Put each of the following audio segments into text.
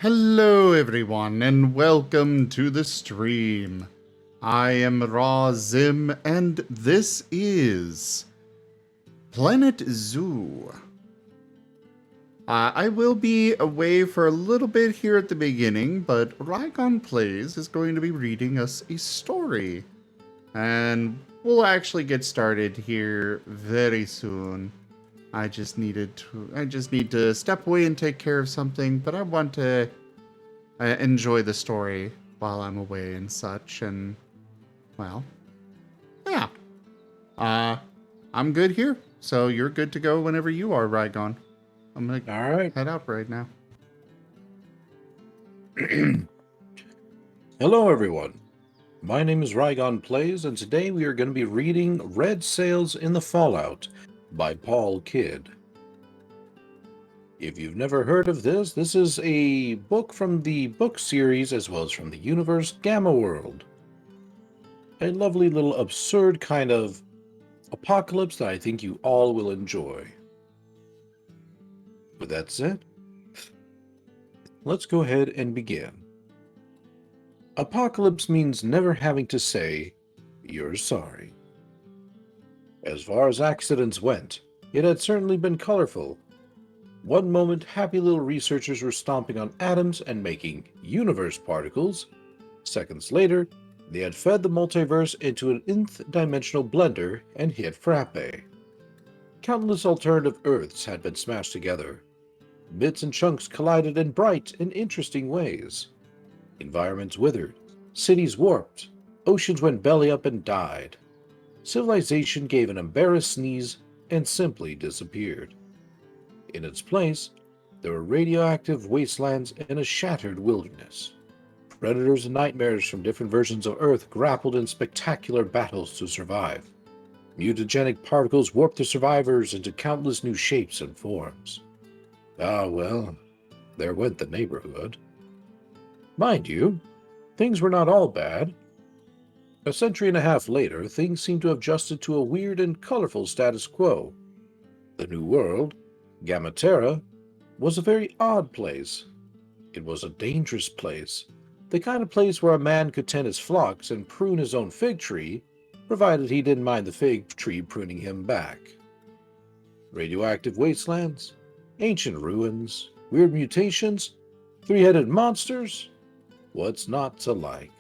Hello everyone and welcome to the stream. I am Ra Zim and this is Planet Zoo. I will be away for a little bit here at the beginning, but Rygon Plays is going to be reading us a story. And we'll actually get started here very soon. I just need to step away and take care of something, but I want to enjoy the story while I'm away and such. And well, yeah, uh, I'm good here. So you're good to go whenever you are, Rygon. I'm gonna All right. head out right now. Hello, everyone. My name is Rygon Plays, and today we are going to be reading Red Sails in the Fallout by Paul Kidd. If you've never heard of this, this is a book from the book series as well as from the universe Gamma World. A lovely little absurd kind of apocalypse that I think you all will enjoy. With that said, let's go ahead and begin. Apocalypse means never having to say, "You're sorry." As far as accidents went, it had certainly been colorful. One moment, happy little researchers were stomping on atoms and making universe particles. Seconds later, they had fed the multiverse into an nth-dimensional blender and hit frappe. Countless alternative Earths had been smashed together. Bits and chunks collided in bright and interesting ways. Environments withered, cities warped, oceans went belly up and died. Civilization gave an embarrassed sneeze and simply disappeared. In its place, there were radioactive wastelands and a shattered wilderness. Predators and nightmares from different versions of Earth grappled in spectacular battles to survive. Mutagenic particles warped the survivors into countless new shapes and forms. Ah, well, there went the neighborhood. Mind you, things were not all bad. A century and a half later, things seemed to have adjusted to a weird and colorful status quo. The New World, Gamma was a very odd place. It was a dangerous place, the kind of place where a man could tend his flocks and prune his own fig tree, provided he didn't mind the fig tree pruning him back. Radioactive wastelands, ancient ruins, weird mutations, three-headed monsters. What's not to like?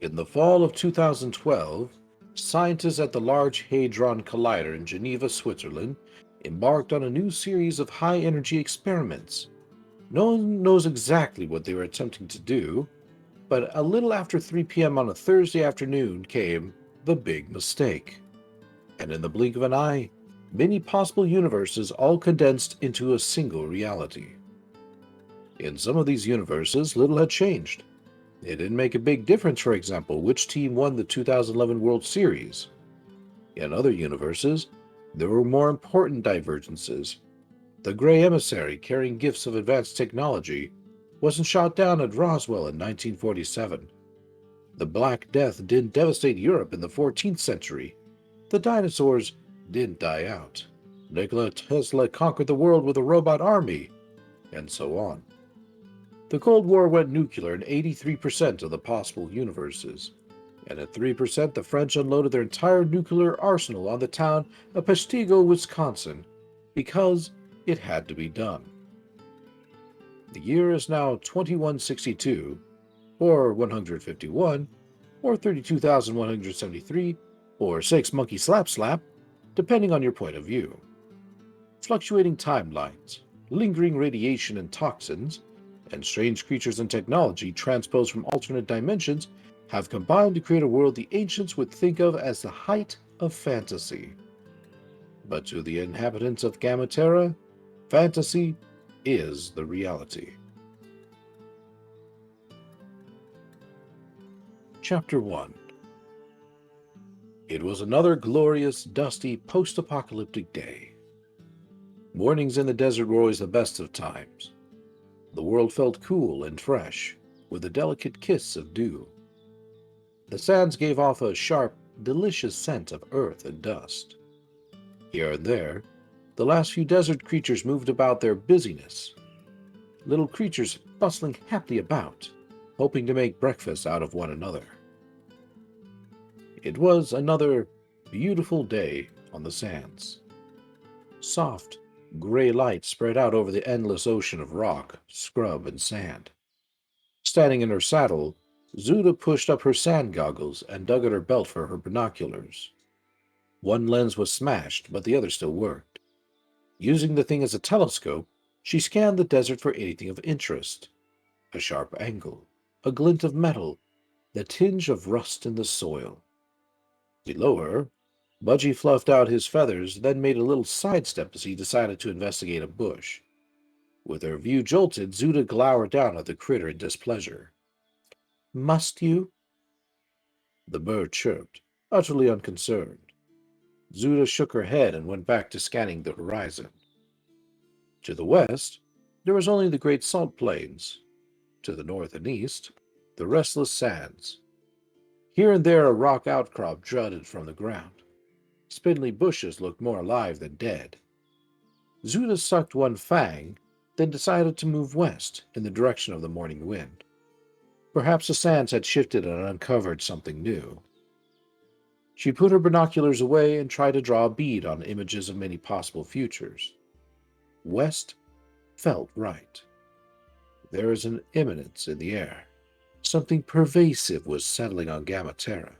In the fall of 2012, scientists at the Large Hadron Collider in Geneva, Switzerland, embarked on a new series of high-energy experiments. No one knows exactly what they were attempting to do, but a little after 3 p.m. on a Thursday afternoon came the big mistake. And in the blink of an eye, many possible universes all condensed into a single reality. In some of these universes, little had changed. It didn't make a big difference, for example, which team won the 2011 World Series. In other universes, there were more important divergences. The Grey Emissary, carrying gifts of advanced technology, wasn't shot down at Roswell in 1947. The Black Death didn't devastate Europe in the 14th century. The dinosaurs didn't die out. Nikola Tesla conquered the world with a robot army, and so on. The Cold War went nuclear in 83% of the possible universes, and at 3% the French unloaded their entire nuclear arsenal on the town of Peshtigo, Wisconsin, because it had to be done. The year is now 2162, or 151, or 32,173, or 6 monkey slap slap, depending on your point of view. Fluctuating timelines, lingering radiation and toxins, and strange creatures and technology transposed from alternate dimensions have combined to create a world the ancients would think of as the height of fantasy. But to the inhabitants of Gamma fantasy is the reality. Chapter 1. It was another glorious, dusty, post-apocalyptic day. Mornings in the desert were always the best of times. The world felt cool and fresh, with a delicate kiss of dew. The sands gave off a sharp, delicious scent of earth and dust. Here and there, The last few desert creatures moved about their busyness, little creatures bustling happily about, hoping to make breakfast out of one another. It was another beautiful day on the sands. Soft, gray light spread out over the endless ocean of rock, scrub, and sand. Standing in her saddle, Zuda pushed up her sand goggles and dug at her belt for her binoculars. One lens was smashed, but the other still worked. Using the thing as a telescope, she scanned the desert for anything of interest. A sharp angle, a glint of metal, the tinge of rust in the soil. Below her, Budgie fluffed out his feathers, then made a little sidestep as he decided to investigate a bush. With her view jolted, Zuda glowered down at the critter in displeasure. "Must you?" The bird chirped, utterly unconcerned. Zuda shook her head and went back to scanning the horizon. To the west, there was only the great salt plains. To the north and east, the restless sands. Here and there a rock outcrop jutted from the ground. Spindly bushes looked more alive than dead. Zuda sucked one fang, then decided to move west in the direction of the morning wind. Perhaps the sands had shifted and uncovered something new. She put her binoculars away and tried to draw a bead on images of many possible futures. West felt right. There was an imminence in the air. Something pervasive was settling on Gamma Terra.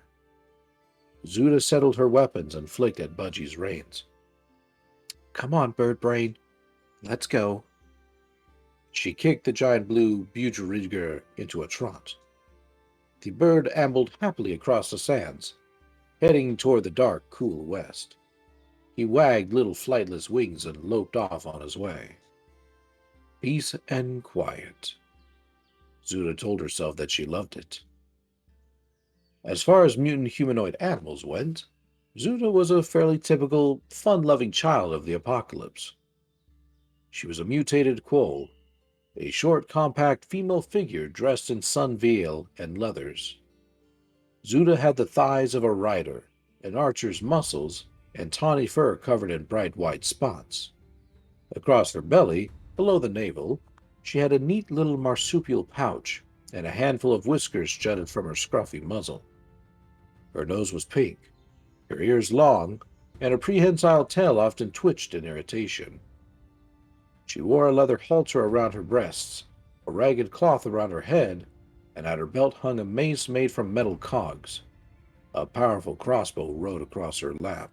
Zuda settled her weapons and flicked at Budgie's reins. "Come on, bird brain. Let's go." She kicked the giant blue Budgerigar into a trot. The bird ambled happily across the sands, heading toward the dark, cool west. He wagged little flightless wings and loped off on his way. Peace and quiet. Zuda told herself that she loved it. As far as mutant humanoid animals went, Zuda was a fairly typical, fun-loving child of the apocalypse. She was a mutated quoll, a short, compact female figure dressed in sun veil and leathers. Zuda had the thighs of a rider, an archer's muscles, and tawny fur covered in bright white spots. Across her belly, below the navel, she had a neat little marsupial pouch, and a handful of whiskers jutted from her scruffy muzzle. Her nose was pink, her ears long, and her prehensile tail often twitched in irritation. She wore a leather halter around her breasts, a ragged cloth around her head, and at her belt hung a mace made from metal cogs. A powerful crossbow rode across her lap.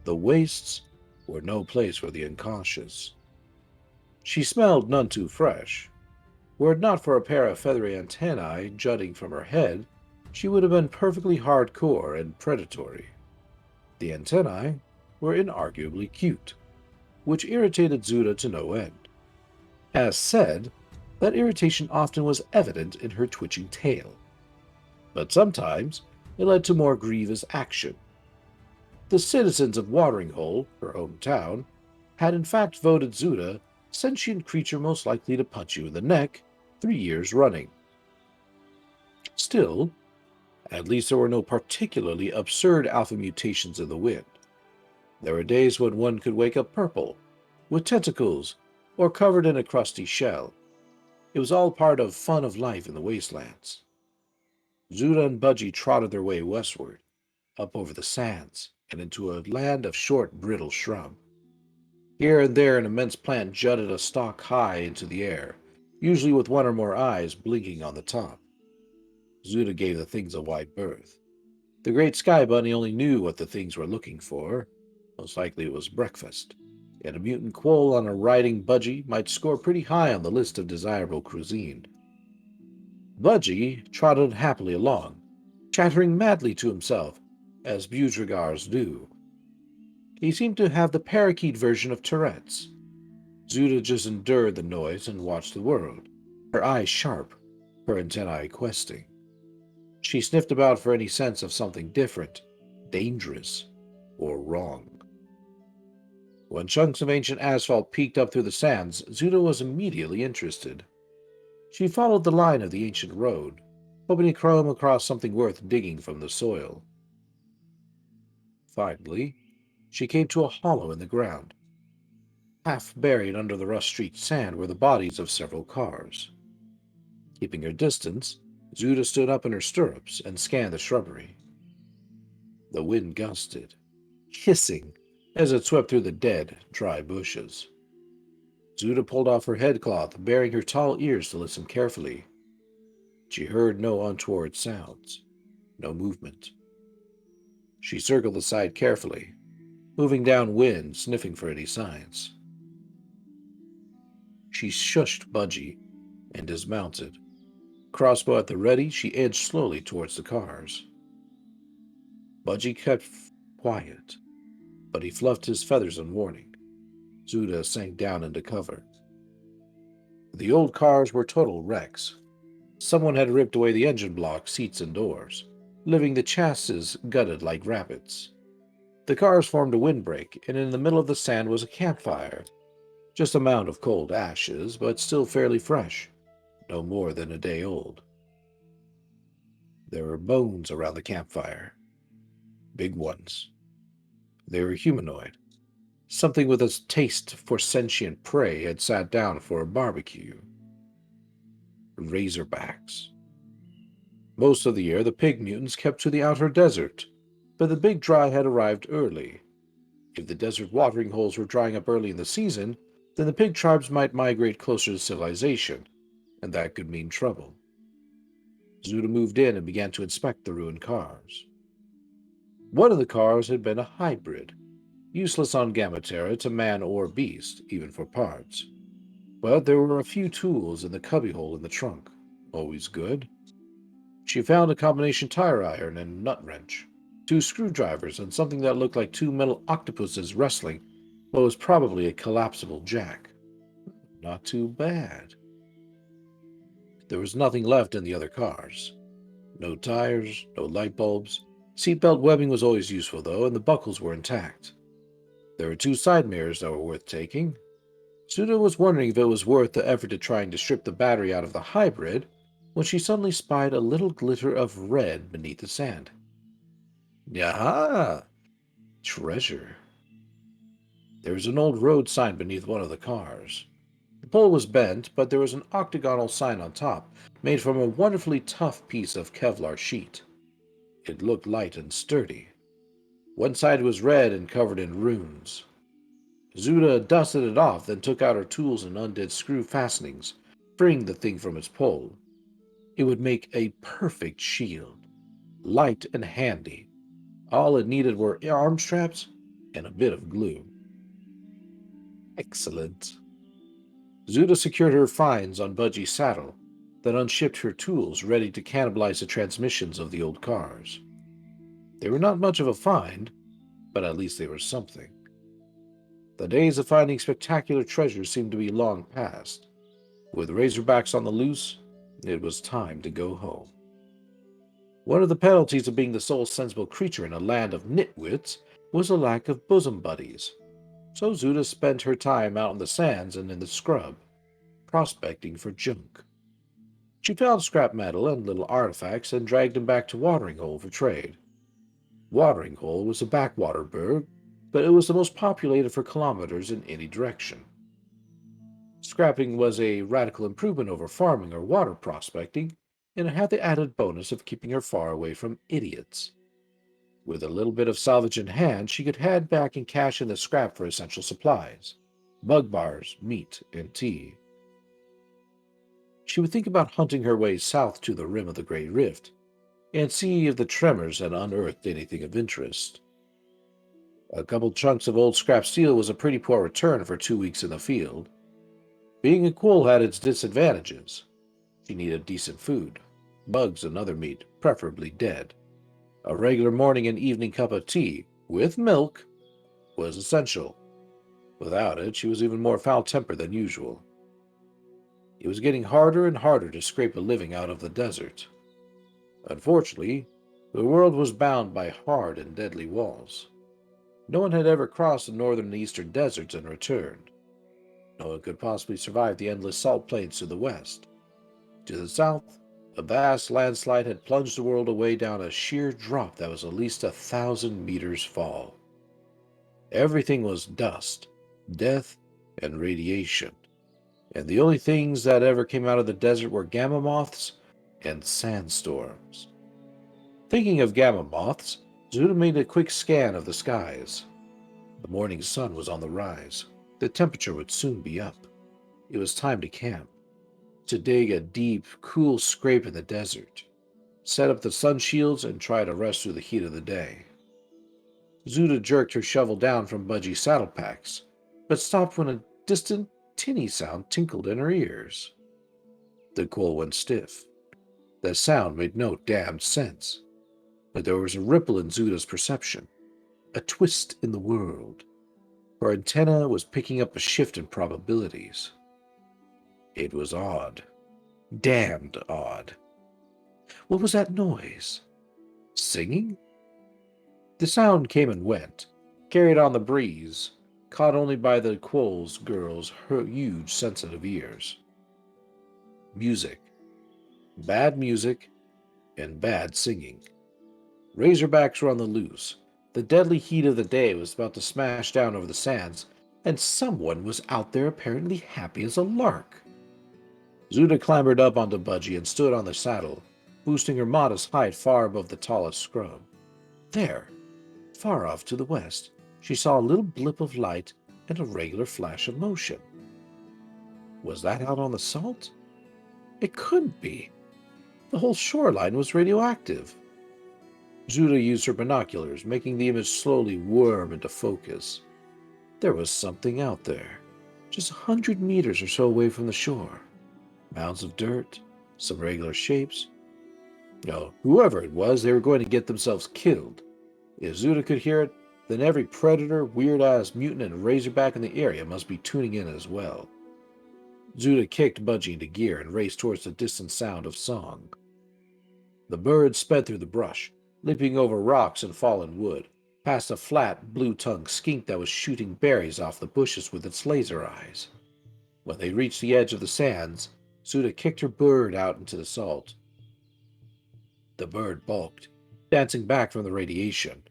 The wastes were no place for the incautious. She smelled none too fresh. Were it not for a pair of feathery antennae jutting from her head, she would have been perfectly hardcore and predatory. The antennae were inarguably cute, which irritated Zuda to no end. As said, that irritation often was evident in her twitching tail. But sometimes it led to more grievous action. The citizens of Watering Hole, her hometown, had in fact voted Zuda sentient creature most likely to punch you in the neck 3 years running. Still, at least there were no particularly absurd alpha mutations in the wind. There were days when one could wake up purple, with tentacles, or covered in a crusty shell. It was all part of fun of life in the wastelands. Zuda and Budgie trotted their way westward, up over the sands, and into a land of short, brittle shrub. Here and there an immense plant jutted a stalk high into the air, usually with one or more eyes blinking on the top. Zuda gave the things a wide berth. The great sky bunny only knew what the things were looking for. Most likely it was breakfast, and a mutant quoll on a riding Budgie might score pretty high on the list of desirable cuisine. Budgie trotted happily along, chattering madly to himself, as Budgerigars do. He seemed to have the parakeet version of Tourette's. Zuda just endured the noise and watched the world, her eyes sharp, her antennae questing. She sniffed about for any sense of something different, dangerous, or wrong. When chunks of ancient asphalt peeked up through the sands, Zuda was immediately interested. She followed the line of the ancient road, hoping to come across something worth digging from the soil. Finally, She came to a hollow in the ground. Half buried under the rust-streaked sand were the bodies of several cars. Keeping her distance, Zuda stood up in her stirrups and scanned the shrubbery. The wind gusted, hissing as it swept through the dead, dry bushes. Zuda pulled off her headcloth, baring her tall ears to listen carefully. She heard no untoward sounds, no movement. She circled the side carefully, moving downwind, sniffing for any signs. She shushed Budgie and dismounted. Crossbow at the ready, she edged slowly towards the cars. Budgie kept quiet, but he fluffed his feathers in warning. Zuda sank down into cover. The old cars were total wrecks. Someone had ripped away the engine block, seats, and doors, leaving the chassis gutted like rabbits. The cars formed a windbreak, and in the middle of the sand was a campfire. Just a mound of cold ashes, but still fairly fresh, no more than a day old. There were bones around the campfire. Big ones. They were humanoid. Something with a taste for sentient prey had sat down for a barbecue. Razorbacks. Most of the year, the pig mutants kept to the outer desert, but the big dry had arrived early. If the desert watering holes were drying up early in the season, then the pig tribes might migrate closer to civilization, and that could mean trouble. Zuda moved in and began to inspect the ruined cars. One of the cars had been a hybrid, useless on Gammatera to man or beast, even for parts. But there were a few tools in the cubbyhole in the trunk. Always good. She found a combination tire iron and nut wrench, 2 screwdrivers, and something that looked like 2 metal octopuses wrestling what was probably a collapsible jack. Not too bad. There was nothing left in the other cars. No tires, no light bulbs. Seatbelt webbing was always useful, though, and the buckles were intact. There were 2 side mirrors that were worth taking. Suda was wondering if it was worth the effort of trying to strip the battery out of the hybrid when she suddenly spied a little glitter of red beneath the sand. Yaha! Treasure. There was an old road sign beneath one of the cars. The pole was bent, but there was an octagonal sign on top, made from a wonderfully tough piece of Kevlar sheet. It looked light and sturdy. One side was red and covered in runes. Zuda dusted it off, then took out her tools and undid screw fastenings, freeing the thing from its pole. It would make a perfect shield, light and handy. All it needed were arm straps and a bit of glue. Excellent. Zuda secured her finds on Budgie's saddle, then unshipped her tools, ready to cannibalize the transmissions of the old cars. They were not much of a find, but at least they were something. The days of finding spectacular treasures seemed to be long past. With razorbacks on the loose, it was time to go home. One of the penalties of being the sole sensible creature in a land of nitwits was a lack of bosom buddies. So Zuda spent her time out in the sands and in the scrub, prospecting for junk. She found scrap metal and little artifacts and dragged them back to Watering Hole for trade. Watering Hole was a backwater burg, but it was the most populated for kilometers in any direction. Scrapping was a radical improvement over farming or water prospecting, and it had the added bonus of keeping her far away from idiots. With a little bit of salvage in hand, she could head back and cash in the scrap for essential supplies, bug bars, meat, and tea. She would think about hunting her way south to the rim of the Great Rift, and see if the tremors had unearthed anything of interest. A couple chunks of old scrap steel was a pretty poor return for 2 weeks in the field. Being a quoll had its disadvantages. She needed decent food, bugs and other meat, preferably dead. A regular morning and evening cup of tea, with milk, was essential. Without it, she was even more foul-tempered than usual. It was getting harder and harder to scrape a living out of the desert. Unfortunately, the world was bound by hard and deadly walls. No one had ever crossed the northern and eastern deserts and returned. No one could possibly survive the endless salt plains to the west. To the south, a vast landslide had plunged the world away down a sheer drop that was at least 1,000 meters fall. Everything was dust, death, and radiation. And the only things that ever came out of the desert were gamma moths and sandstorms. Thinking of gamma moths, Zuda made a quick scan of the skies. The morning sun was on the rise. The temperature would soon be up. It was time to camp, to dig a deep, cool scrape in the desert, set up the sun shields, and try to rest through the heat of the day. Zuda jerked her shovel down from Budgie's saddle packs, but stopped when a distant, tinny sound tinkled in her ears. The coal went stiff. That sound made no damned sense, but there was a ripple in Zuda's perception, a twist in the world. Her antenna was picking up a shift in probabilities. It was odd. Damned odd. What was that noise? Singing? The sound came and went, carried on the breeze, caught only by the Quoll's girl's huge sensitive ears. Music. Bad music and bad singing. Razorbacks were on the loose. The deadly heat of the day was about to smash down over the sands, and someone was out there apparently happy as a lark. Zuda clambered up onto Budgie and stood on the saddle, boosting her modest height far above the tallest scrub. There, far off to the west, she saw a little blip of light and a regular flash of motion. Was that out on the salt? It couldn't be. The whole shoreline was radioactive. Zuda used her binoculars, making the image slowly worm into focus. There was something out there, just 100 meters or so away from the shore. Mounds of dirt, some regular shapes. No, whoever it was, they were going to get themselves killed. If Zuda could hear it, then every predator, weird-ass mutant, and razorback in the area must be tuning in as well. Zuda kicked Budgie into gear and raced towards the distant sound of song. The bird sped through the brush, leaping over rocks and fallen wood, past a flat, blue-tongued skink that was shooting berries off the bushes with its laser eyes. When they reached the edge of the sands, Zuda kicked her bird out into the salt. The bird balked, dancing back from the radiation.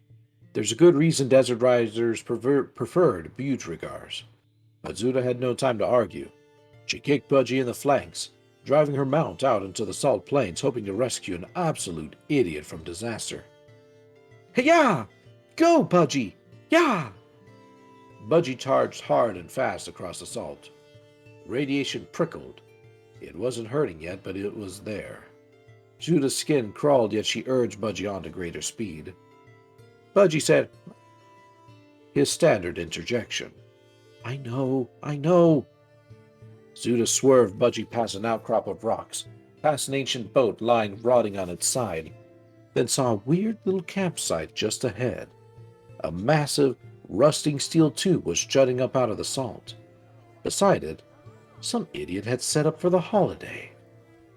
There's a good reason desert riders preferred Budrigars. But Zuda had no time to argue. She kicked Budgie in the flanks, driving her mount out into the salt plains, hoping to rescue an absolute idiot from disaster. Hey-ya! Go, Budgie! Ya! Budgie charged hard and fast across the salt. Radiation prickled. It wasn't hurting yet, but it was there. Zuda's skin crawled, yet she urged Budgie on to greater speed. Budgie said, his standard interjection. I know. Zuda swerved Budgie past an outcrop of rocks, past an ancient boat lying rotting on its side, then saw a weird little campsite just ahead. A massive, rusting steel tube was jutting up out of the salt. Beside it, some idiot had set up for the holiday.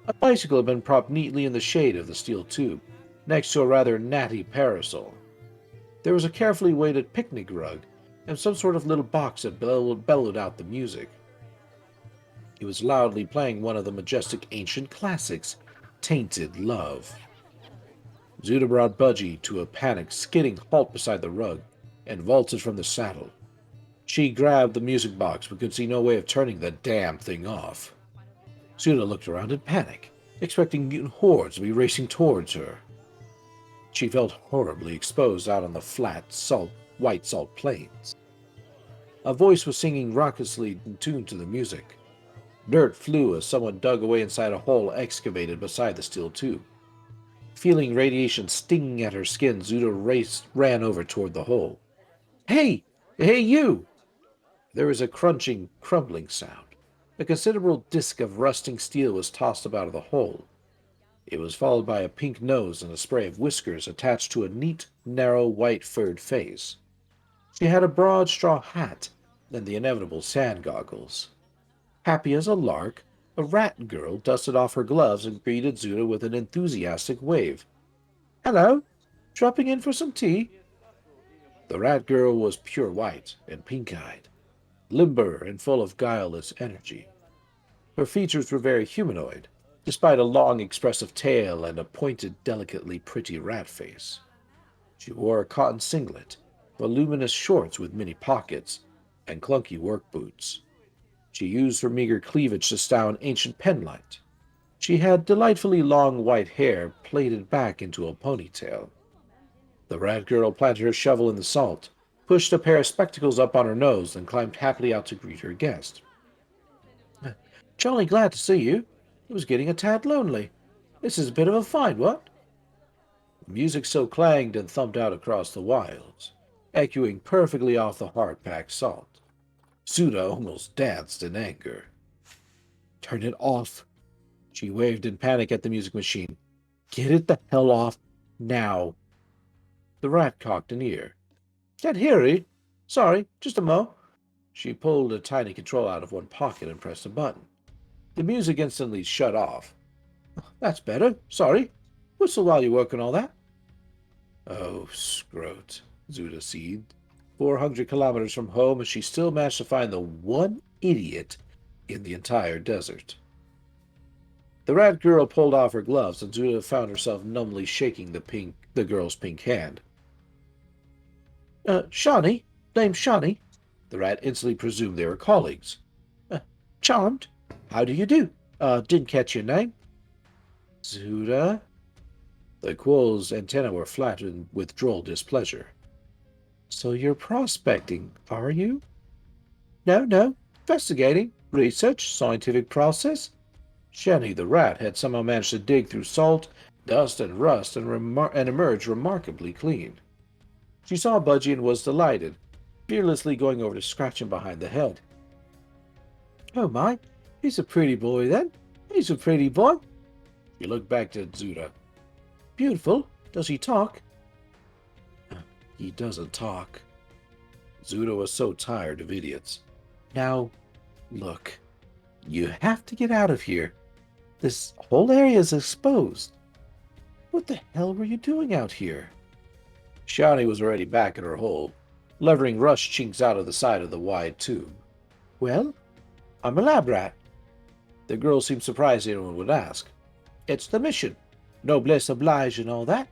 A bicycle had been propped neatly in the shade of the steel tube, next to a rather natty parasol. There was a carefully weighted picnic rug and some sort of little box that bellowed out the music. It was loudly playing one of the majestic ancient classics, Tainted Love. Zuda brought Budgie to a panicked, skidding halt beside the rug and vaulted from the saddle. She grabbed the music box but could see no way of turning the damn thing off. Zuda looked around in panic, expecting mutant hordes to be racing towards her. She felt horribly exposed out on the flat, white salt plains. A voice was singing raucously in tune to the music. Dirt flew as someone dug away inside a hole excavated beside the steel tube. Feeling radiation stinging at her skin, Zuda ran over toward the hole. Hey! Hey, you! There was a crunching, crumbling sound. A considerable disk of rusting steel was tossed up out of the hole. It was followed by a pink nose and a spray of whiskers attached to a neat, narrow, white-furred face. She had a broad straw hat and the inevitable sand goggles. Happy as a lark, a rat girl dusted off her gloves and greeted Zuda with an enthusiastic wave. Hello, dropping in for some tea? The rat girl was pure white and pink-eyed, limber and full of guileless energy. Her features were very humanoid, despite a long, expressive tail and a pointed, delicately pretty rat face. She wore a cotton singlet, voluminous shorts with many pockets, and clunky work boots. She used her meager cleavage to style an ancient penlight. She had delightfully long white hair plaited back into a ponytail. The rat girl planted her shovel in the salt, pushed a pair of spectacles up on her nose, and climbed happily out to greet her guest. Jolly glad to see you. It was getting a tad lonely. This is a bit of a find, what? The music still clanged and thumped out across the wilds, echoing perfectly off the hard-packed salt. Suda almost danced in anger. Turn it off. She waved in panic at the music machine. Get it the hell off now. The rat cocked an ear. Can't hear you. Sorry, just a mo. She pulled a tiny control out of one pocket and pressed a button. The music instantly shut off. That's better. Sorry. Whistle while you work on all that. Oh, scrote, Zuda seethed. 400 kilometers from home, and she still managed to find the one idiot in the entire desert. The rat girl pulled off her gloves, and Zuda found herself numbly shaking the girl's pink hand. Shawnee? Name's Shawnee? The rat instantly presumed they were colleagues. Charmed. How do you do? Didn't catch your name. Zuda? The quill's antennae were flattened with droll displeasure. So you're prospecting, are you? No. Investigating. Research. Scientific process. Shenny the rat had somehow managed to dig through salt, dust, and rust and emerge remarkably clean. She saw Budgie and was delighted, fearlessly going over to scratch him behind the head. Oh my, he's a pretty boy then. He's a pretty boy. She looked back to Zuda. Beautiful. Does he talk? He doesn't talk. Zuda was so tired of idiots. Now, look. You have to get out of here. This whole area is exposed. What the hell were you doing out here? Shawnee was already back in her hole, levering rust chinks out of the side of the wide tube. Well, I'm a lab rat. The girl seemed surprised anyone would ask. It's the mission. Noblesse oblige and all that.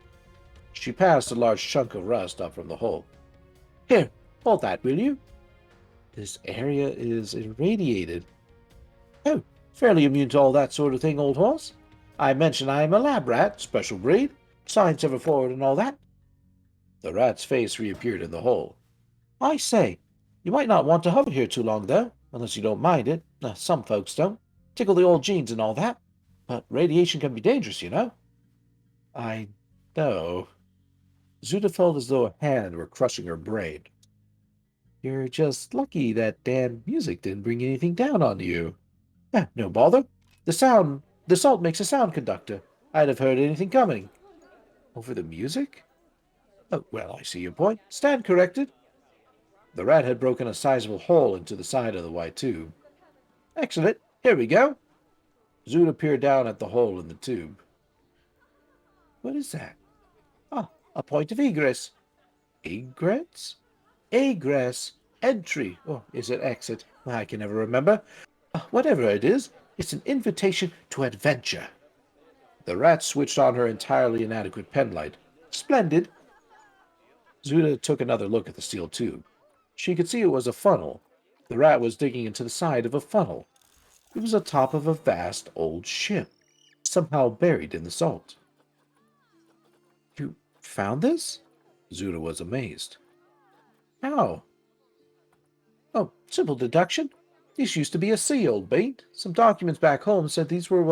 She passed a large chunk of rust up from the hole. Here, hold that, will you? This area is irradiated. Oh, fairly immune to all that sort of thing, old horse. I mentioned I am a lab rat, special breed, science ever forward and all that. The rat's face reappeared in the hole. I say, you might not want to hover here too long, though, unless you don't mind it. Some folks don't. Tickle the old genes and all that. But radiation can be dangerous, you know. I know. Zuda felt as though a hand were crushing her brain. You're just lucky that damn music didn't bring anything down on you. No bother. The salt makes a sound conductor. I'd have heard anything coming. Over the music? Oh, well, I see your point. Stand corrected. The rat had broken a sizable hole into the side of the white tube. Excellent. Here we go. Zuda peered down at the hole in the tube. What is that? A point of egress. Egress? Egress. Entry. Or is it exit? I can never remember. Whatever it is, it's an invitation to adventure. The rat switched on her entirely inadequate penlight. Splendid. Zuda took another look at the steel tube. She could see it was a funnel. The rat was digging into the side of a funnel. It was atop of a vast old ship, somehow buried in the salt. You found this? Zuda was amazed. How? Oh, simple deduction. This used to be a sea, old bean. Some documents back home said these were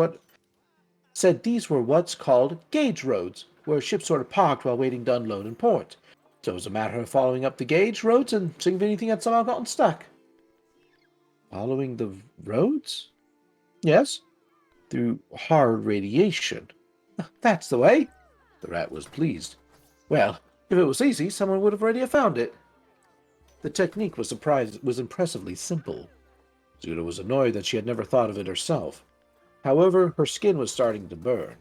what's called gauge roads, where ships sort of parked while waiting to unload in port. So it was a matter of following up the gauge roads and seeing if anything had somehow gotten stuck. Following the roads? Yes. Through hard radiation. That's the way. The rat was pleased. Well, if it was easy, someone would have already found it. The technique was impressively simple. Zuda was annoyed that she had never thought of it herself. However, her skin was starting to burn.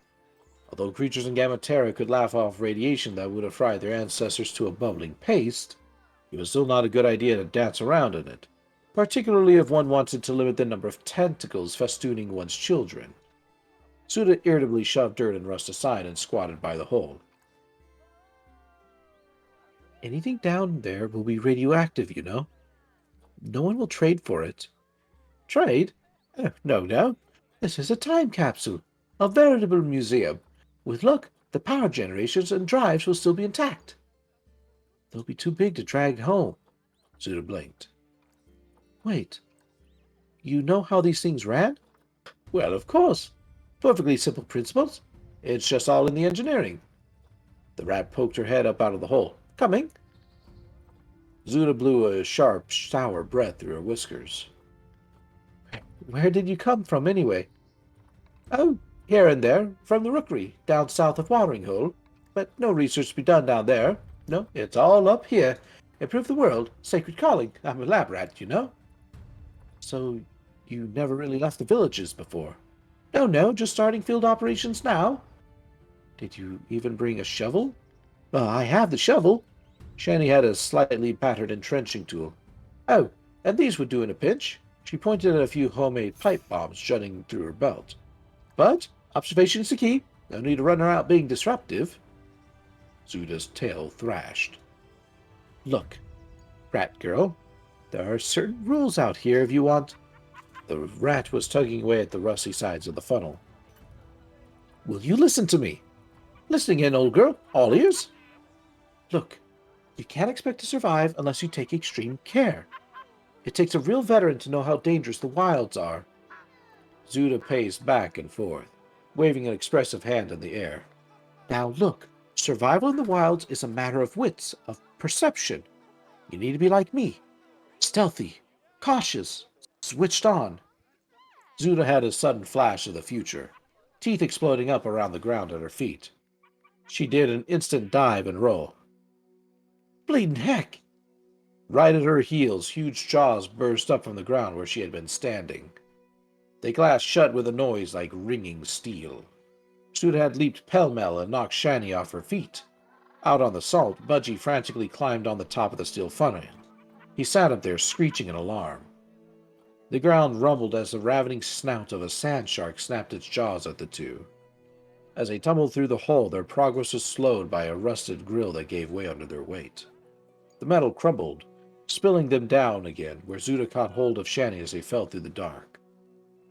Although creatures in Gamma Terra could laugh off radiation that would have fried their ancestors to a bubbling paste, it was still not a good idea to dance around in it, particularly if one wanted to limit the number of tentacles festooning one's children. Zuda irritably shoved dirt and rust aside and squatted by the hole. Anything down there will be radioactive, you know. No one will trade for it. Trade? No, no. This is a time capsule, a veritable museum. With luck, the power generations and drives will still be intact. They'll be too big to drag home. Zuda blinked. Wait, you know how these things ran? Well, of course. Perfectly simple principles. It's just all in the engineering. The rat poked her head up out of the hole. Coming. Zuda blew a sharp, sour breath through her whiskers. Where did you come from, anyway? Oh, here and there, from the rookery, down south of Watering Hole. But no research to be done down there. No, it's all up here. Improve the world, sacred calling. I'm a lab rat, you know. So, you never really left the villages before? No, no, just starting field operations now. Did you even bring a shovel? I have the shovel. Shani had a slightly battered entrenching tool. Oh, and these would do in a pinch. She pointed at a few homemade pipe bombs jutting through her belt. But observation is the key. No need to run her out being disruptive. Zuda's tail thrashed. Look, rat girl, there are certain rules out here if you want. The rat was tugging away at the rusty sides of the funnel. Will you listen to me? Listening in, old girl. All ears. Look, you can't expect to survive unless you take extreme care. It takes a real veteran to know how dangerous the wilds are. Zuda paced back and forth, waving an expressive hand in the air. Now look, survival in the wilds is a matter of wits, of perception. You need to be like me. Stealthy, cautious, switched on. Zuda had a sudden flash of the future, teeth exploding up around the ground at her feet. She did an instant dive and roll. Bleeding heck! Right at her heels, huge jaws burst up from the ground where she had been standing. They clashed shut with a noise like ringing steel. Zuda had leaped pell-mell and knocked Shani off her feet. Out on the salt, Budgie frantically climbed on the top of the steel funnel. He sat up there, screeching in alarm. The ground rumbled as the ravening snout of a sand shark snapped its jaws at the two. As they tumbled through the hole, their progress was slowed by a rusted grill that gave way under their weight. The metal crumbled, spilling them down again, where Zuda caught hold of Shani as they fell through the dark.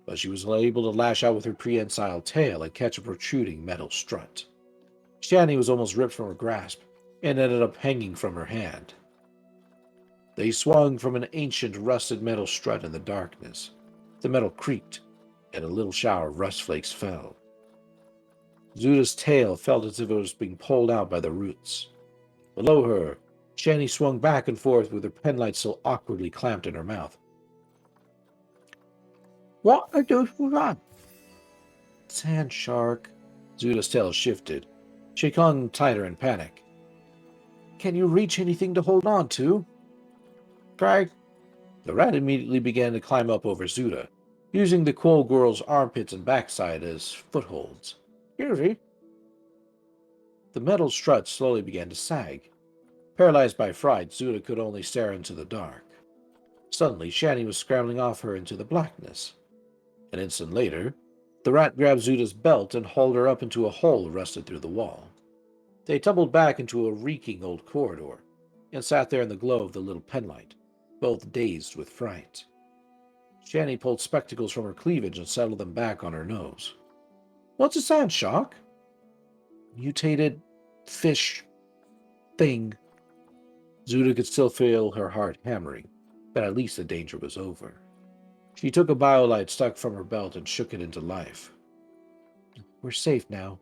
But she was able to lash out with her prehensile tail and catch a protruding metal strut. Shani was almost ripped from her grasp and ended up hanging from her hand. They swung from an ancient rusted metal strut in the darkness. The metal creaked, and a little shower of rust flakes fell. Zuda's tail felt as if it was being pulled out by the roots. Below her, Shani swung back and forth with her penlight still awkwardly clamped in her mouth. What are those for? Sand shark. Zuda's tail shifted. She clung tighter in panic. Can you reach anything to hold on to? Craig. The rat immediately began to climb up over Zuda, using the coal girl's armpits and backside as footholds. Easy. The metal strut slowly began to sag. Paralyzed by fright, Zuda could only stare into the dark. Suddenly, Shani was scrambling off her into the blackness. An instant later, the rat grabbed Zuda's belt and hauled her up into a hole rusted through the wall. They tumbled back into a reeking old corridor, and sat there in the glow of the little penlight, both dazed with fright. Shani pulled spectacles from her cleavage and settled them back on her nose. What's a sand shark? Mutated fish thing. Zuda could still feel her heart hammering, but at least the danger was over. She took a biolight stuck from her belt and shook it into life. We're safe now.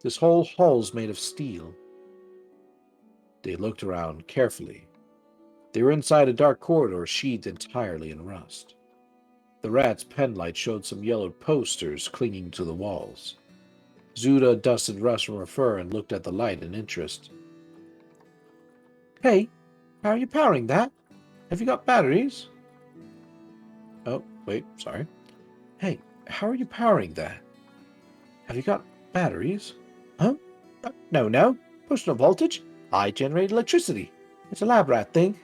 This whole hull's made of steel. They looked around carefully. They were inside a dark corridor sheathed entirely in rust. The rat's penlight showed some yellowed posters clinging to the walls. Zuda dusted rust from her fur and looked at the light in interest. Hey, how are you powering that? Have you got batteries? Oh, wait, sorry. Hey, how are you powering that? Have you got batteries? Huh? No. Push no voltage. I generate electricity. It's a lab rat thing.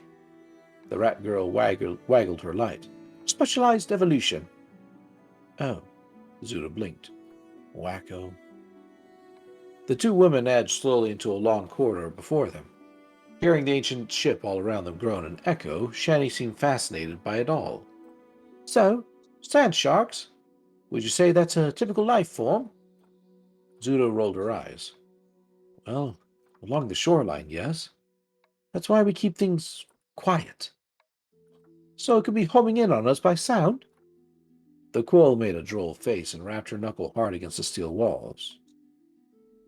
The rat girl waggled her light. Specialized evolution. Oh, Zuda blinked. Wacko. The two women edged slowly into a long corridor before them. Hearing the ancient ship all around them groan and echo, Shani seemed fascinated by it all. So, sand sharks? Would you say that's a typical life form? Zuda rolled her eyes. Well, along the shoreline, yes. That's why we keep things quiet. So it could be homing in on us by sound? The quoll made a droll face and rapped her knuckle hard against the steel walls.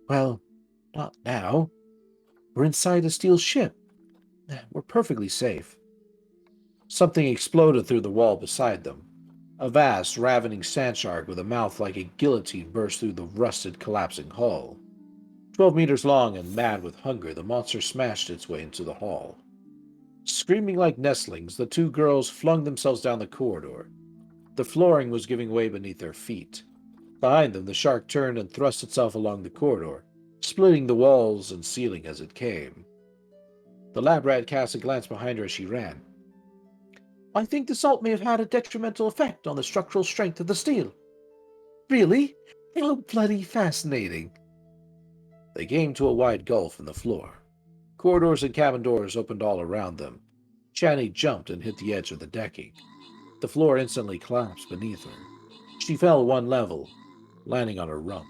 Well, not now. We're inside a steel ship. We're perfectly safe. Something exploded through the wall beside them. A vast, ravening sand shark with a mouth like a guillotine burst through the rusted, collapsing hull. 12 meters long and mad with hunger, the monster smashed its way into the hall. Screaming like nestlings, the two girls flung themselves down the corridor. The flooring was giving way beneath their feet. Behind them, the shark turned and thrust itself along the corridor, splitting the walls and ceiling as it came. The lab rat cast a glance behind her as she ran. I think the salt may have had a detrimental effect on the structural strength of the steel. Really? How bloody fascinating. They came to a wide gulf in the floor. Corridors and cabin doors opened all around them. Shani jumped and hit the edge of the decking. The floor instantly collapsed beneath her. She fell one level, landing on her rump.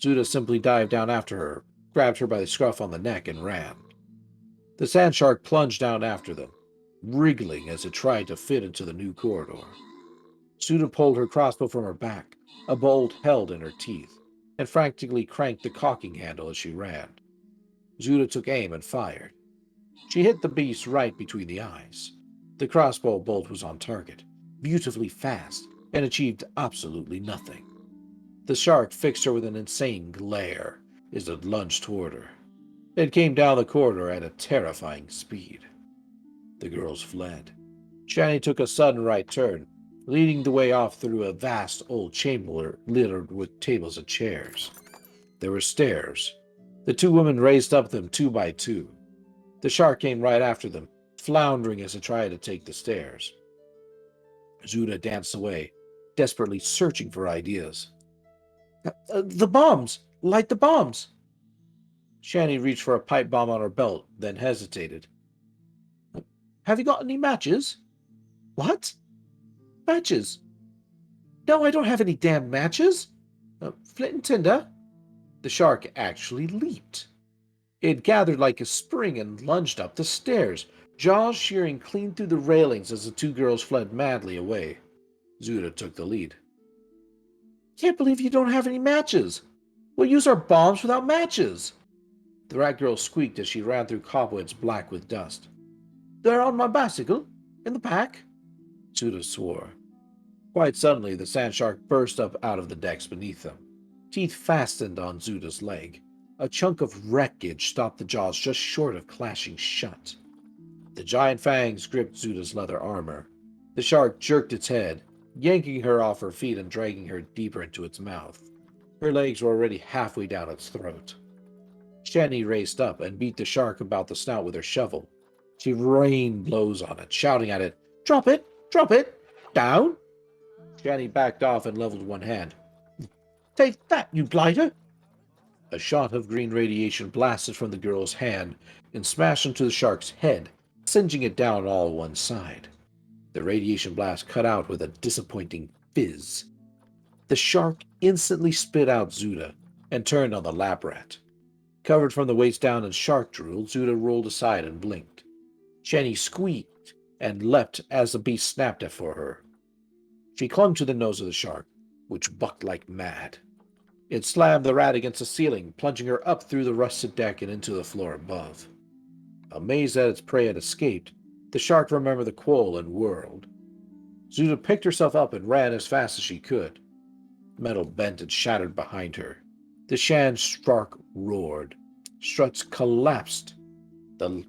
Zuda simply dived down after her, grabbed her by the scruff on the neck, and ran. The sand shark plunged down after them, wriggling as it tried to fit into the new corridor. Zuda pulled her crossbow from her back, a bolt held in her teeth, and frantically cranked the cocking handle as she ran. Zuda took aim and fired. She hit the beast right between the eyes. The crossbow bolt was on target, beautifully fast, and achieved absolutely nothing. The shark fixed her with an insane glare as it lunged toward her. It came down the corridor at a terrifying speed. The girls fled. Shani took a sudden right turn, leading the way off through a vast old chamber littered with tables and chairs. There were stairs. The two women raced up them two by two. The shark came right after them, floundering as it tried to take the stairs. Zuda danced away, desperately searching for ideas. The bombs! Light the bombs! Shani reached for a pipe bomb on her belt, then hesitated. Have you got any matches? What? Matches? No, I don't have any damn matches. Flint and tinder? The shark actually leaped. It gathered like a spring and lunged up the stairs, jaws shearing clean through the railings as the two girls fled madly away. Zuda took the lead. Can't believe you don't have any matches. We'll use our bombs without matches. The rat girl squeaked as she ran through cobwebs black with dust. They're on my bicycle, in the pack. Zuda swore. Quite suddenly, the sand shark burst up out of the decks beneath them. Teeth fastened on Zuda's leg. A chunk of wreckage stopped the jaws just short of clashing shut. The giant fangs gripped Zuda's leather armor. The shark jerked its head, yanking her off her feet and dragging her deeper into its mouth. Her legs were already halfway down its throat. Shani raced up and beat the shark about the snout with her shovel. She rained blows on it, shouting at it, Drop it! Drop it! Down! Shani backed off and leveled one hand. Take that, you blighter! A shot of green radiation blasted from the girl's hand and smashed into the shark's head, singeing it down all one side. The radiation blast cut out with a disappointing fizz. The shark instantly spit out Zuda and turned on the lab rat. Covered from the waist down in shark drool, Zuda rolled aside and blinked. Shani squeaked and leapt as the beast snapped at for her. She clung to the nose of the shark, which bucked like mad. It slammed the rat against the ceiling, plunging her up through the rusted deck and into the floor above. Amazed that its prey had escaped, the shark remembered the quoll and whirled. Zuda picked herself up and ran as fast as she could. Metal bent and shattered behind her. The sand shark roared. Struts collapsed. And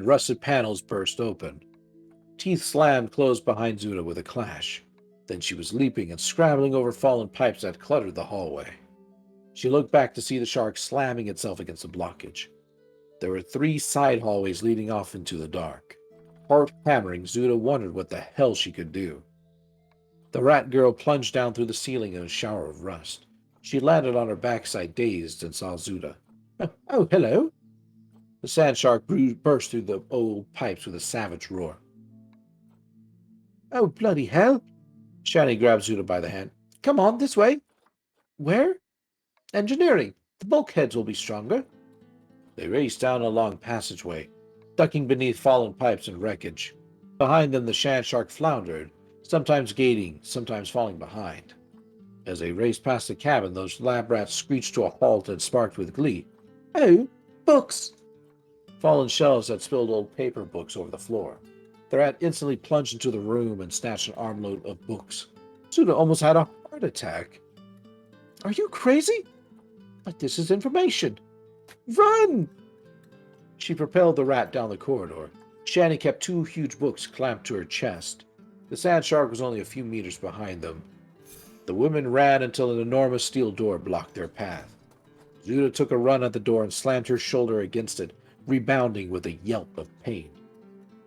rusted panels burst open. Teeth slammed closed behind Zuda with a clash. Then she was leaping and scrambling over fallen pipes that cluttered the hallway. She looked back to see the shark slamming itself against the blockage. There were 3 side hallways leading off into the dark. Heart hammering, Zuda wondered what the hell she could do. The rat girl plunged down through the ceiling in a shower of rust. She landed on her backside dazed and saw Zuda. Oh, hello. The sand shark burst through the old pipes with a savage roar. Oh, bloody hell! Shani grabbed Zuda by the hand. Come on, this way. Where? Engineering. The bulkheads will be stronger. They raced down a long passageway, ducking beneath fallen pipes and wreckage. Behind them, the sand shark floundered, sometimes gaining, sometimes falling behind. As they raced past the cabin, those lab rats screeched to a halt and sparked with glee. Oh, books! Fallen shelves had spilled old paper books over the floor. The rat instantly plunged into the room and snatched an armload of books. Suda almost had a heart attack. Are you crazy? But this is information. Run! She propelled the rat down the corridor. Shani kept two huge books clamped to her chest. The sand shark was only a few meters behind them. The women ran until an enormous steel door blocked their path. Zuda took a run at the door and slammed her shoulder against it, rebounding with a yelp of pain.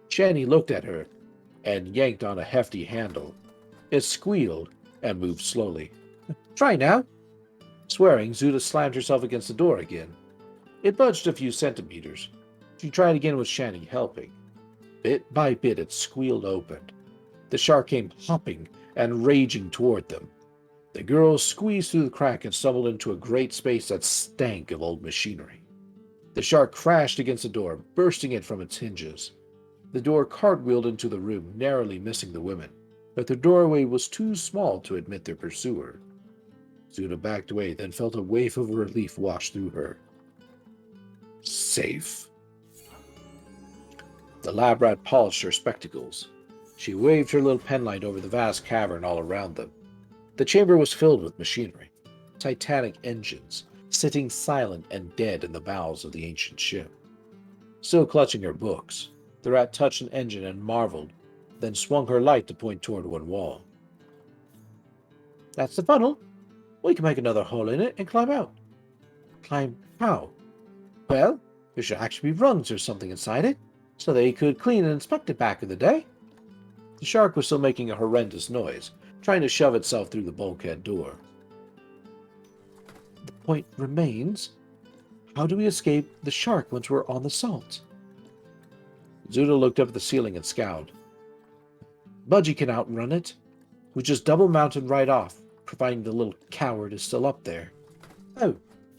Shani looked at her and yanked on a hefty handle. It squealed and moved slowly. Try now. Swearing, Zuda slammed herself against the door again. It budged a few centimeters. She tried again with Shani helping. Bit by bit it squealed open. The shark came hopping and raging toward them. The girls squeezed through the crack and stumbled into a great space that stank of old machinery. The shark crashed against the door, bursting it from its hinges. The door cartwheeled into the room, narrowly missing the women, but the doorway was too small to admit their pursuer. Zuda backed away, then felt a wave of relief wash through her. Safe. The lab rat polished her spectacles. She waved her little penlight over the vast cavern all around them. The chamber was filled with machinery, titanic engines, sitting silent and dead in the bowels of the ancient ship. Still clutching her books, the rat touched an engine and marveled, then swung her light to point toward one wall. That's the funnel. We can make another hole in it and climb out. Climb how? Well, there should actually be rungs or something inside it, so they could clean and inspect it back in the day. The shark was still making a horrendous noise, trying to shove itself through the bulkhead door. The point remains, how do we escape the shark once we're on the salt? Zuda looked up at the ceiling and scowled. Budgie can outrun it. We just double mount and ride off, providing the little coward is still up there. Oh,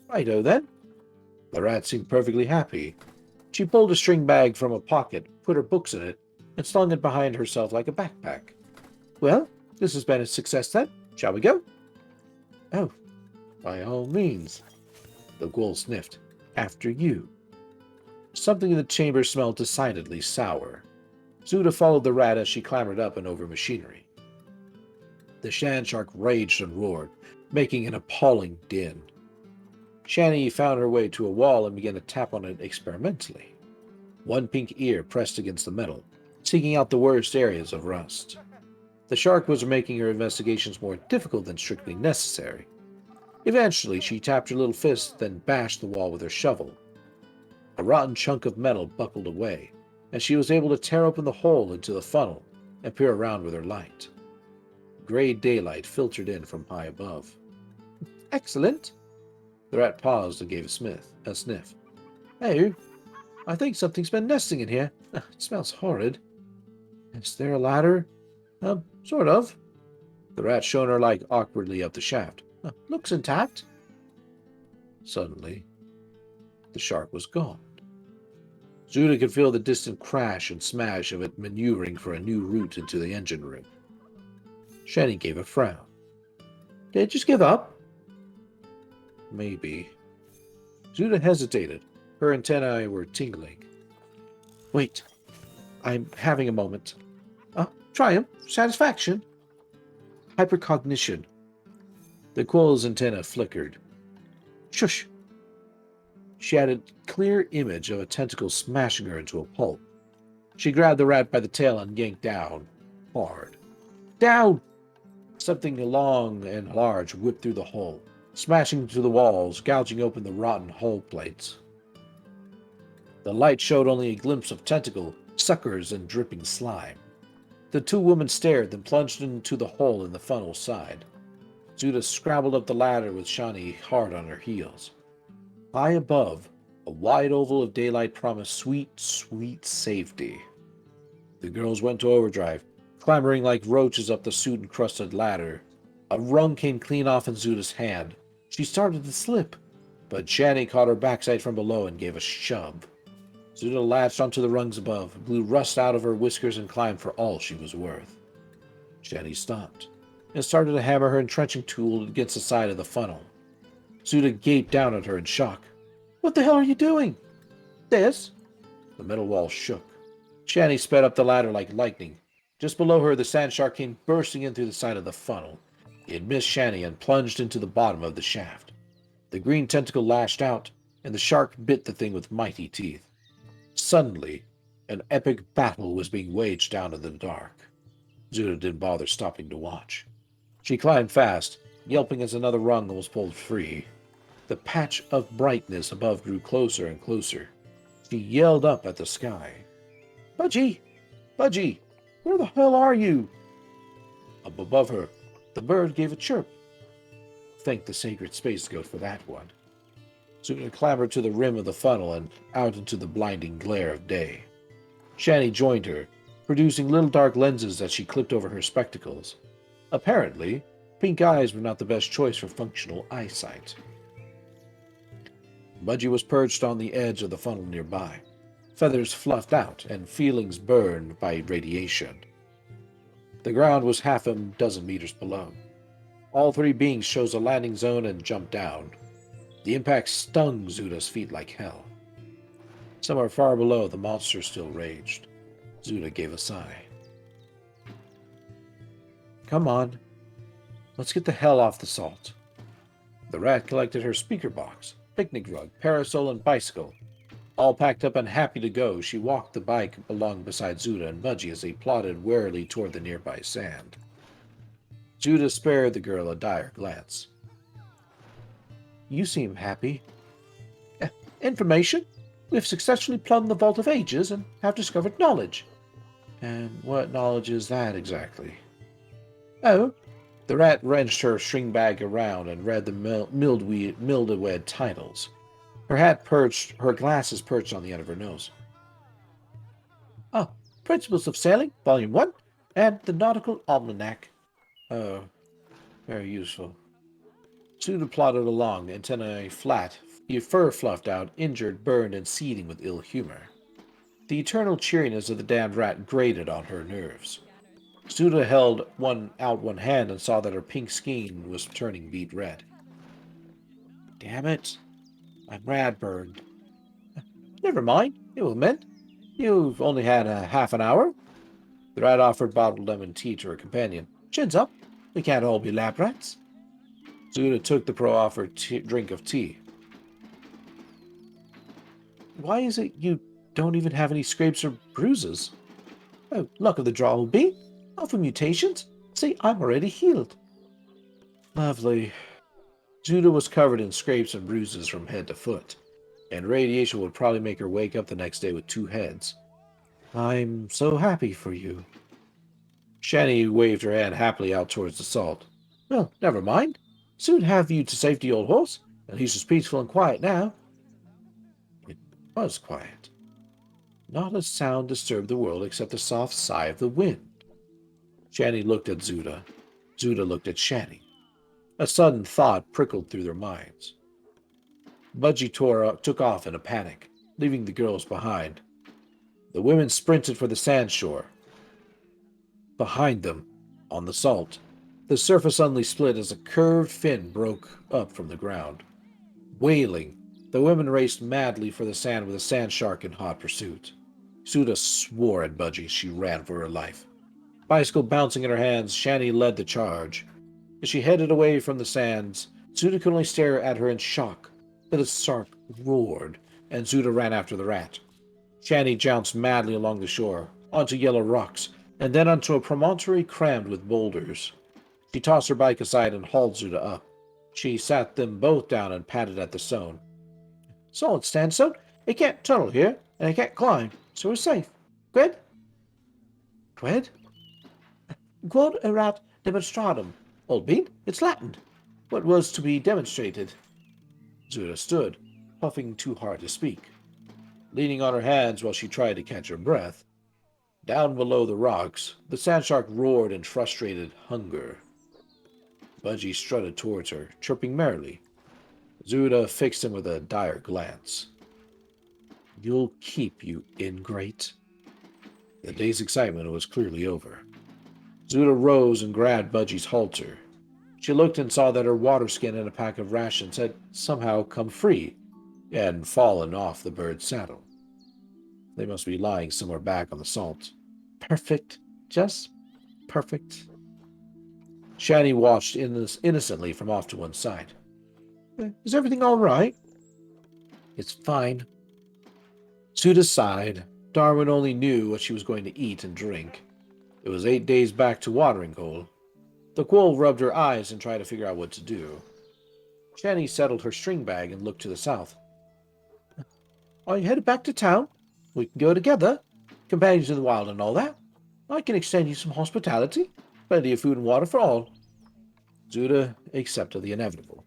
righto then. The rat seemed perfectly happy. She pulled a string bag from a pocket, put her books in it, and slung it behind herself like a backpack. Well, this has been a success then. Shall we go? Oh, by all means. The ghoul sniffed. After you. Something in the chamber smelled decidedly sour. Zuda followed the rat as she clambered up and over machinery. The sand shark raged and roared, making an appalling din. Shani found her way to a wall and began to tap on it experimentally. One pink ear pressed against the metal, seeking out the worst areas of rust. The shark was making her investigations more difficult than strictly necessary. Eventually, she tapped her little fist, then bashed the wall with her shovel. A rotten chunk of metal buckled away, and she was able to tear open the hole into the funnel and peer around with her light. Gray daylight filtered in from high above. Excellent! The rat paused and gave a sniff. Hey, I think something's been nesting in here. It smells horrid. Is there a ladder? Sort of. The rat shone her light awkwardly up the shaft. Looks intact. Suddenly, the shark was gone. Zuda could feel the distant crash and smash of it maneuvering for a new route into the engine room. Shani gave a frown. Did it just give up? Maybe. Zuda hesitated. Her antennae were tingling. Wait. I'm having a moment. Triumph, satisfaction, hypercognition. The quill's antenna flickered. Shush! She had a clear image of a tentacle smashing her into a pulp. She grabbed the rat by the tail and yanked down, hard. Down! Something long and large whipped through the hole, smashing into the walls, gouging open the rotten hull plates. The light showed only a glimpse of tentacle, suckers, and dripping slime. The two women stared, then plunged into the hole in the funnel side. Zuda scrabbled up the ladder with Shani hard on her heels. High above, A wide oval of daylight promised sweet, sweet safety. The girls went to overdrive, clambering like roaches up the soot-encrusted ladder. A rung came clean off in Zuda's hand. She started to slip, but Shani caught her backside from below and gave a shove. Zuda latched onto the rungs above, blew rust out of her whiskers, and climbed for all she was worth. Shani stopped and started to hammer her entrenching tool against the side of the funnel. Zuda gaped down at her in shock. "What the hell are you doing?" "This." The metal wall shook. Shani sped up the ladder like lightning. Just below her, the sand shark came bursting in through the side of the funnel. It missed Shani and plunged into the bottom of the shaft. The green tentacle lashed out, and the shark bit the thing with mighty teeth. Suddenly, an epic battle was being waged down in the dark. Zuda didn't bother stopping to watch. She climbed fast, yelping as another rung was pulled free. The patch of brightness above grew closer and closer. She yelled up at the sky. "Budgie! Budgie! Where the hell are you?" Up above her, the bird gave a chirp. Thank the sacred space goat for that one. Zuda clambered to the rim of the funnel and out into the blinding glare of day. Shani joined her, producing little dark lenses that she clipped over her spectacles. Apparently, pink eyes were not the best choice for functional eyesight. Budgie was perched on the edge of the funnel nearby, feathers fluffed out and feelings burned by radiation. The ground was half a dozen meters below. All three beings chose a landing zone and jumped down. The impact stung Zuda's feet like hell. Somewhere far below, the monster still raged. Zuda gave a sigh. "Come on. Let's get the hell off the salt." The rat collected her speaker box, picnic rug, parasol, and bicycle. All packed up and happy to go, she walked the bike along beside Zuda and Budgie as they plodded warily toward the nearby sand. Zuda spared the girl a dire glance. "You seem happy." Information? We've successfully plumbed the Vault of Ages and have discovered knowledge." "And what knowledge is that exactly?" "Oh." The rat wrenched her string bag around and read the mildewed titles. Her glasses perched on the end of her nose. "Oh, Principles of Sailing, Volume 1, and the Nautical Almanac." "Oh, very useful." Zuda plodded along, antennae flat, fur fluffed out, injured, burned, and seething with ill humor. The eternal cheeriness of the damned rat grated on her nerves. Zuda held one hand and saw that her pink skin was turning beet red. "Damn it, I'm rad burned." "Never mind, it will mend. You've only had a half an hour." The rat offered bottled lemon tea to her companion. "Chin's up. We can't all be lab rats." Zuda took the pro-offered drink of tea. "Why is it you don't even have any scrapes or bruises?" "Oh, luck of the draw will be. Alpha mutations. See, I'm already healed." "Lovely." Zuda was covered in scrapes and bruises from head to foot, and radiation would probably make her wake up the next day with two heads. "I'm so happy for you." Shani waved her hand happily out towards the salt. "Well, never mind. Soon have you to safety, old horse. At least it's peaceful and quiet now." It was quiet. Not a sound disturbed the world except the soft sigh of the wind. Shani looked at Zuda. Zuda looked at Shani. A sudden thought prickled through their minds. Budgie took off in a panic, leaving the girls behind. The women sprinted for the sand shore. Behind them, on the salt, the surface suddenly split as a curved fin broke up from the ground. Wailing, the women raced madly for the sand with a sand shark in hot pursuit. Zuda swore at Budgie as she ran for her life. Bicycle bouncing in her hands, Shani led the charge. As she headed away from the sands, Zuda could only stare at her in shock. Then the shark roared, and Zuda ran after the rat. Shani jounced madly along the shore, onto yellow rocks, and then onto a promontory crammed with boulders. She tossed her bike aside and hauled Zuda up. She sat them both down and patted at the stone. "Solid sandstone. It can't tunnel here, and it can't climb, so we're safe. Quid?" "Quid?" "Quod erat demonstratum. Old bean, it's Latin. What was to be demonstrated?" Zuda stood. puffing too hard to speak. Leaning on her hands while she tried to catch her breath, down below the rocks, the sand shark roared in frustrated hunger. Budgie strutted towards her, chirping merrily. Zuda fixed him with a dire glance. You'll keep, you ingrate. The day's excitement was clearly over. Zuda rose and grabbed Budgie's halter. She looked and saw that her water skin and a pack of rations had somehow come free and fallen off the bird's saddle. They must be lying somewhere back on the salt. Perfect. Just perfect. Shani watched innocently from off to one side. Is everything all right? It's fine. Zuda sighed. Darwin only knew what she was going to eat and drink. It was 8 days back to watering hole. The quoll rubbed her eyes and tried to figure out what to do. Shani settled her string bag and looked to the south. Are you headed back to town? We can go together. Companions in the wild and all that. I can extend you some hospitality. Plenty of food and water for all. Zuda accepted the inevitable.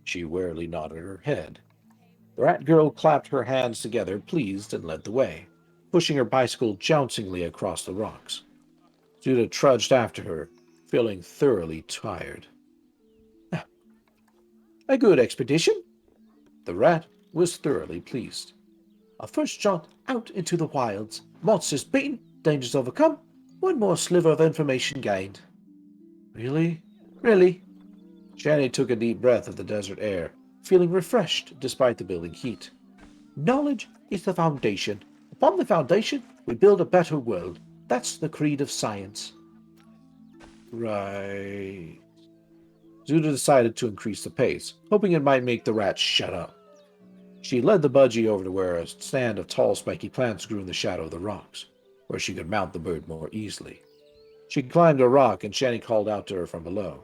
She wearily nodded her head. The rat girl clapped her hands together, pleased, and led the way, pushing her bicycle jouncingly across the rocks. Zuda trudged after her, feeling thoroughly tired. A good expedition. The rat was thoroughly pleased. Our first jaunt out into the wilds. Monsters beaten, dangers overcome. One more sliver of information gained. Really? Really? Shani took a deep breath of the desert air, feeling refreshed despite the building heat. Knowledge is the foundation. Upon the foundation, we build a better world. That's the creed of science. Right. Zuda decided to increase the pace, hoping it might make the rat shut up. She led the budgie over to where a stand of tall, spiky plants grew in the shadow of the rocks, where she could mount the bird more easily. She climbed a rock, and Shani called out to her from below.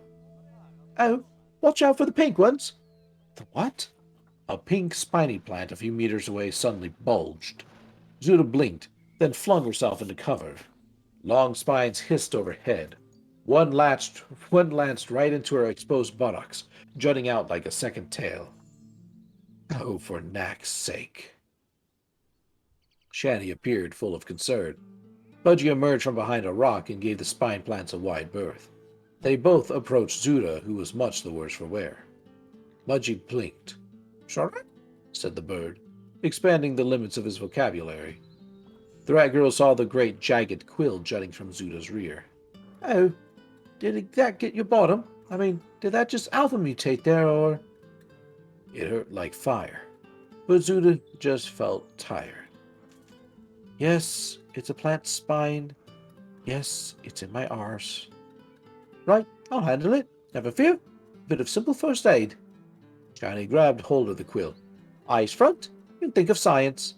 Oh, watch out for the pink ones. The what? A pink spiny plant a few meters away suddenly bulged. Zuda blinked, then flung herself into cover. Long spines hissed overhead. One lanced right into her exposed buttocks, jutting out like a second tail. Oh, for knack's sake. Shani appeared full of concern. Budgie emerged from behind a rock and gave the spine plants a wide berth. They both approached Zuda, who was much the worse for wear. Budgie blinked. Sorry? Said the bird, expanding the limits of his vocabulary. The rat girl saw the great jagged quill jutting from Zuda's rear. Oh, did that get your bottom? I mean, did that just alpha mutate there, or... It hurt like fire, but Zuda just felt tired. Yes, it's a plant spine. Yes, it's in my arse. Right, I'll handle it. Never fear. Bit of simple first aid. Shani grabbed hold of the quill. Eyes front, and think of science.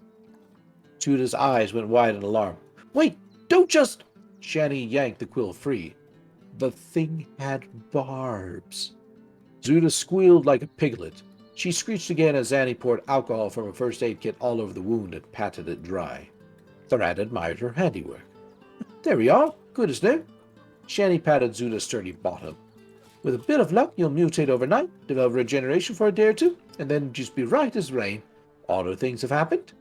Zuda's eyes went wide in alarm. Wait, don't just... Shani yanked the quill free. The thing had barbs. Zuda squealed like a piglet. She screeched again as Zanny poured alcohol from a first aid kit all over the wound and patted it dry. The rat admired her handiwork. There we are. Good as new. Shani patted Zuda's sturdy bottom. With a bit of luck, you'll mutate overnight, develop regeneration for a day or two, and then just be right as rain. Odder things have happened.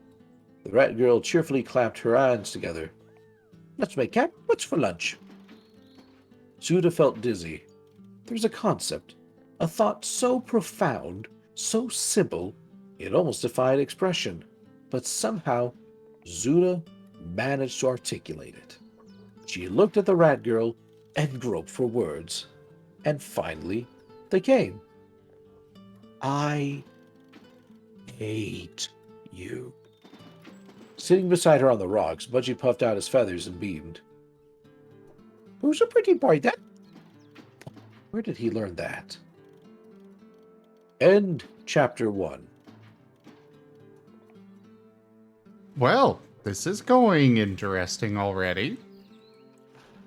The rat girl cheerfully clapped her hands together. Let's make camp. What's for lunch? Zuda felt dizzy. There was a concept, a thought so profound, so simple, it almost defied expression. But somehow, Zuda managed to articulate it. She looked at the rat girl and groped for words. And finally, they came. I hate you. Sitting beside her on the rocks, Budgie puffed out his feathers and beamed. Who's a pretty boy, then? Where did he learn that? End chapter 1. Well, this is going interesting already.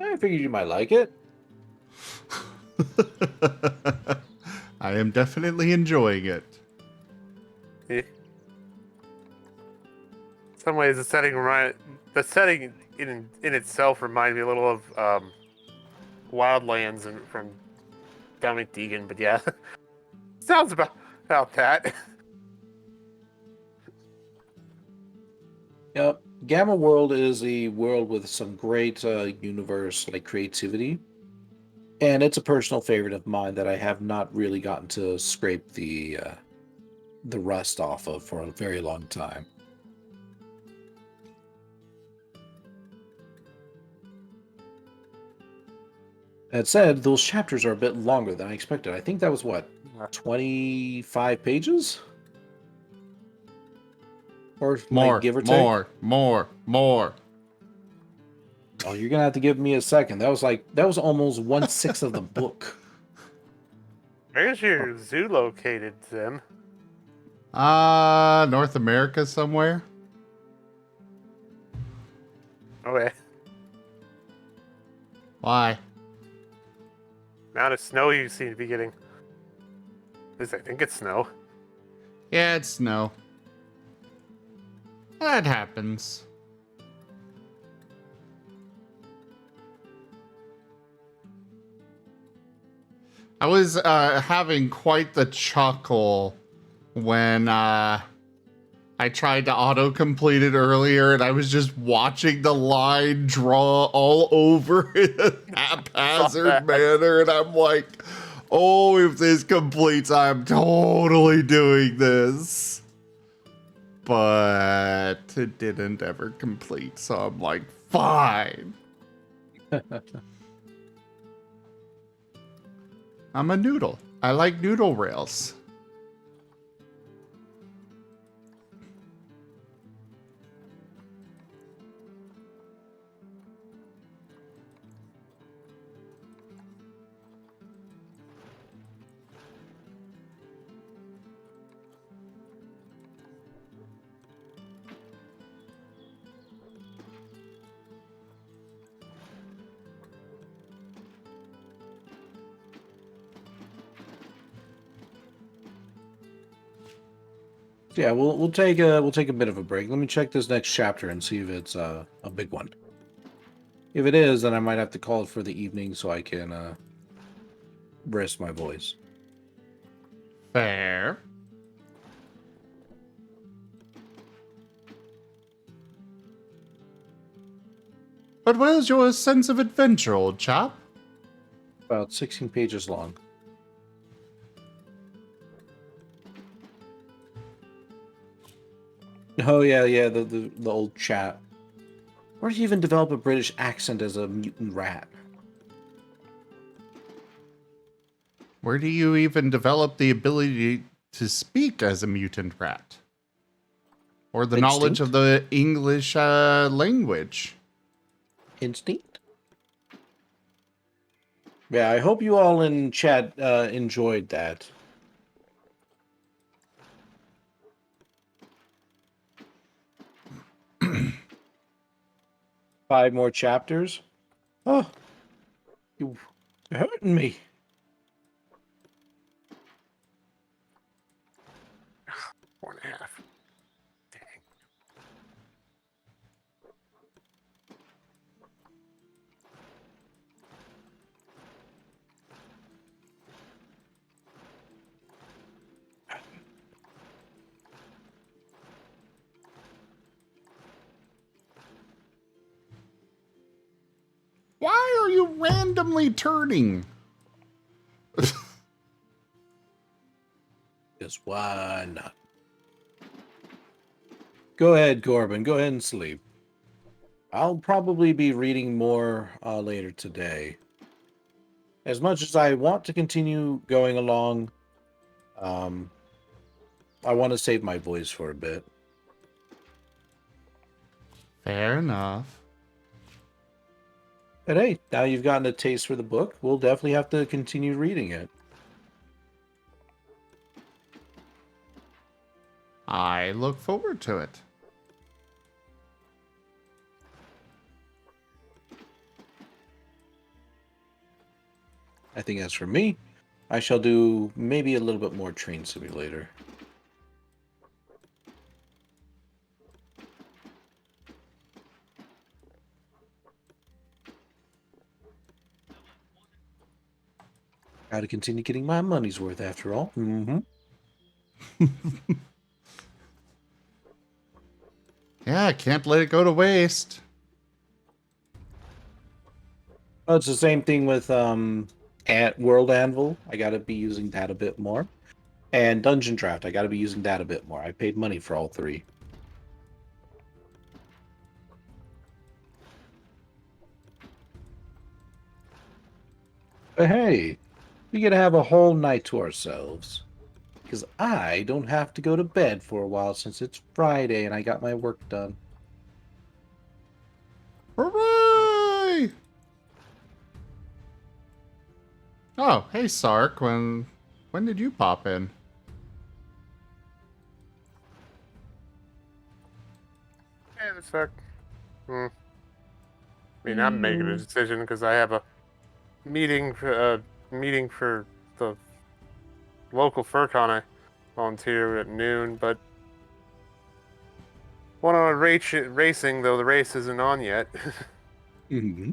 I figured you might like it. I am definitely enjoying it. In some ways, the setting in itself reminds me a little of Wildlands from Dominic Deegan, but yeah, sounds about that. Yep. Gamma World is a world with some great universe like creativity, and it's a personal favorite of mine that I have not really gotten to scrape the rust off of for a very long time. That said, those chapters are a bit longer than I expected. I think that was what, 25 pages? Or like More, give or take? more, more, more. Oh, you're gonna have to give me a second. That was almost 1/6 of the book. Where's your zoo located, Zim? North America somewhere? Okay. Why? Amount of snow you seem to be getting. At least I think it's snow. Yeah, it's snow. That happens. I was having quite the chuckle when I tried to autocomplete it earlier, and I was just watching the line draw all over in a haphazard manner, and I'm like, oh, if this completes, I'm totally doing this. But it didn't ever complete, so I'm like, fine. I'm a noodle. I like noodle rails. Yeah, we'll take a bit of a break. Let me check this next chapter and see if it's a big one. If it is, then I might have to call it for the evening so I can rest my voice. Fair. But where's your sense of adventure, old chap? About 16 pages long. Oh yeah, the old chat. Where do you even develop a British accent as a mutant rat? Where do you even develop the ability to speak as a mutant rat? Or the knowledge Instinct? of the English language? Instinct? Yeah, I hope you all in chat enjoyed that. Five more chapters? Oh, you're hurting me. Four and a half. Dang. Why are you randomly turning? Just why not? Go ahead, Corbin. Go ahead and sleep. I'll probably be reading more later today. As much as I want to continue going along, um, I want to save my voice for a bit. Fair enough. But hey, now you've gotten a taste for the book, we'll definitely have to continue reading it. I look forward to it. I think as for me, I shall do maybe a little bit more Train Simulator. Got to continue getting my money's worth after all. Mm-hmm. Yeah, I can't let it go to waste. Well, it's the same thing with World Anvil. I got to be using that a bit more. And Dungeon Draft, I got to be using that a bit more. I paid money for all three. But hey, we get to have a whole night to ourselves. Because I don't have to go to bed for a while since it's Friday and I got my work done. Hooray! Oh, hey Sark, when did you pop in? Hey, the sec. I mean, I'm making a decision because I have a meeting for the local FurCon I volunteer at noon, but one on racing, though the race isn't on yet. Mm-hmm.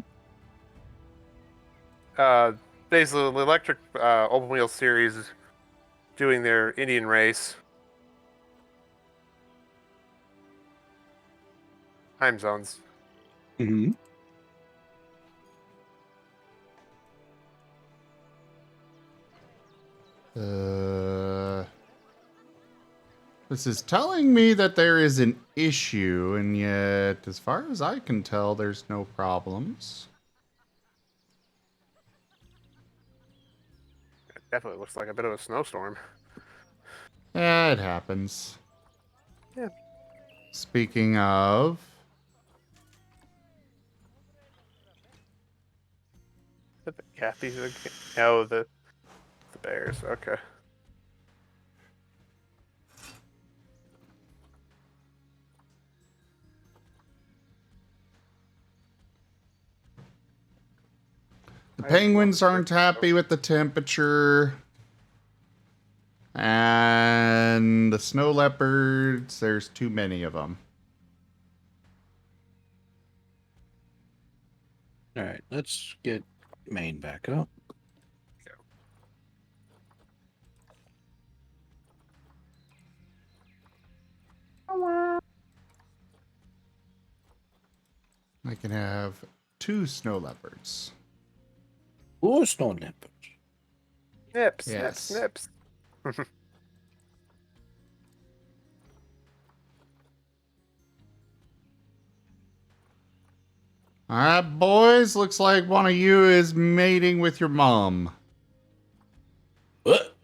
uh, Basically, the electric open wheel series is doing their Indian race. Time zones. Mm-hmm. This is telling me that there is an issue, and yet, as far as I can tell, there's no problems. It definitely looks like a bit of a snowstorm. Yeah, it happens. Yeah. Speaking of... The Kathy's no, the bears. Okay. The penguins aren't happy with the temperature. And the snow leopards, there's too many of them. All right, let's get Maine back up. I can have 2 snow leopards. Oh, snow leopards. Snips, Yes. snips, snips. Alright, boys, looks like one of you is mating with your mom. What?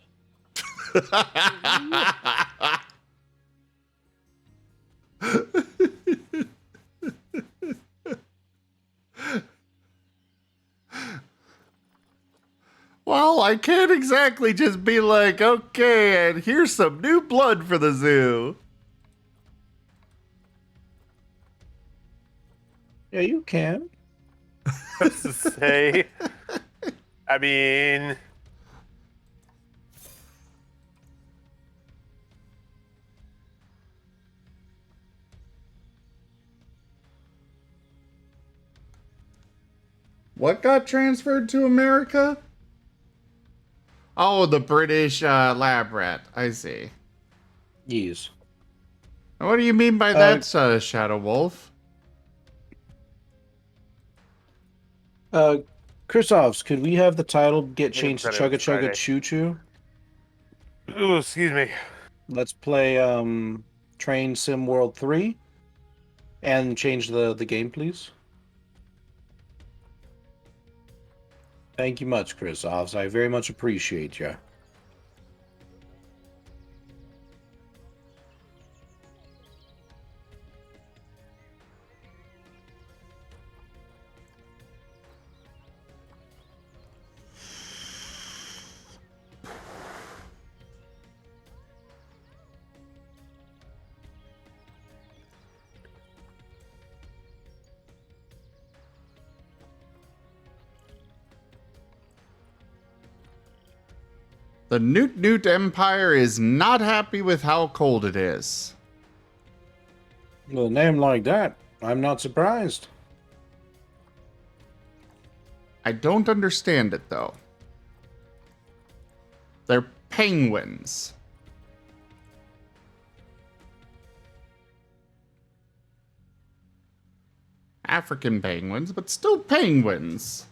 Well, I can't exactly just be like, okay, and here's some new blood for the zoo. Yeah, you can. What's to say? I mean, What got transferred to America? Oh, the British lab rat. I see. Yes. What do you mean by that, Shadow Wolf? Chrisovs, could we have the title get I think changed to Friday Chugga was Chugga Friday. Choo Choo? ooh, excuse me. Let's play Train Sim World 3 and change the game, please. Thank you much, Chrisovs. I very much appreciate you. The Newt Newt Empire is not happy with how cold it is. With a name like that, I'm not surprised. I don't understand it, though. They're penguins. African penguins, but still penguins.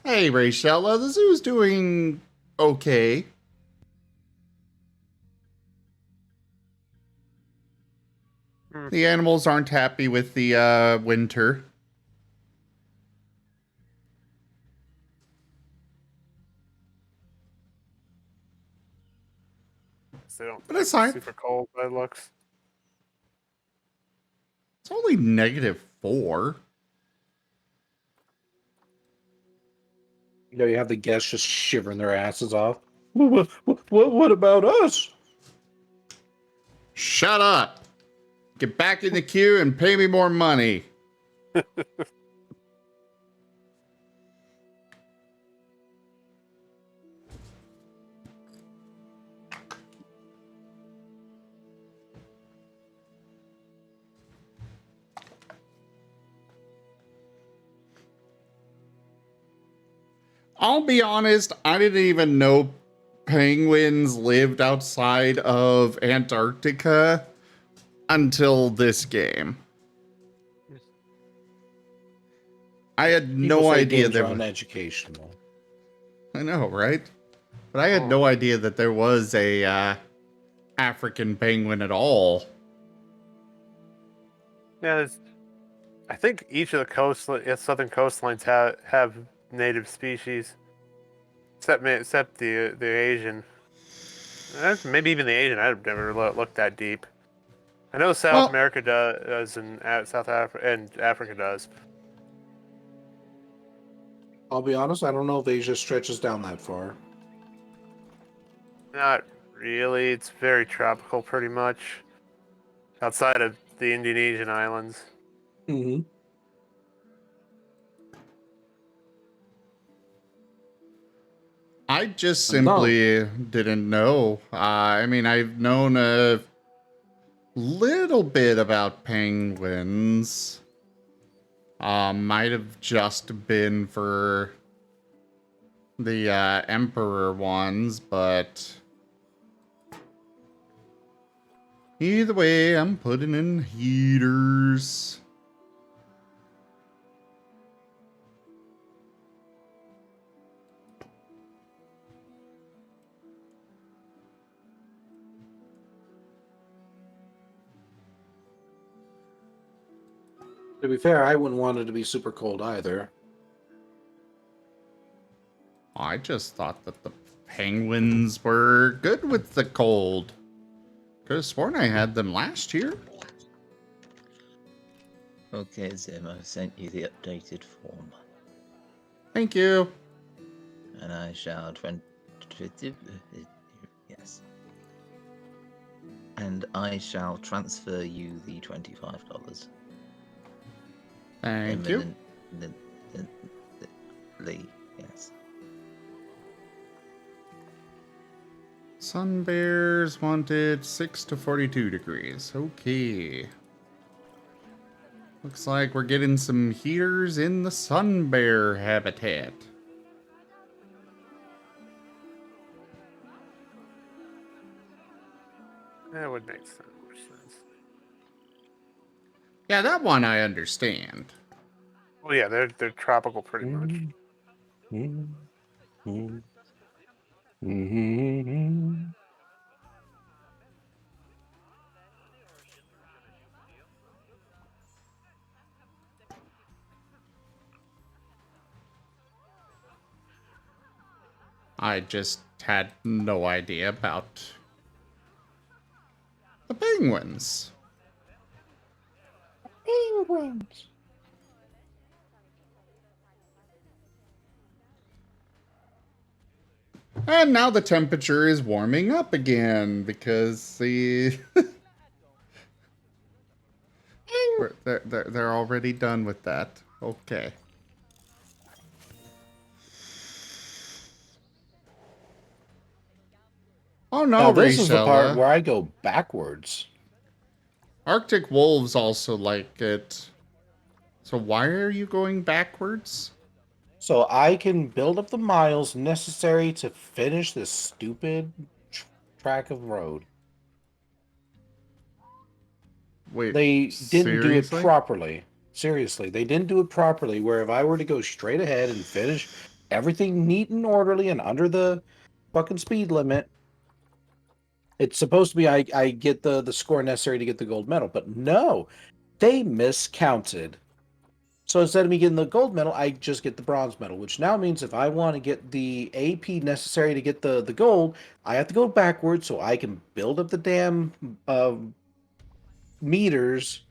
Hey, Rachel, the zoo's doing okay. The animals aren't happy with the winter. They don't But aside, super cold by looks. it's only -4. You know, you have the guests just shivering their asses off. What about us? Shut up. Get back in the queue and pay me more money. I'll be honest, I didn't even know penguins lived outside of Antarctica until this game. I had no idea they're there was uneducational. I know, right? But I had no idea that there was a African penguin at all. Yeah, I think each of the southern coastlines have native species, except the Asian. Maybe even the Asian. I've never looked that deep. I know South America does, and South Africa and Africa does. I'll be honest, I don't know if Asia stretches down that far. Not really. It's very tropical, pretty much, outside of the Indonesian islands. Mm-hmm. I just simply didn't know. I mean, I've known a little bit about penguins. Might have just been for the emperor ones, but either way, I'm putting in heaters. To be fair, I wouldn't want it to be super cold either. I just thought that the penguins were good with the cold. Could have sworn I had them last year. Okay, Zim, I've sent you the updated form. Thank you. And I shall yes. And I shall transfer you the $25. Thank you. Yes. Sun bears wanted 6 to 42 degrees. Okay. Looks like we're getting some heaters in the sun bear habitat. That would make sense. Yeah, that one I understand. Well, yeah, they're tropical pretty much. I just had no idea about the penguins. Penguins. And now the temperature is warming up again because they're already done with that. Okay. Oh no, Now, this is the part Rachella. where I go backwards. Arctic wolves also like it. So why are you going backwards? So I can build up the miles necessary to finish this stupid track of road. Wait, They didn't do it seriously? properly. Seriously, they didn't do it properly. Where if I were to go straight ahead and finish everything neat and orderly and under the fucking speed limit, it's supposed to be I get the score necessary to get the gold medal. But no, they miscounted. So instead of me getting the gold medal, I just get the bronze medal, which now means if I want to get the AP necessary to get the gold, I have to go backwards so I can build up the damn meters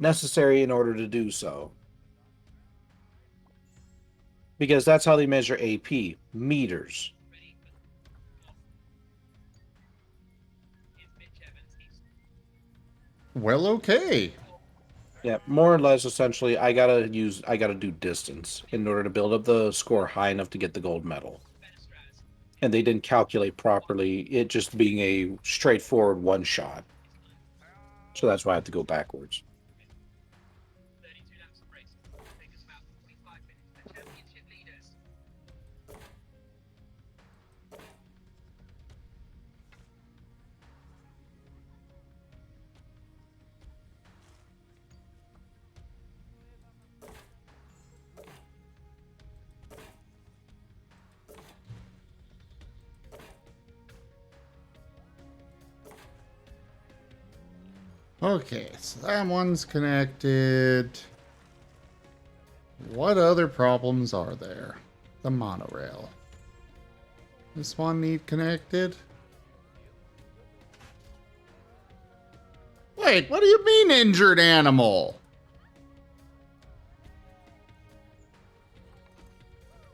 necessary in order to do so. Because that's how they measure AP, meters. Well, okay. Yeah, more or less essentially I gotta do distance in order to build up the score high enough to get the gold medal. And they didn't calculate properly, it just being a straightforward one shot. So that's why I have to go backwards. Okay, so that one's connected. What other problems are there? The monorail. This one need connected? Wait, what do you mean injured animal?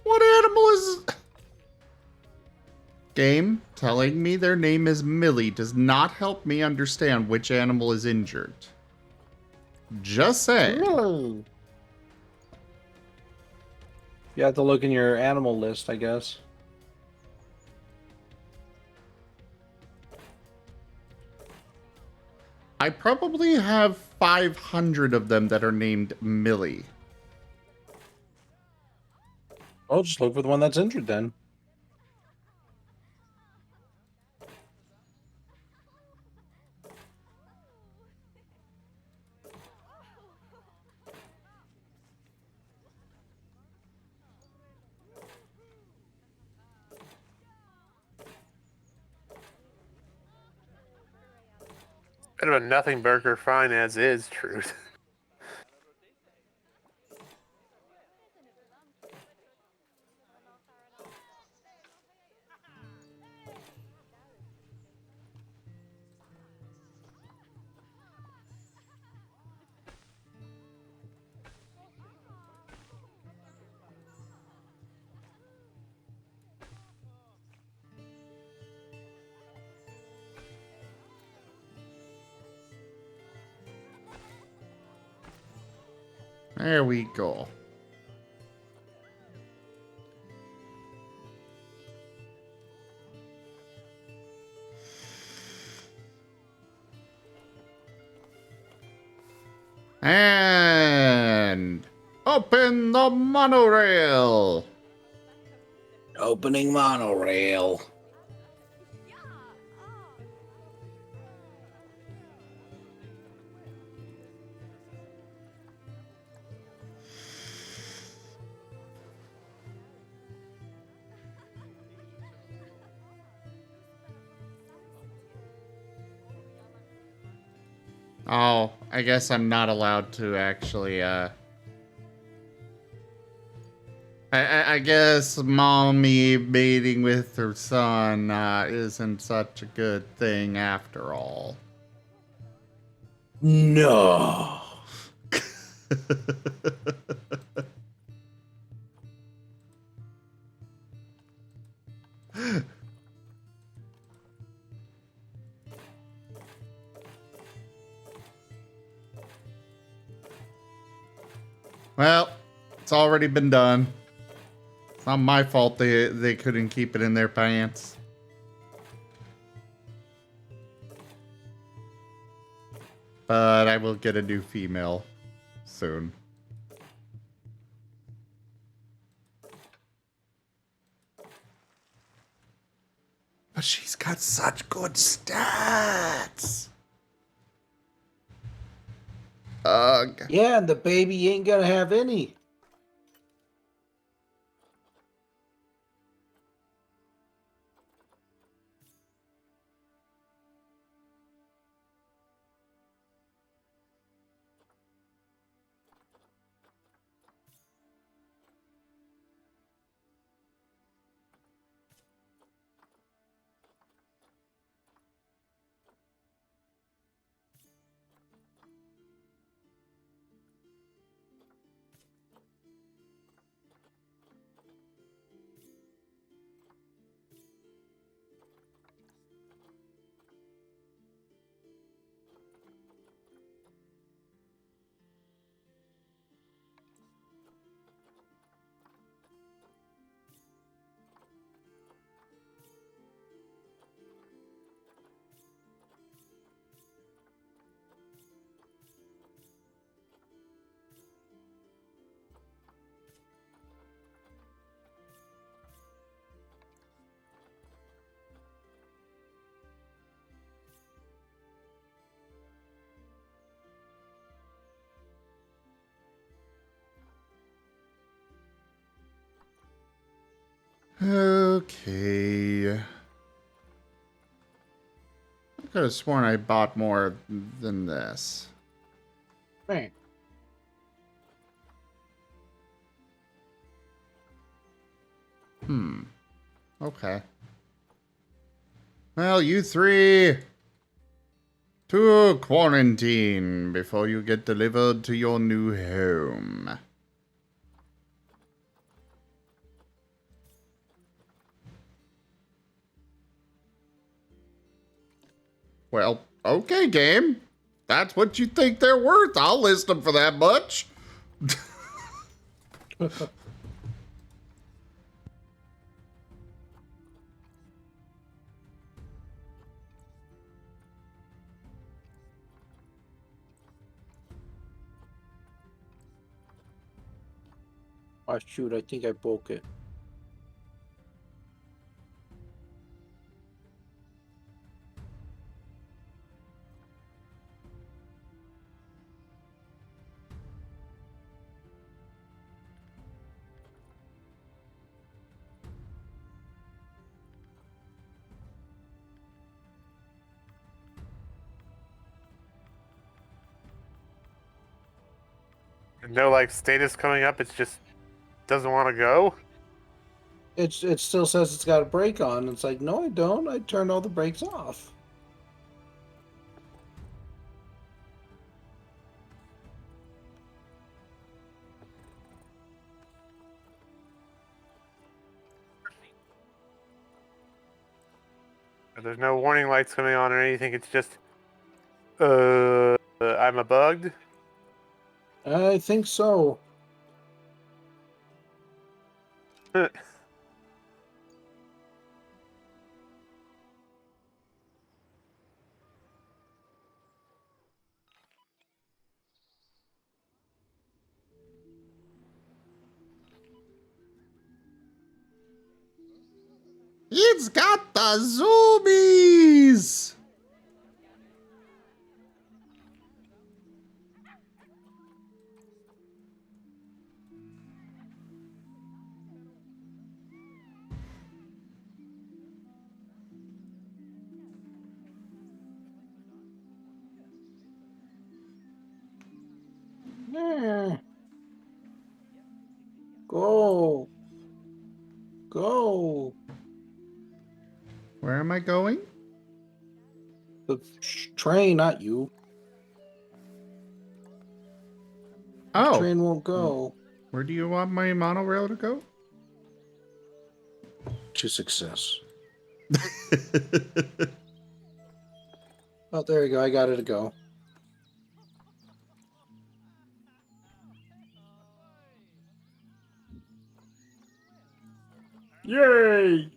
What animal is... Game telling me their name is Millie does not help me understand which animal is injured. Just saying. Really? You have to look in your animal list, I guess. I probably have 500 of them that are named Millie. Well, just look for the one that's injured then. Bit of a nothing burger, fine as is, truth. There we go. And open the monorail. Opening monorail. Oh, I guess I'm not allowed to actually, I guess mommy mating with her son, isn't such a good thing after all. No. Well, it's already been done. It's not my fault they couldn't keep it in their pants. But I will get a new female soon. But she's got such good stats. Ugh. Yeah, and the baby ain't gonna have any. Okay. I could have sworn I bought more than this. Man. Okay. Well, you three, to quarantine before you get delivered to your new home. Well, okay, game. That's what you think they're worth. I'll list them for that much. Oh, shoot, I think I broke it. No like status coming up. It's just doesn't want to go. It still says it's got a brake on. It's like, no, I don't. I turned all the brakes off. There's no warning lights coming on or anything. It's just I'm a bugged. I think so. It's got the zoomies! Yeah. Go. Go. Where am I going? The train, not you. The Oh, train won't go. where do you want my monorail to go? To success. Oh, there you go. I got it to go. Yay!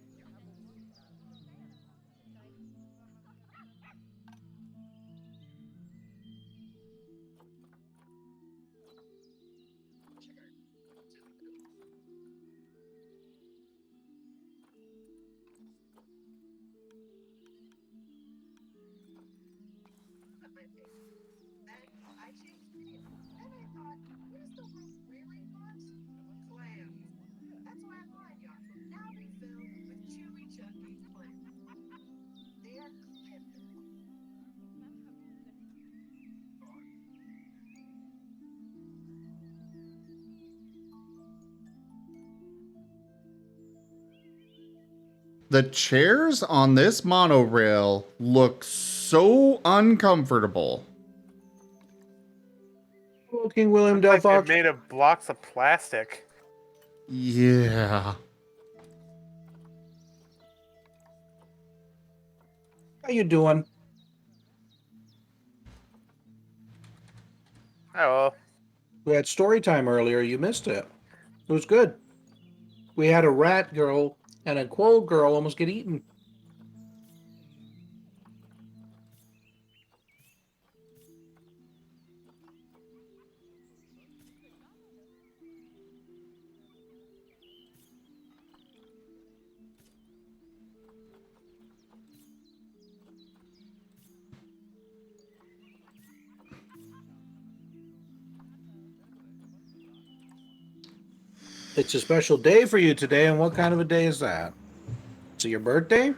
The chairs on this monorail look so uncomfortable. Hello, King William Looks like they're Delphox. made of blocks of plastic. Yeah. How you doing? Oh, well. We had story time earlier. You missed it. It was good. We had a rat girl and a quoll girl almost get eaten. It's a special day for you today, and what kind of a day is that? Is it your birthday?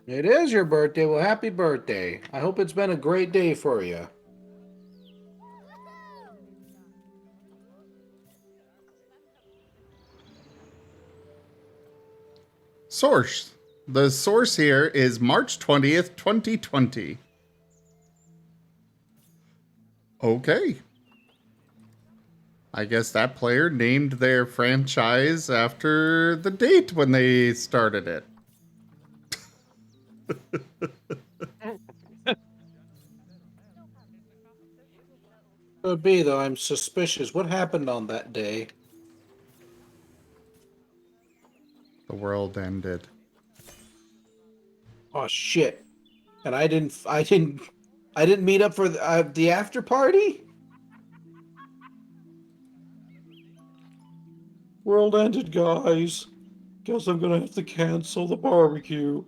It is your birthday. Well, happy birthday. I hope it's been a great day for you. Source. The source here is March 20th, 2020. Okay. I guess that player named their franchise after the date when they started it. Could be, though. I'm suspicious. What happened on that day? The world ended. Oh shit! And I didn't meet up for the after party. World ended, guys. Guess I'm gonna have to cancel the barbecue.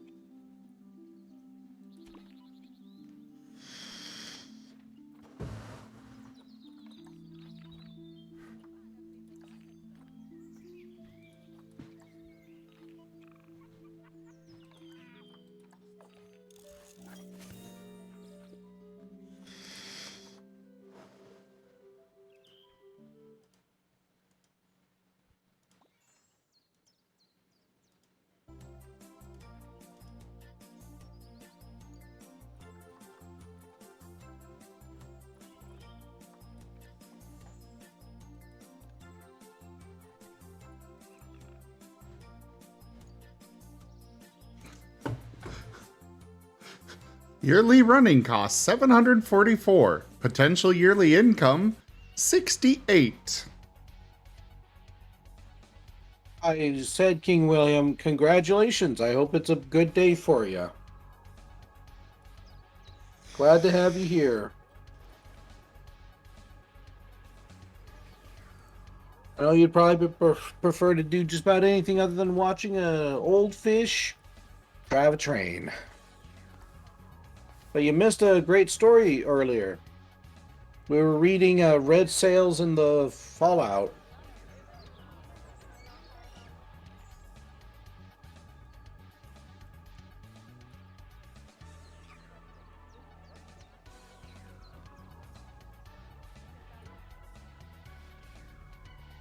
Yearly running cost 744. Potential yearly income 68. I said, King William, congratulations. I hope it's a good day for you. Glad to have you here. I know you'd probably prefer to do just about anything other than watching a old fish drive a train. But you missed a great story earlier. We were reading Red Sails in the Fallout.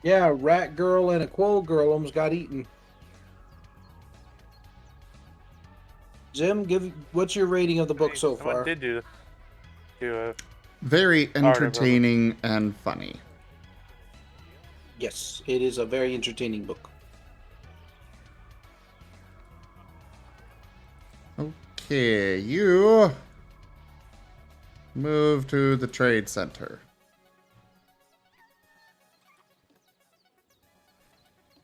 Yeah, a rat girl and a quoll girl almost got eaten. Jim, what's your rating of the book so Someone far? did do a Very Article. entertaining and funny. Yes, it is a very entertaining book. Okay, you move to the trade center.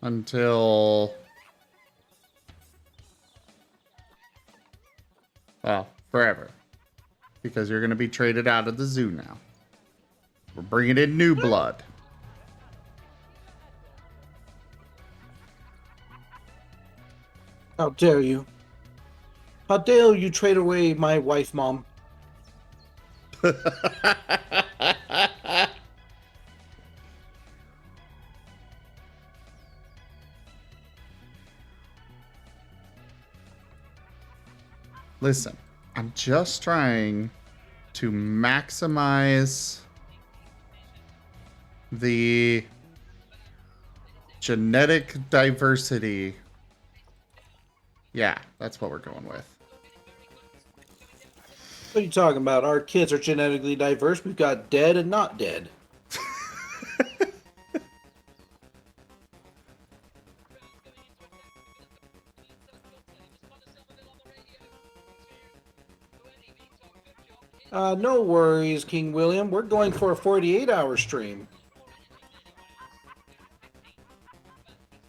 Until... well, forever. Because you're going to be traded out of the zoo now. We're bringing in new blood. How dare you? How dare you trade away my wife, Mom? Listen, I'm just trying to maximize the genetic diversity. Yeah, that's what we're going with. What are you talking about? Our kids are genetically diverse. We've got dead and not dead. No worries, King William. We're going for a 48-hour stream.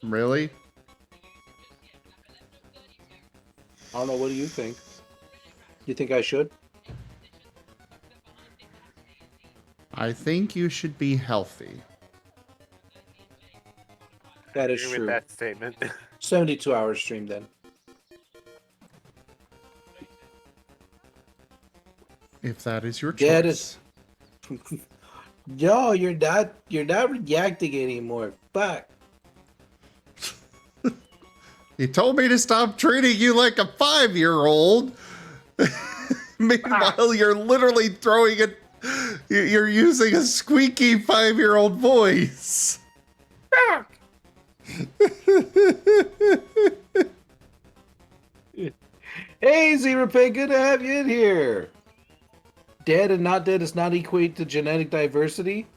Really? I don't know. What do you think? You think I should? I think you should be healthy. That is Agree with true. that statement. 72-hour stream then. If that is your That choice. is- Yo, you're not reacting anymore. Fuck. You told me to stop treating you like a 5-year-old. Meanwhile, you're literally throwing it. You're using a squeaky 5-year-old voice. Hey, Zebra Pig, good to have you in here. Dead and not dead does not equate to genetic diversity.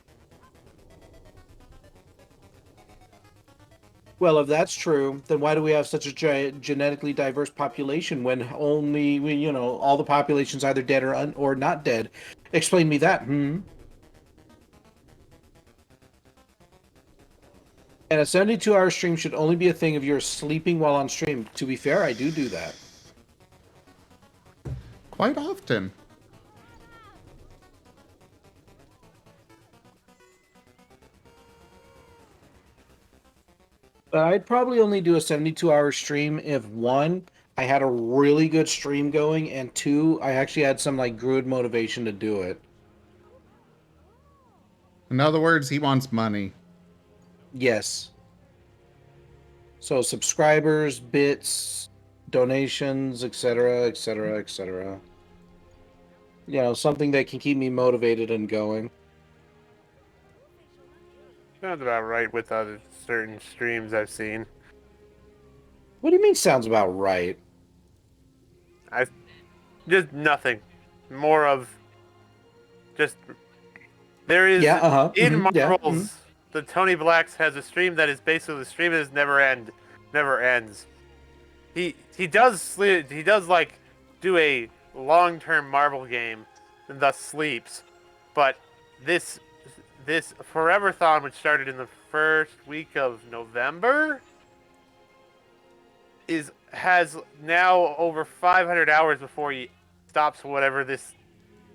Well, if that's true, then why do we have such a genetically diverse population when only all the population's either dead or not dead? Explain me that. And a 72-hour stream should only be a thing if you're sleeping while on stream. To be fair, I do that. Quite often. I'd probably only do a 72-hour stream if, one, I had a really good stream going, and two, I actually had some good motivation to do it. In other words, he wants money. Yes. So subscribers, bits, donations, etc., etc., etc. Something that can keep me motivated and going. Sounds about right with other certain streams I've seen. What do you mean sounds about right? Just nothing. More of just there is Yeah, in yeah, Marvels. The Tony Blacks has a stream that is basically the stream is never ends. He does do a long-term Marvel game and thus sleeps, but this Forever-thon, which started in the first week of November, has now over 500 hours before he stops whatever this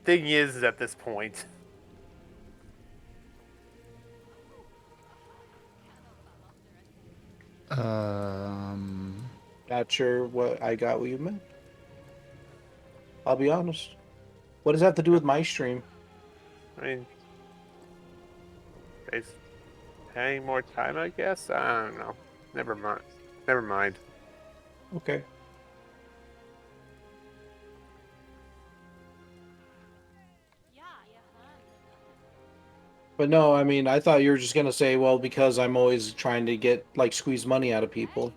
thing is at this point. Not sure what I got what you meant. I'll be honest. What does that have to do with my stream? I mean, it's paying more time, I guess. I don't know. Never mind. Never mind. Okay. But no, I mean, I thought you were just gonna say, well, because I'm always trying to get squeeze money out of people.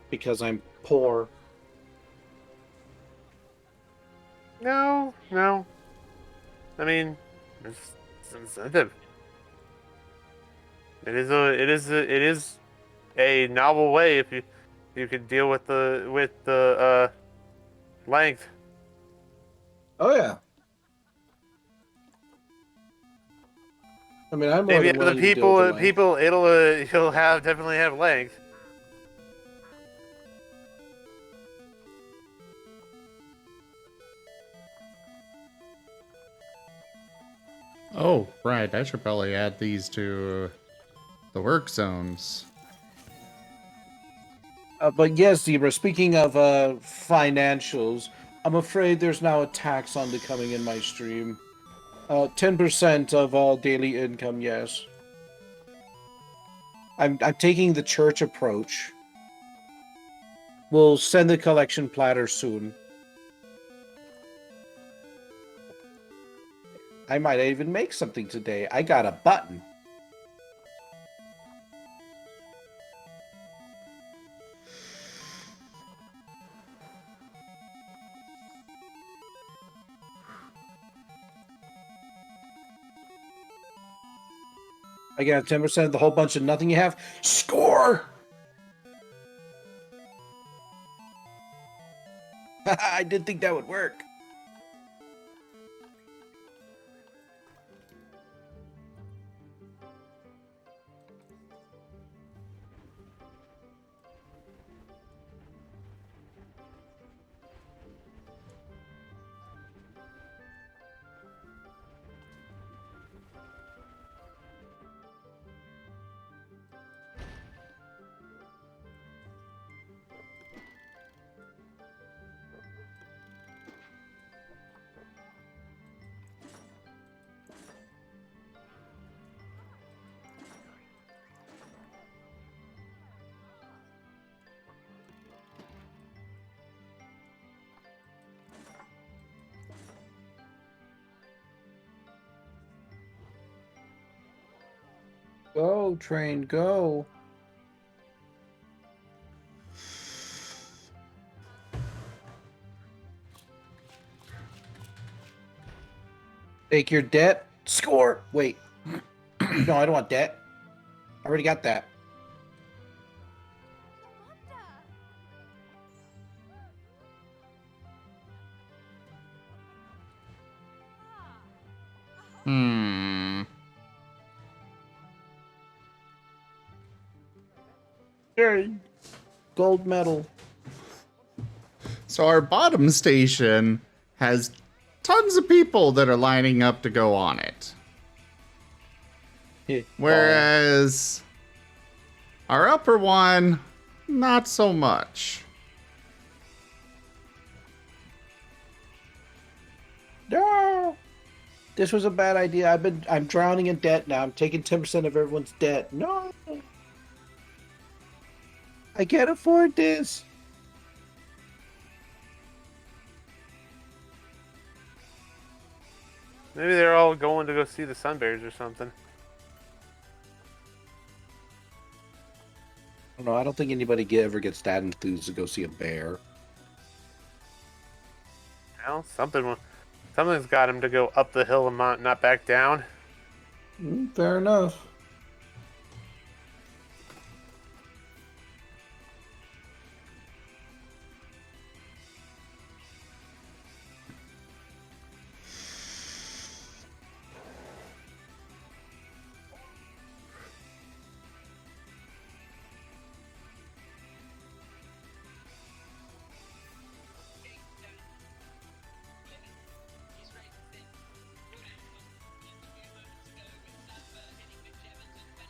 Because I'm poor. No. I mean, it's incentive. It is a novel way if you could deal with the length. Oh yeah. I mean, I'm more Maybe than the willing to deal with the length. people it'll definitely have length. Oh, right. I should probably add these to the work zones. But yes, Zebra, speaking of financials, I'm afraid there's now a tax on becoming in my stream. 10% of daily income, yes. I'm taking the church approach. We'll send the collection platter soon. I might even make something today. I got a button. I got 10% of the whole bunch of nothing you have. Score! I didn't think that would work. Go, train, go. Take your debt. Score. Wait. No, I don't want debt. I already got that. Hmm. Yay. Gold medal. So our bottom station has tons of people that are lining up to go on it. Whereas our upper one, not so much. No. This was a bad idea. I'm drowning in debt now. I'm taking 10% of everyone's debt. No. I can't afford this. Maybe they're all going to go see the Sunbears or something. No, I don't think anybody ever gets that enthused to go see a bear. Well, something's got him to go up the hill and not back down. Fair enough.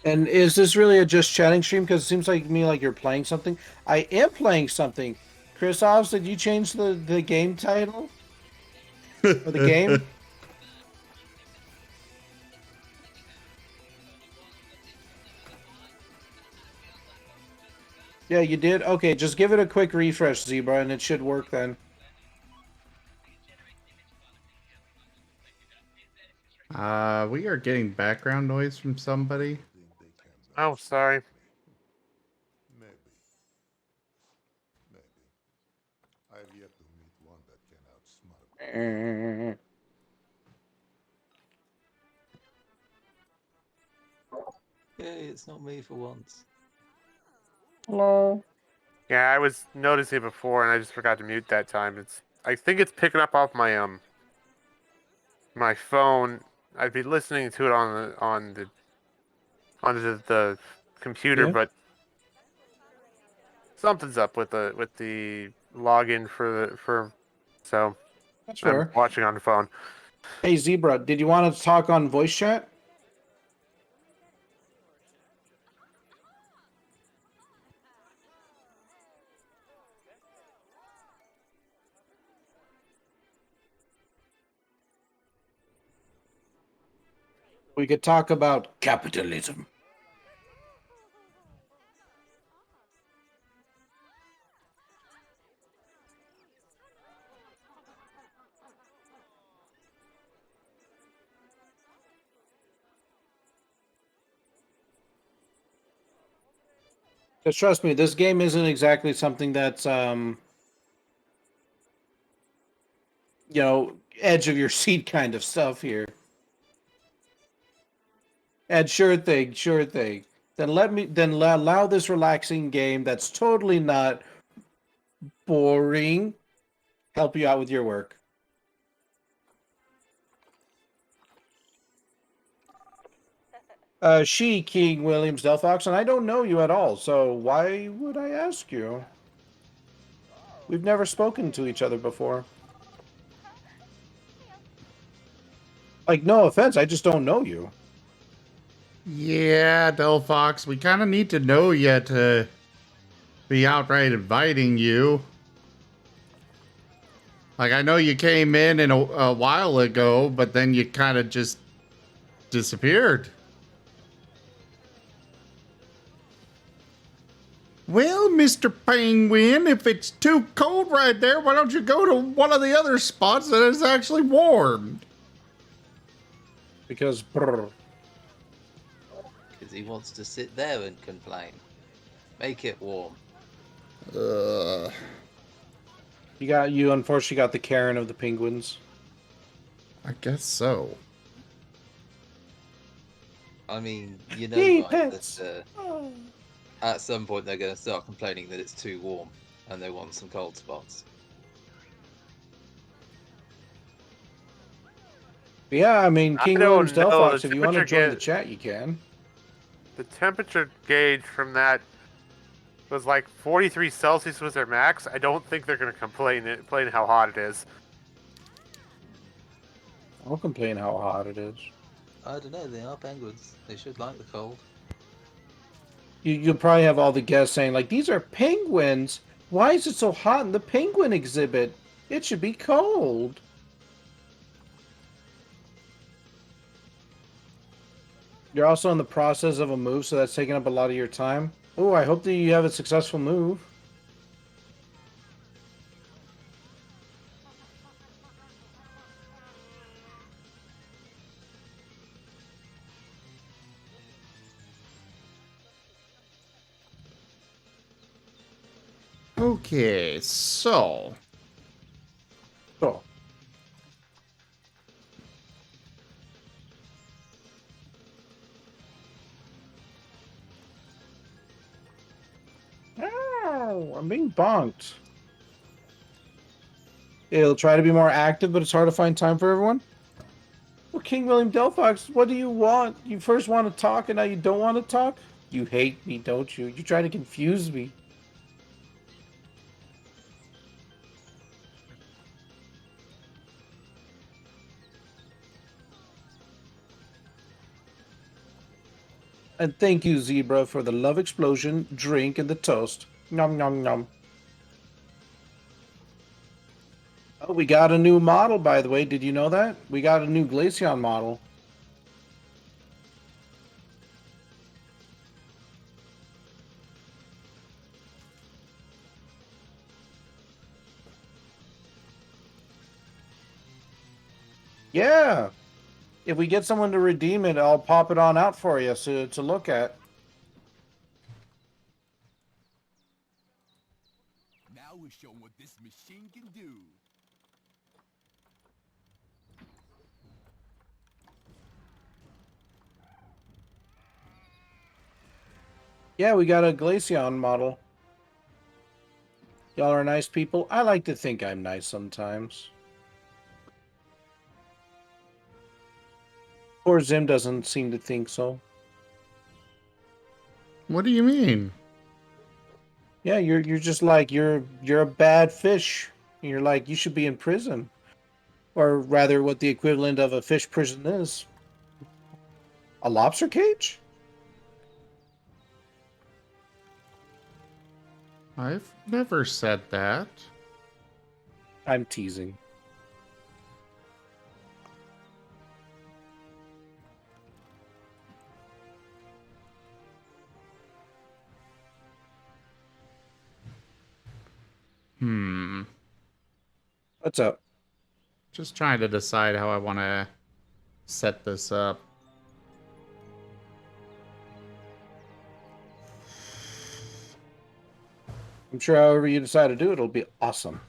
And is this really a just chatting stream? Because it seems like me like you're playing something. I am playing something. Chris Oz, did you change the game title? Or the game? Yeah, you did? Okay, just give it a quick refresh, Zebra, and it should work then. We are getting background noise from somebody. Oh, sorry. Maybe. I've yet to meet one that can outsmart me. Hey, it's not me for once. Hello. Yeah, I was noticing it before and I just forgot to mute that time. I think it's picking up off my phone. I'd be listening to it on the computer, Yeah. but something's up with the login for so That's I'm fair. watching on the phone. Hey, Zebra, did you want to talk on voice chat? We could talk about capitalism. Because trust me, this game isn't exactly something that's edge of your seat kind of stuff here. And sure thing, sure thing. Then allow this relaxing game that's totally not boring help you out with your work. She, King Williams Delphox, and I don't know you at all, so why would I ask you? We've never spoken to each other before. Like, no offense, I just don't know you. Yeah, Delphox, we kind of need to know you to be outright inviting you. Like, I know you came in a while ago, but then you kind of just disappeared. Well, Mr. Penguin, if it's too cold right there, why don't you go to one of the other spots that is actually warm? Because, Because he wants to sit there and complain. Make it warm. you unfortunately got the Karen of the penguins. I guess so. I mean, you know, Hey, right, pets. that at some point they're going to start complaining that it's too warm and they want some cold spots. Yeah, I mean, I King don't Williams know, Delphox, the if you want to temperature join the chat, you can. The temperature gauge from that was like 43 Celsius was their max. I don't think they're going to complain how hot it is. I'll complain how hot it is. I don't know, they are penguins. They should like the cold. You'll probably have all the guests saying, like, these are penguins. Why is it so hot in the penguin exhibit? It should be cold. You're also in the process of a move, so that's taking up a lot of your time. Oh, I hope that you have a successful move. Okay, so Oh. Ow, I'm being bonked. It'll try to be more active, but it's hard to find time for everyone. Well, King William Delphox, what do you want? You first want to talk, and now you don't want to talk? You hate me, don't you? You try to confuse me. And thank you, Zebra, for the love explosion, drink, and the toast. Nom nom nom. Oh, we got a new model, by the way. Did you know that? We got a new Glaceon model. Yeah. If we get someone to redeem it, I'll pop it on out for you to look at. Now we show what this machine can do. Yeah, we got a Glaceon model. Y'all are nice people. I like to think I'm nice sometimes. Poor Zim doesn't seem to think so. what do you mean? Yeah, you're just like you're a bad fish. You're like you should be in prison. Or rather what the equivalent of a fish prison is. A lobster cage? I've never said that. I'm teasing. What's up? Just trying to decide how I want to set this up. I'm sure however you decide to do it, it'll be awesome.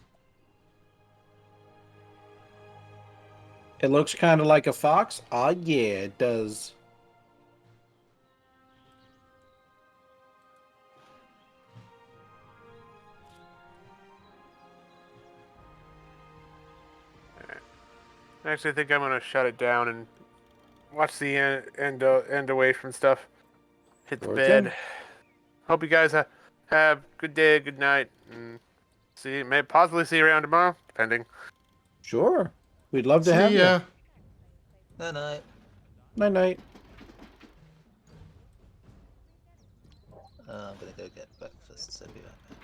It looks kind of like a fox. Ah, yeah, it does. Actually, I think I'm gonna shut it down and watch the end away from stuff. Hit the Sure bed. thing. Hope you guys have good day, good night, and may possibly see you around tomorrow, depending. Sure. We'd love to have See you. ya. No, no. Night night. I'm gonna go get breakfast. So be right back.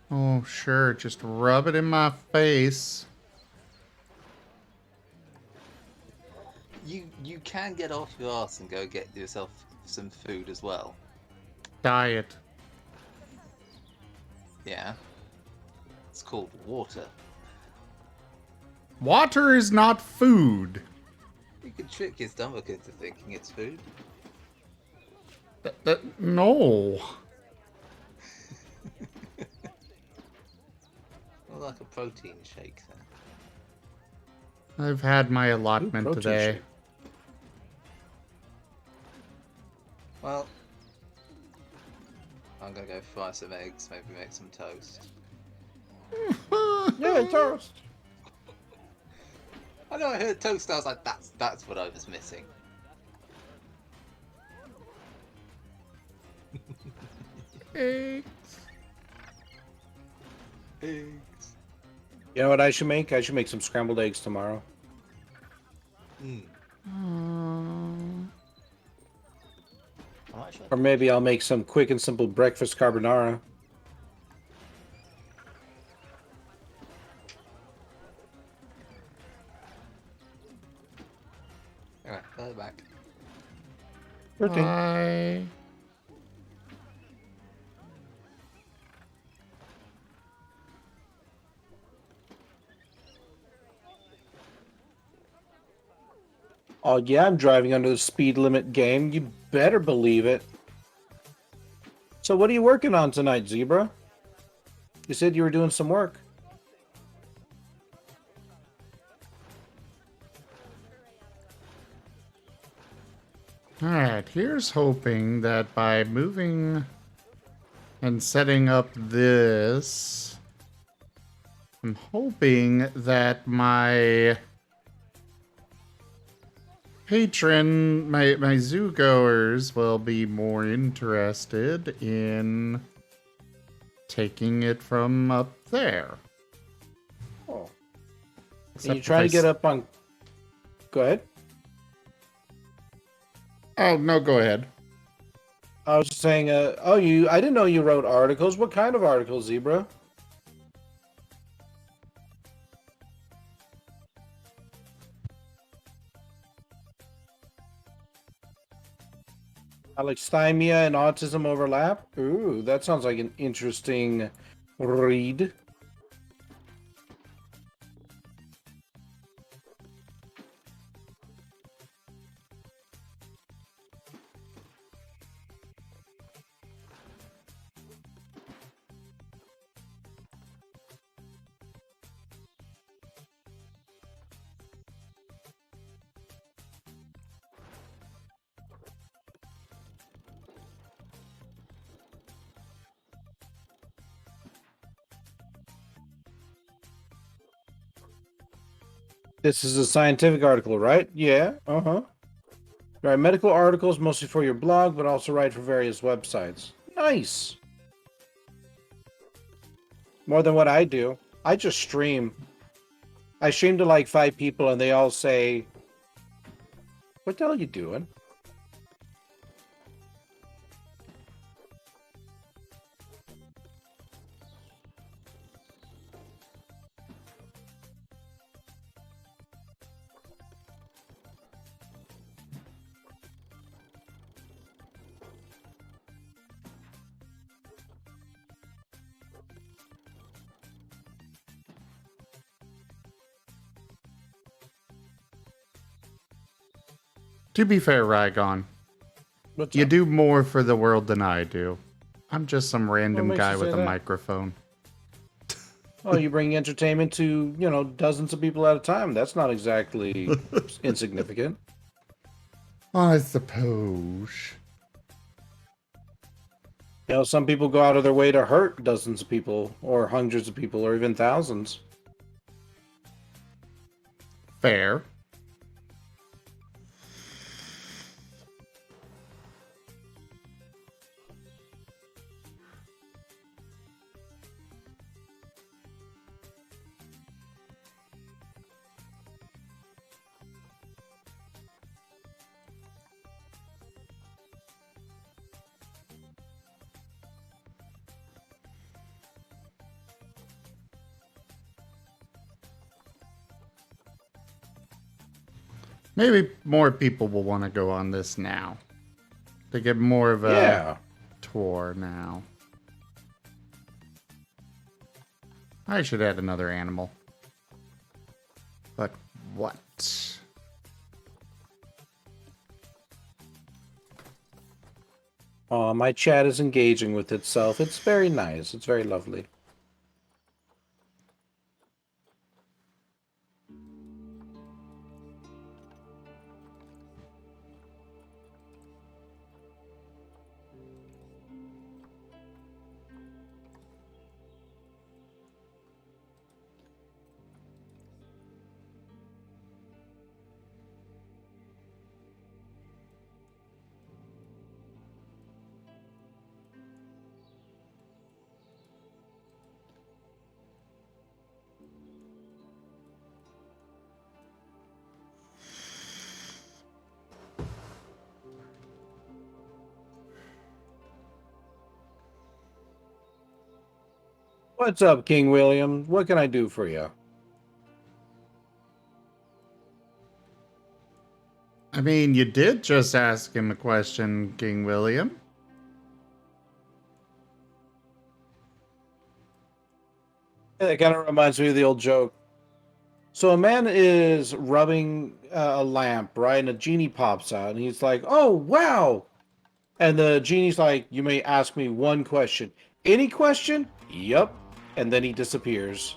Oh, sure. Just rub it in my face. You can get off your ass and go get yourself some food as well. Diet. Yeah. It's called water. Water is not food. You can trick your stomach into thinking it's food. No. Well, like a protein shake then. I've had my Ooh, allotment protein today. shake. Well, I'm gonna go fry some eggs, maybe make some toast. Yeah, toast. I know I heard toast, I was like, that's what I was missing. Eggs. Eggs. You know what I should make? I should make some scrambled eggs tomorrow. I might try. Or maybe I'll make some quick and simple breakfast carbonara. Alright, go back. Sure thing. Bye. Oh yeah, I'm driving under the speed limit game. You better believe it. So what are you working on tonight, Zebra? You said you were doing some work. Alright, here's hoping that by moving and setting up this, I'm hoping that my patron, my zoo goers will be more interested in taking it from up there. Oh. Except And you if trying I to get s- up on... Go ahead. Oh, no, go ahead. I was just saying, I didn't know you wrote articles. What kind of articles, Zebra? Alexithymia and autism overlap? Ooh, that sounds like an interesting read. This is a scientific article, right? Yeah, uh-huh. You write medical articles mostly for your blog, but also write for various websites. Nice. More than what I do. I just stream. I stream to like 5 people and they all say, "What the hell are you doing?" To be fair, Rygon, What's You up? do more for the world than I do. I'm just some random makes guy you with say a that? microphone. Well, you bring entertainment to, dozens of people at a time. That's not exactly insignificant. I suppose. Some people go out of their way to hurt dozens of people, or hundreds of people, or even thousands. Fair. Maybe more people will want to go on this now. They get more of a Yeah. tour now. I should add another animal. But what? My chat is engaging with itself. It's very nice. It's very lovely. What's up, King William? What can I do for you? I mean, you did just ask him a question, King William. It kind of reminds me of the old joke. So a man is rubbing a lamp, right? And a genie pops out, and he's like, "Oh, wow!" And the genie's like, "You may ask me one question. Any question?" Yup. And then he disappears.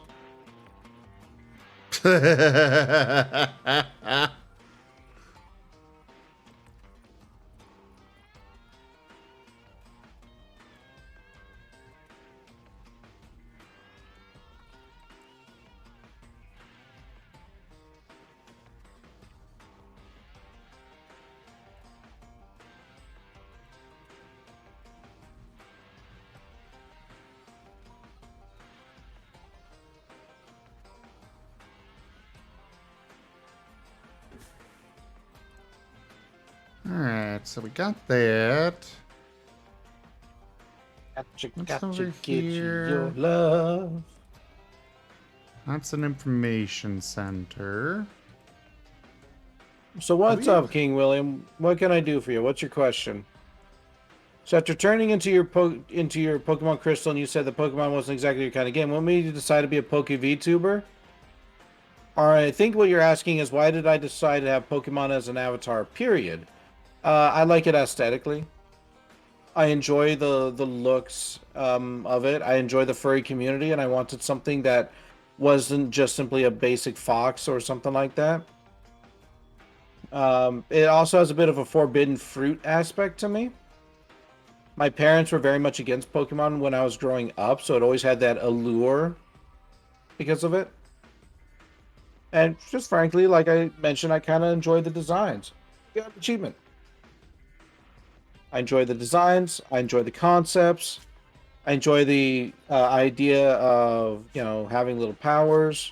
Alright, so we got that. Gotcha, What's gotcha, over get you here? your love. That's an information center. So what's we- up, King William? What can I do for you? What's your question? So after turning into your Pokemon Crystal, and you said the Pokemon wasn't exactly your kind of game, what made you decide to be a Poke VTuber? Or I think what you're asking is why did I decide to have Pokemon as an avatar? Period. I like it aesthetically. I enjoy the looks of it. I enjoy the furry community, and I wanted something that wasn't just simply a basic fox or something like that. It also has a bit of a forbidden fruit aspect to me. My parents were very much against Pokemon when I was growing up, so it always had that allure because of it. And just frankly, like I mentioned, I kind of enjoy the designs. Yeah, achievement. I enjoy the designs. I enjoy the concepts. I enjoy the idea of, having little powers.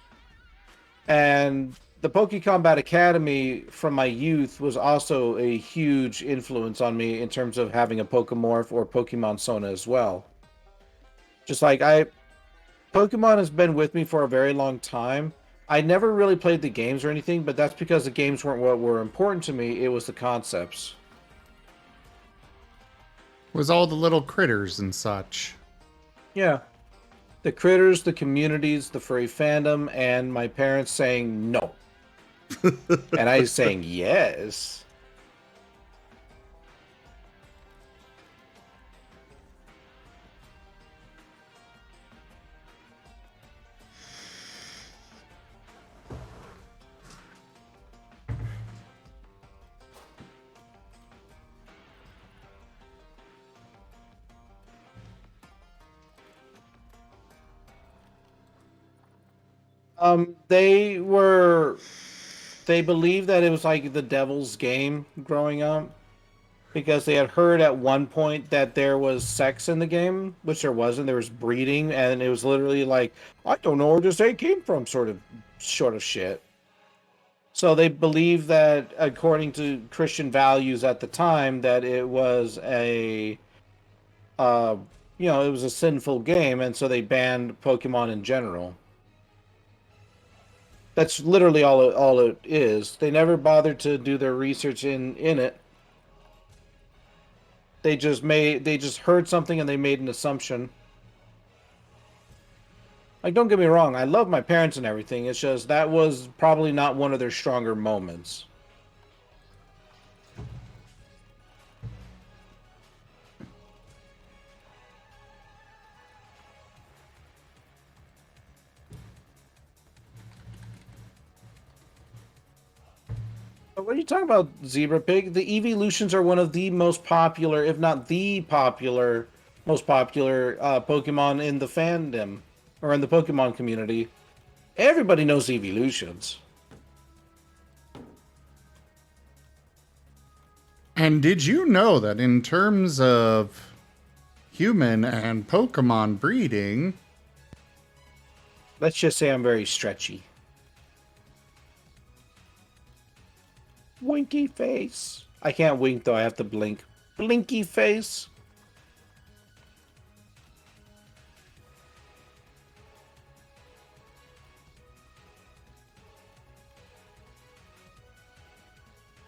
And the Combat Academy from my youth was also a huge influence on me in terms of having a Pokemorph or Pokemon Sona as well. Just like Pokemon has been with me for a very long time. I never really played the games or anything, but that's because the games weren't what were important to me. It was the concepts. Was all the little critters and such. Yeah. The critters, the communities, the furry fandom, and my parents saying no. And I saying yes. They believed that it was like the devil's game growing up because they had heard at one point that there was sex in the game, which there wasn't. There was breeding, and it was literally like, I don't know where this egg came from, sort of shit. So they believed that, according to Christian values at the time, that it was uh, it was a sinful game, and so they banned Pokemon in general. That's literally all it is. They never bothered to do their research in it. They just heard something and they made an assumption. Like, don't get me wrong, I love my parents and everything. It's just that was probably not one of their stronger moments. But what are you talking about, Zebra Pig? The evolutions are one of the most popular, if not the most popular Pokemon in the fandom or in the Pokemon community. Everybody knows evolutions. And did you know that in terms of human and Pokemon breeding, Let's just say I'm very stretchy. Winky face. I can't wink though, I have to blink. Blinky face.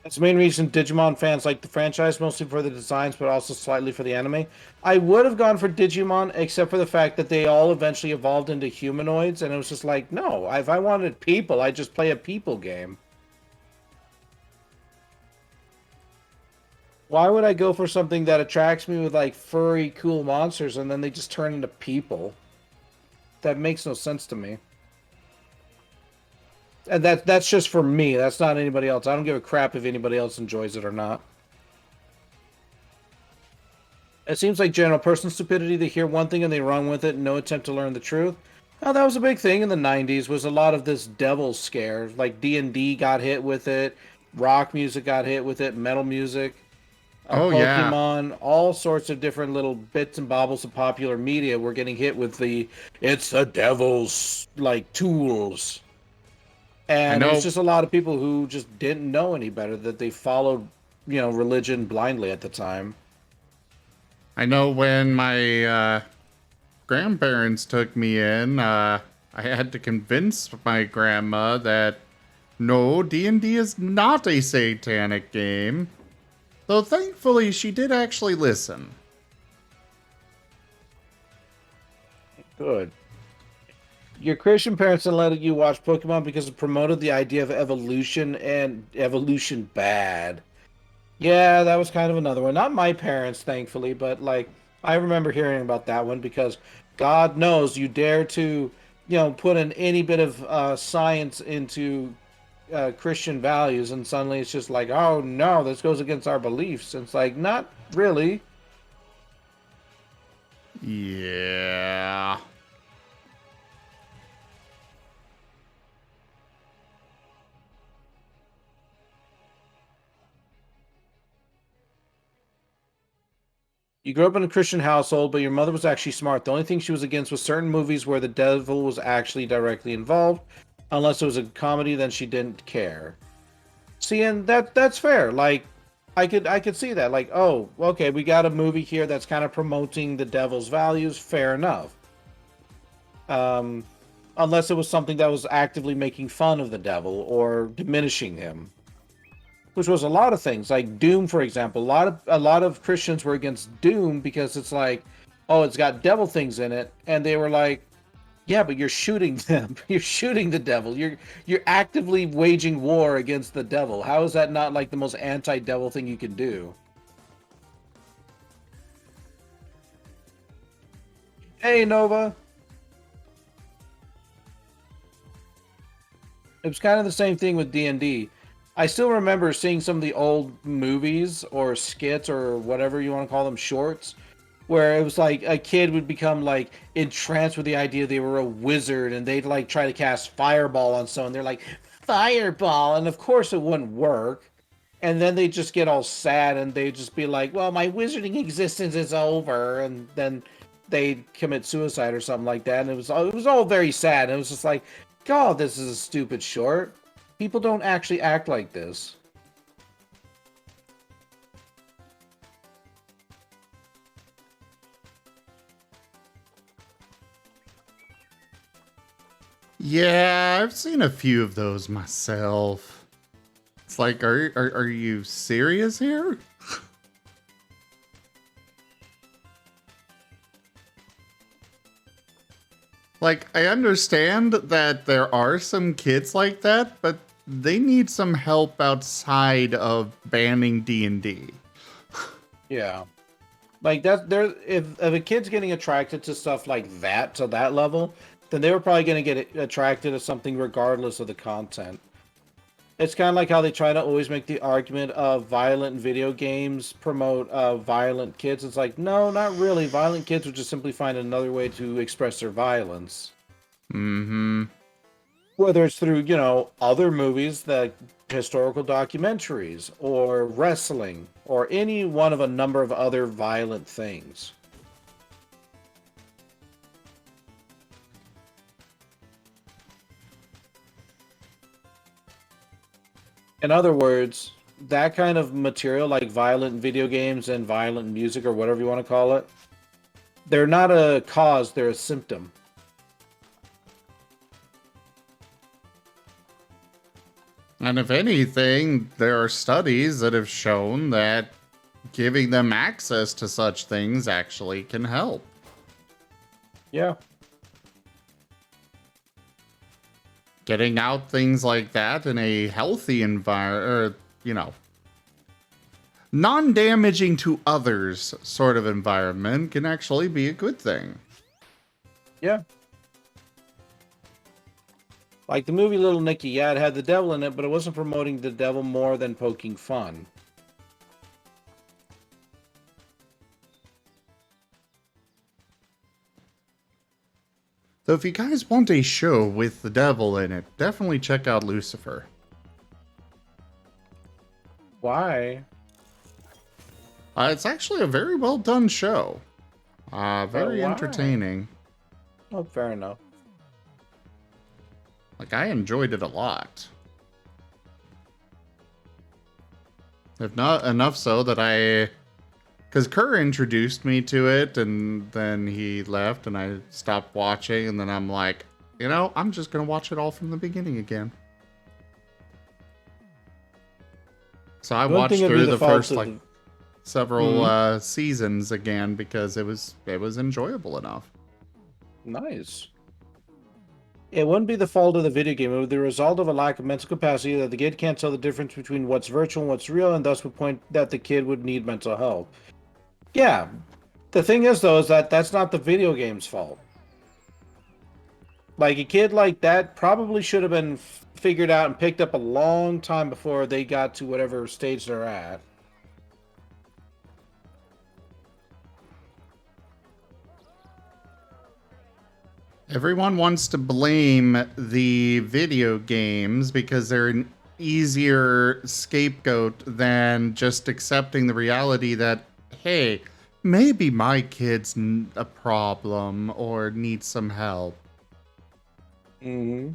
That's the main reason Digimon fans like the franchise, mostly for the designs, but also slightly for the anime. I would have gone for Digimon, except for the fact that they all eventually evolved into humanoids, and it was just like, no, if I wanted people, I'd just play a people game. Why would I go for something that attracts me with, like, furry, cool monsters, and then they just turn into people? That makes no sense to me. And that's just for me. That's not anybody else. I don't give a crap if anybody else enjoys it or not. It seems like general person stupidity. They hear one thing and they run with it, no attempt to learn the truth. Now, that was a big thing in the 90s, was a lot of this devil scare. Like D&D got hit with it, rock music got hit with it, metal music, oh yeah, Pokemon, all sorts of different little bits and bobbles of popular media were getting hit with it's the devil's, like, tools. I And it was know, just a lot of people who just didn't know any better, that they followed, religion blindly at the time. I know when my grandparents took me in, I had to convince my grandma that no, D&D is not a satanic game. Though thankfully she did actually listen. Good. Your Christian parents didn't let you watch Pokemon because it promoted the idea of evolution, and evolution bad. Yeah, that was kind of another one. Not my parents, thankfully, but like I remember hearing about that one because God knows you dare to, put in any bit of science into Christian values, and suddenly it's just like, oh no, this goes against our beliefs. And it's like, not really. Yeah. You grew up in a Christian household, but your mother was actually smart. The only thing she was against was certain movies where the devil was actually directly involved. Unless it was a comedy, then she didn't care. See, and that's fair. Like, I could see that. Like, oh, okay, we got a movie here that's kind of promoting the devil's values. Fair enough. Um, unless it was something that was actively making fun of the devil or diminishing him, which was a lot of things. Like Doom, for example. A lot of Christians were against Doom because it's like, oh, it's got devil things in it, and they were like, yeah, but you're shooting them. You're shooting the devil. You're actively waging war against the devil. How is that not like the most anti-devil thing you can do? Hey, Nova. It was kind of the same thing with D&D. I still remember seeing some of the old movies or skits or whatever you want to call them, shorts, where it was like a kid would become like entranced with the idea they were a wizard and they'd like try to cast fireball on someone. They're like, fireball, and of course it wouldn't work. And then they just get all sad and they just be like, well, my wizarding existence is over, and then they commit suicide or something like that. And it was all very sad. And it was just like, God, this is a stupid short. People don't actually act like this. Yeah, I've seen a few of those myself. It's like, are you serious here? Like, I understand that there are some kids like that, but they need some help outside of banning D&D. Yeah. Like that there if a kid's getting attracted to stuff like that to that level, then they were probably going to get attracted to something regardless of the content. It's kind of like how they try to always make the argument of violent video games promote violent kids. It's like, no, not really. Violent kids would just simply find another way to express their violence. Mm-hmm. Whether it's through, other movies, like historical documentaries, or wrestling, or any one of a number of other violent things. In other words, that kind of material, like violent video games and violent music, or whatever you want to call it, they're not a cause, they're a symptom. And if anything, there are studies that have shown that giving them access to such things actually can help. Yeah. Getting out things like that in a healthy environment, or, non-damaging to others sort of environment can actually be a good thing. Yeah. Like the movie Little Nicky, yeah, it had the devil in it, but it wasn't promoting the devil more than poking fun. So if you guys want a show with the devil in it, definitely check out Lucifer. Why? It's actually a very well done show. Very why? entertaining. Oh, fair enough. Like, I enjoyed it a lot. If not enough so that because Kerr introduced me to it, and then he left, and I stopped watching, and then I'm like, I'm just going to watch it all from the beginning again. So I watched through the first, several seasons again, because it was enjoyable enough. Nice. It wouldn't be the fault of the video game. It would be the result of a lack of mental capacity that the kid can't tell the difference between what's virtual and what's real, and thus would point that the kid would need mental help. Yeah. The thing is, though, is that that's not the video game's fault. Like, a kid like that probably should have been figured out and picked up a long time before they got to whatever stage they're at. Everyone wants to blame the video games because they're an easier scapegoat than just accepting the reality that, hey, maybe my kid's a problem or needs some help. Mm-hmm.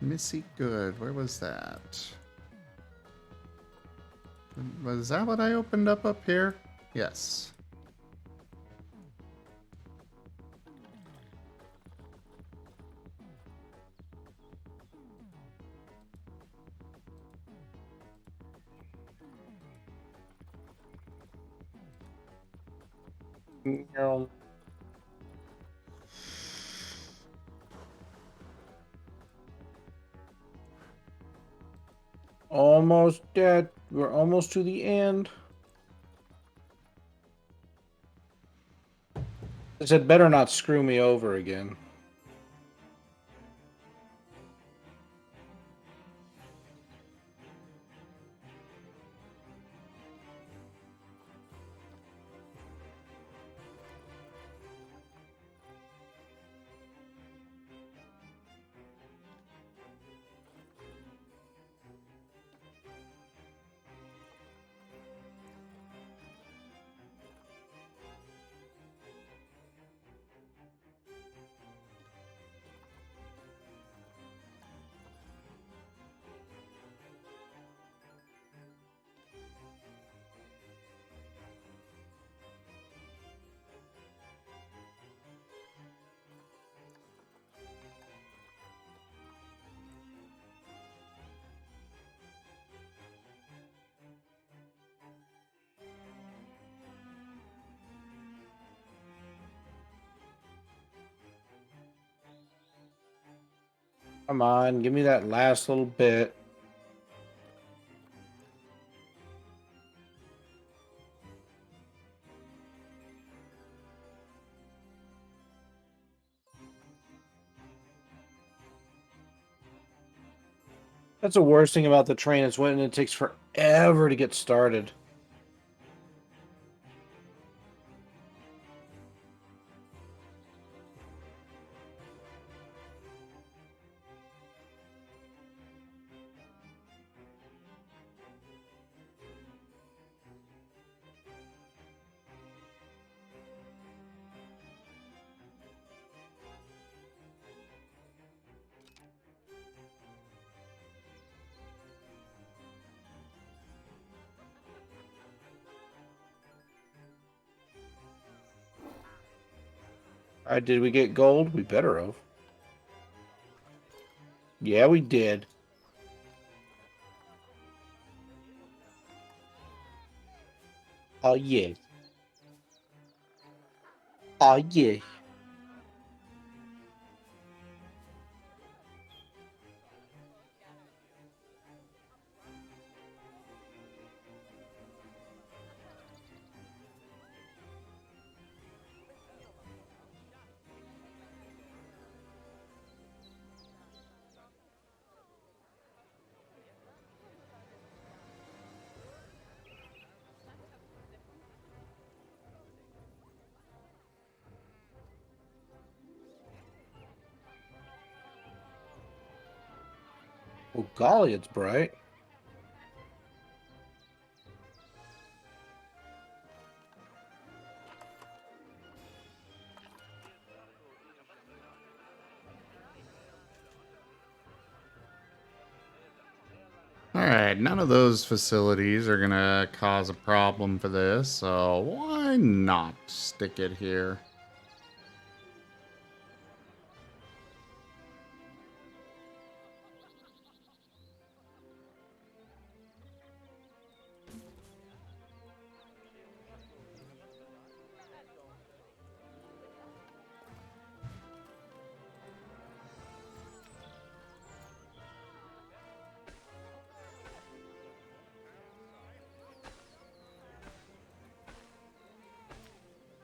Missy Good, where was that? Was that what I opened up here? Yes. No. Almost dead. We're almost to the end. I said, better not screw me over again. Come on, give me that last little bit. That's the worst thing about the train is when it takes forever to get started. Alright, did we get gold? We better have. Yeah, we did. Oh, yeah. Oh, yeah. Oh, golly, it's bright. Alright, none of those facilities are gonna cause a problem for this, so why not stick it here?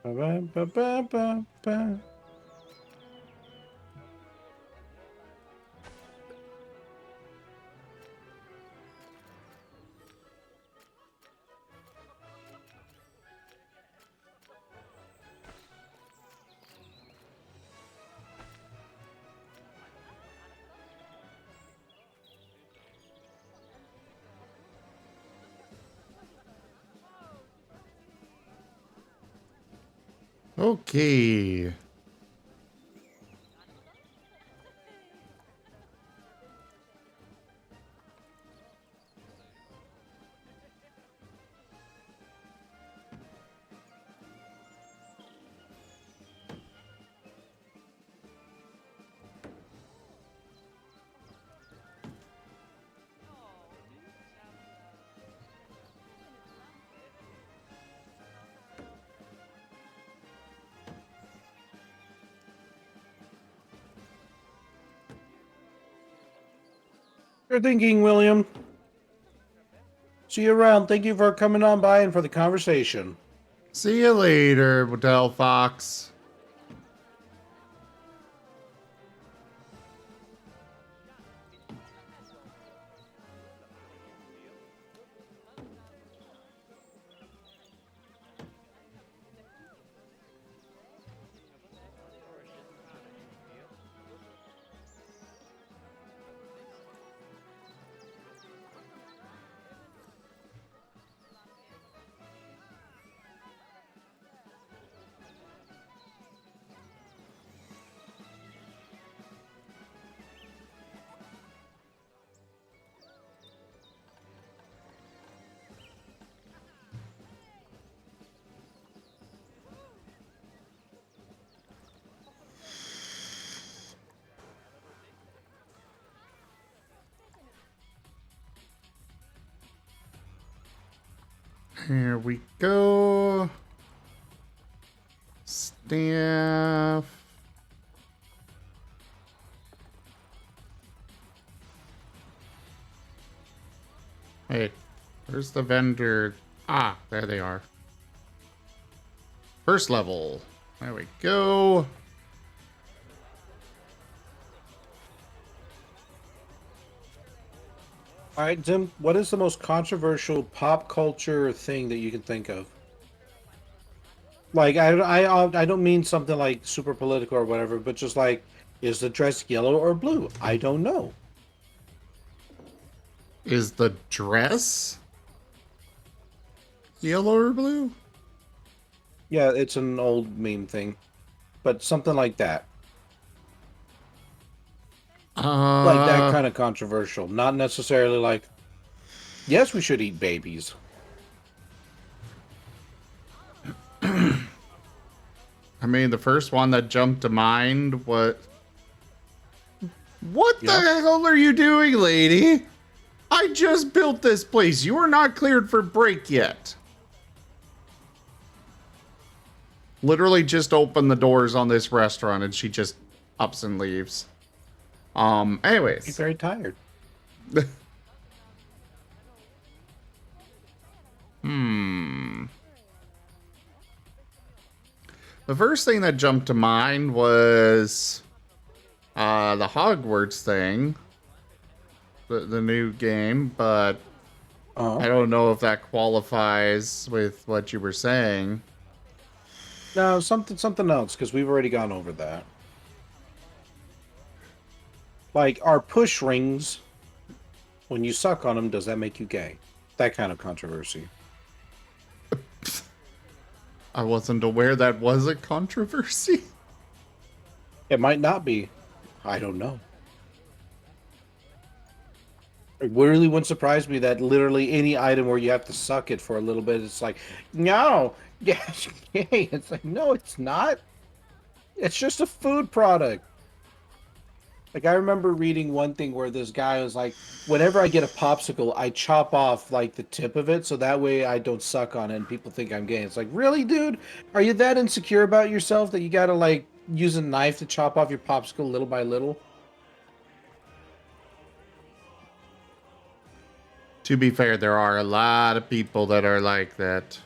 Ba-ba-ba-ba-ba. Okay. You're thinking, William. See you around. Thank you for coming on by and for the conversation. See you later, Hotel Fox. Here we go. Staff. Hey, where's the vendor? Ah, there they are. First level. There we go. All right, Tim, what is the most controversial pop culture thing that you can think of? Like, I don't mean something like super political or whatever, but just like, is the dress yellow or blue? I don't know. Is the dress yellow or blue? Yeah, it's an old meme thing, but something like that. Like that Uh, kind of controversial. Not necessarily like, yes, we should eat babies. I mean, the first one that jumped to mind, what the Yeah. hell are you doing, lady? I just built this place. You are not cleared for break yet. Literally just opened the doors on this restaurant and she just ups and leaves. You're Anyways. very tired. The first thing that jumped to mind was the Hogwarts thing. The new game, but I don't know if that qualifies with what you were saying. No, something else, because we've already gone over that. Like, are push rings, when you suck on them, does that make you gay? That kind of controversy. I wasn't aware that was a controversy. It might not be. I don't know. It really wouldn't surprise me that literally any item where you have to suck it for a little bit, it's like, no, yes, gay. It's like, no, it's not. It's just a food product. Like, I remember reading one thing where this guy was like, whenever I get a popsicle, I chop off like the tip of it so that way I don't suck on it and people think I'm gay. It's like, really, dude? Are you that insecure about yourself that you gotta like use a knife to chop off your popsicle little by little? To be fair, there are a lot of people that are like that.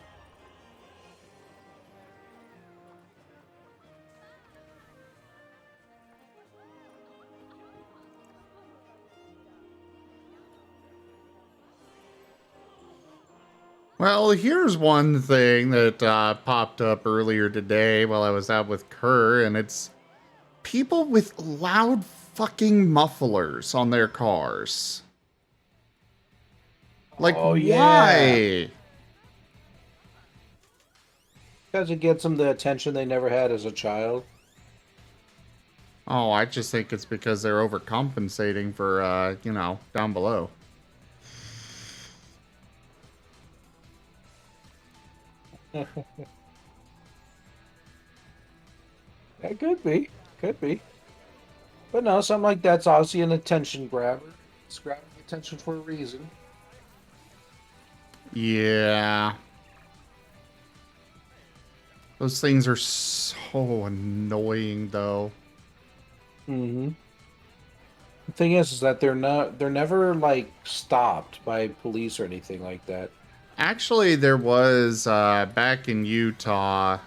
Well, here's one thing that popped up earlier today while I was out with Kerr, and it's people with loud fucking mufflers on their cars. Like, Oh, yeah. why? Because it gets them the attention they never had as a child. Oh, I just think it's because they're overcompensating for, down below. That could be. Could be. But no, something like that's obviously an attention grabber. It's grabbing attention for a reason. Yeah. Those things are so annoying, though. Mm-hmm. The thing is that they're never like stopped by police or anything like that. Actually, there was, back in Utah,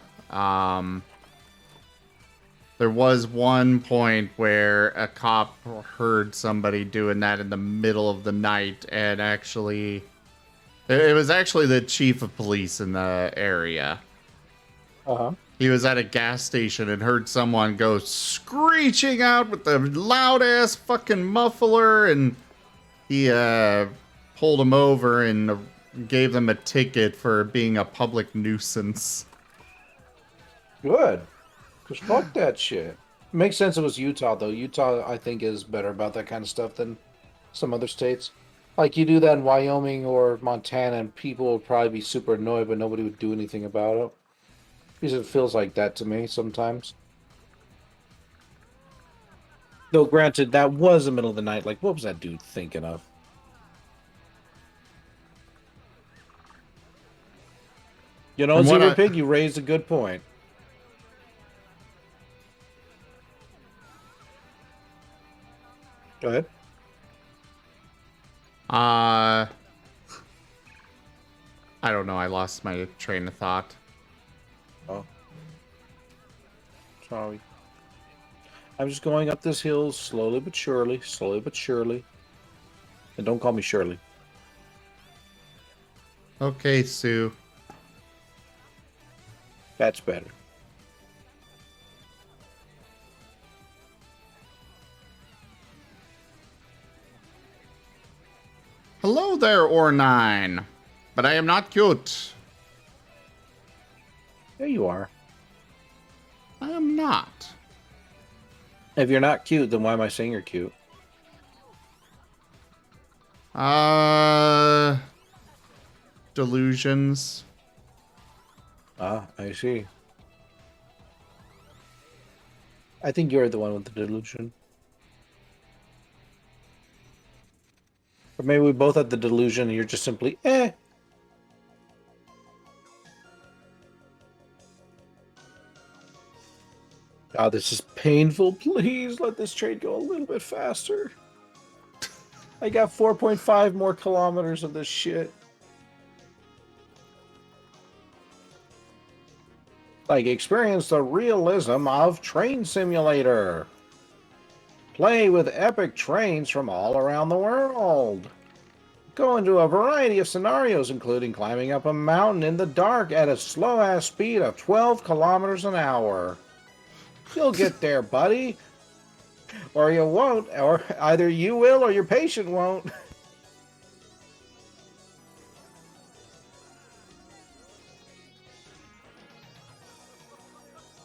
there was one point where a cop heard somebody doing that in the middle of the night, and actually, it was actually the chief of police in the area. Uh-huh. He was at a gas station and heard someone go screeching out with the loud ass fucking muffler, and he pulled him over and gave them a ticket for being a public nuisance. Good. Because fuck that shit. Makes sense it was Utah, though. Utah, I think, is better about that kind of stuff than some other states. Like, you do that in Wyoming or Montana, and people would probably be super annoyed, but nobody would do anything about it. Because it feels like that to me sometimes. Though, granted, that was the middle of the night. Like, what was that dude thinking of? You know, From what Zebra I- Pig, you raised a good point. Go ahead. I don't know. I lost my train of thought. Oh. Sorry. I'm just going up this hill slowly but surely, slowly but surely. And don't call me Shirley. Okay, Sue. That's better. Hello there, Or9. But I am not cute. There you are. I am not. If you're not cute, then why am I saying you're cute? Delusions. Ah, I see. I think you're the one with the delusion. Or maybe we both had the delusion and you're just simply, eh. God, this is painful. Please let this train go a little bit faster. I got 4.5 more kilometers of this shit. Like, experience the realism of Train Simulator. Play with epic trains from all around the world. Go into a variety of scenarios, including climbing up a mountain in the dark at a slow-ass speed of 12 kilometers an hour. You'll get there, buddy. Or you won't, or either you will or your patient won't.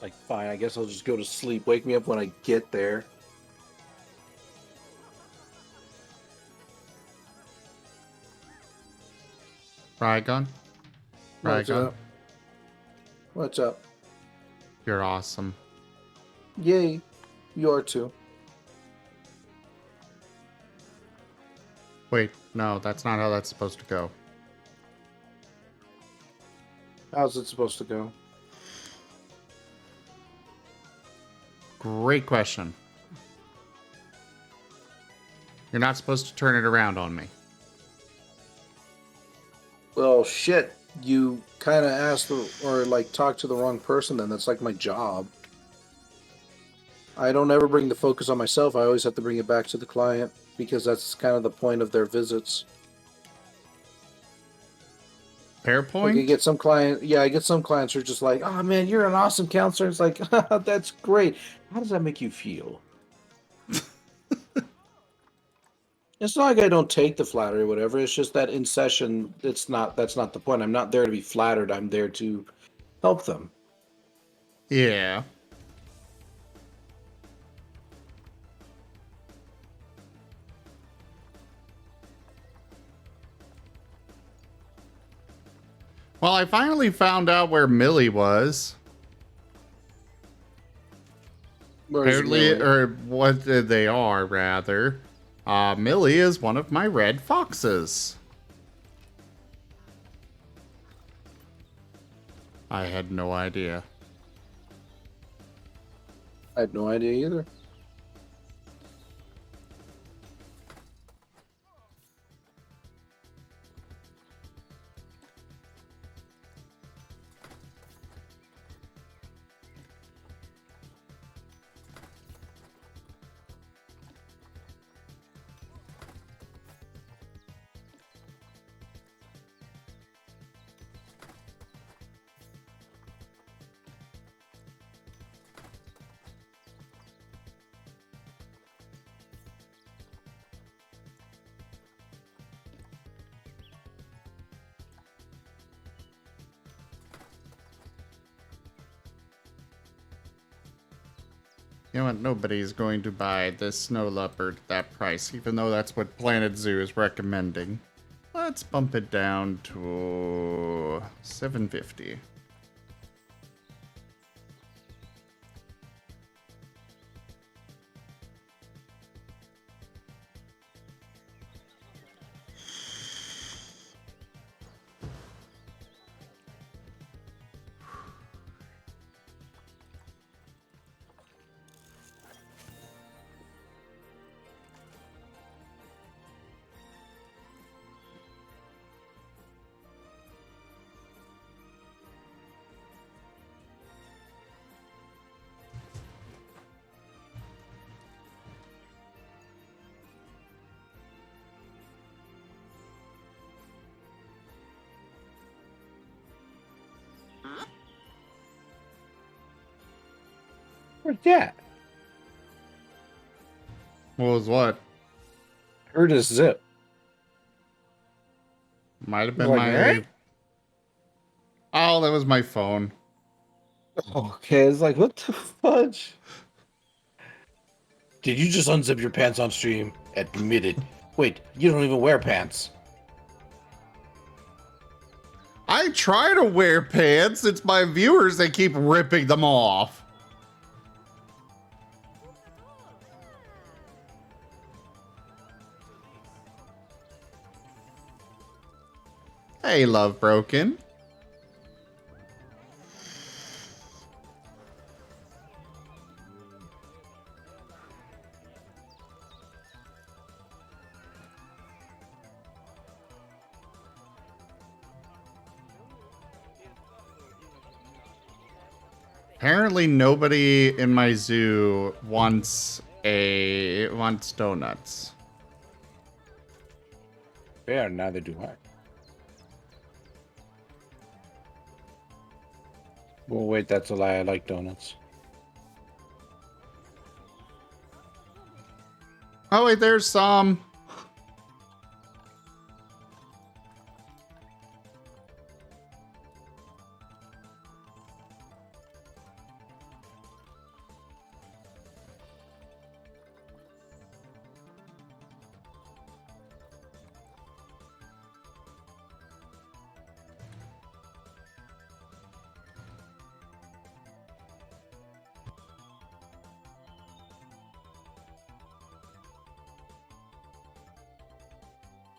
Like, fine, I guess I'll just go to sleep. Wake me up when I get there. Rygon? What's Rygon? up? What's up? You're awesome. Yay. You are too. Wait, no, that's not how that's supposed to go. How's it supposed to go? Great question. You're not supposed to turn it around on me. Well, shit. You kind of asked or like talked to the wrong person then. That's like my job. I don't ever bring the focus on myself. I always have to bring it back to the client because that's kind of the point of their visits. Fair Like point? I get some clients who are just like, "Oh man, you're an awesome counselor." It's like, "That's great." How does that make you feel? It's not like I don't take the flattery or whatever. It's just that in session, that's not the point. I'm not there to be flattered. I'm there to help them. Yeah. Well, I finally found out where Millie was. Where's Apparently, Millie? or what they are, rather. Millie is one of my red foxes. I had no idea. I had no idea either. You know what? Nobody's going to buy this snow leopard at that price, even though that's what Planet Zoo is recommending. Let's bump it down to $750. Where's that? What was what? Heard a zip. Might have It was been like, my. "Eh?" Oh, that was my phone. Okay, it's like, what the fudge? Did you just unzip your pants on stream? Admit it. Wait, you don't even wear pants. I try to wear pants. It's my viewers that keep ripping them off. Hey, Love Broken. Apparently nobody in my zoo wants donuts. Fair, neither do I. Well, wait, that's a lie. I like donuts. Oh wait, there's some.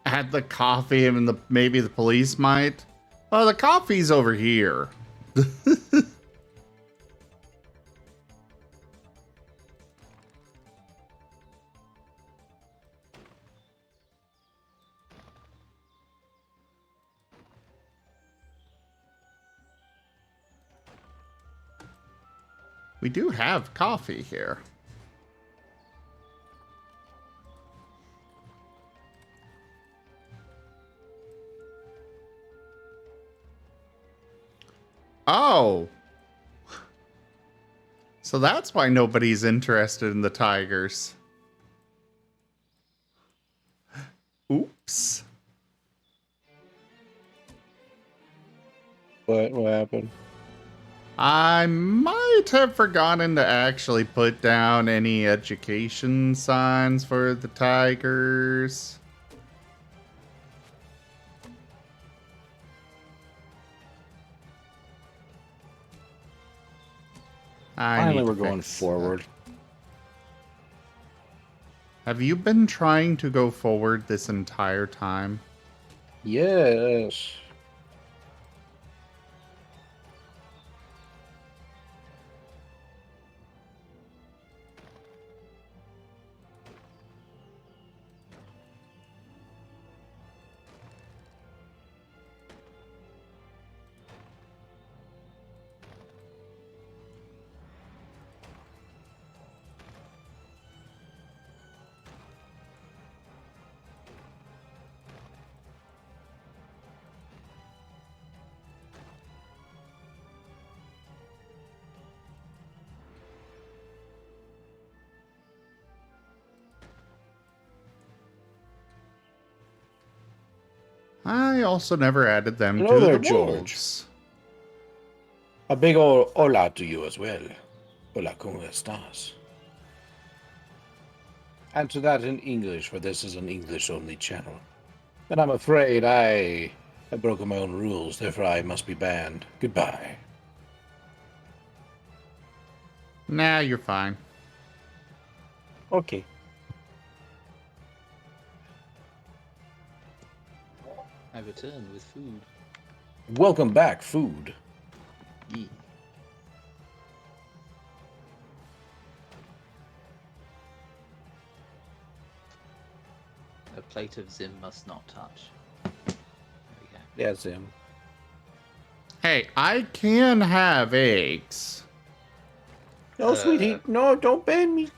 Had the coffee and maybe the police might. Oh, the coffee's over here. We do have coffee here. Oh. So that's why nobody's interested in the tigers. Oops. What happened? I might have forgotten to actually put down any education signs for the tigers. Finally, we're going forward. Have you been trying to go forward this entire time? Yes. I also never added them Hello to there, the George. wolves. A big ol' hola to you as well. Hola, ¿cómo estás? Answer that in English, for this is an English-only channel. And I'm afraid I have broken my own rules, therefore I must be banned. Goodbye. Nah, you're fine. Okay. I return with food. Welcome back, food. Yeah. A plate of Zim must not touch. There we go. Yes, him. Hey, I can have eggs. No, sweetie. No, don't ban me.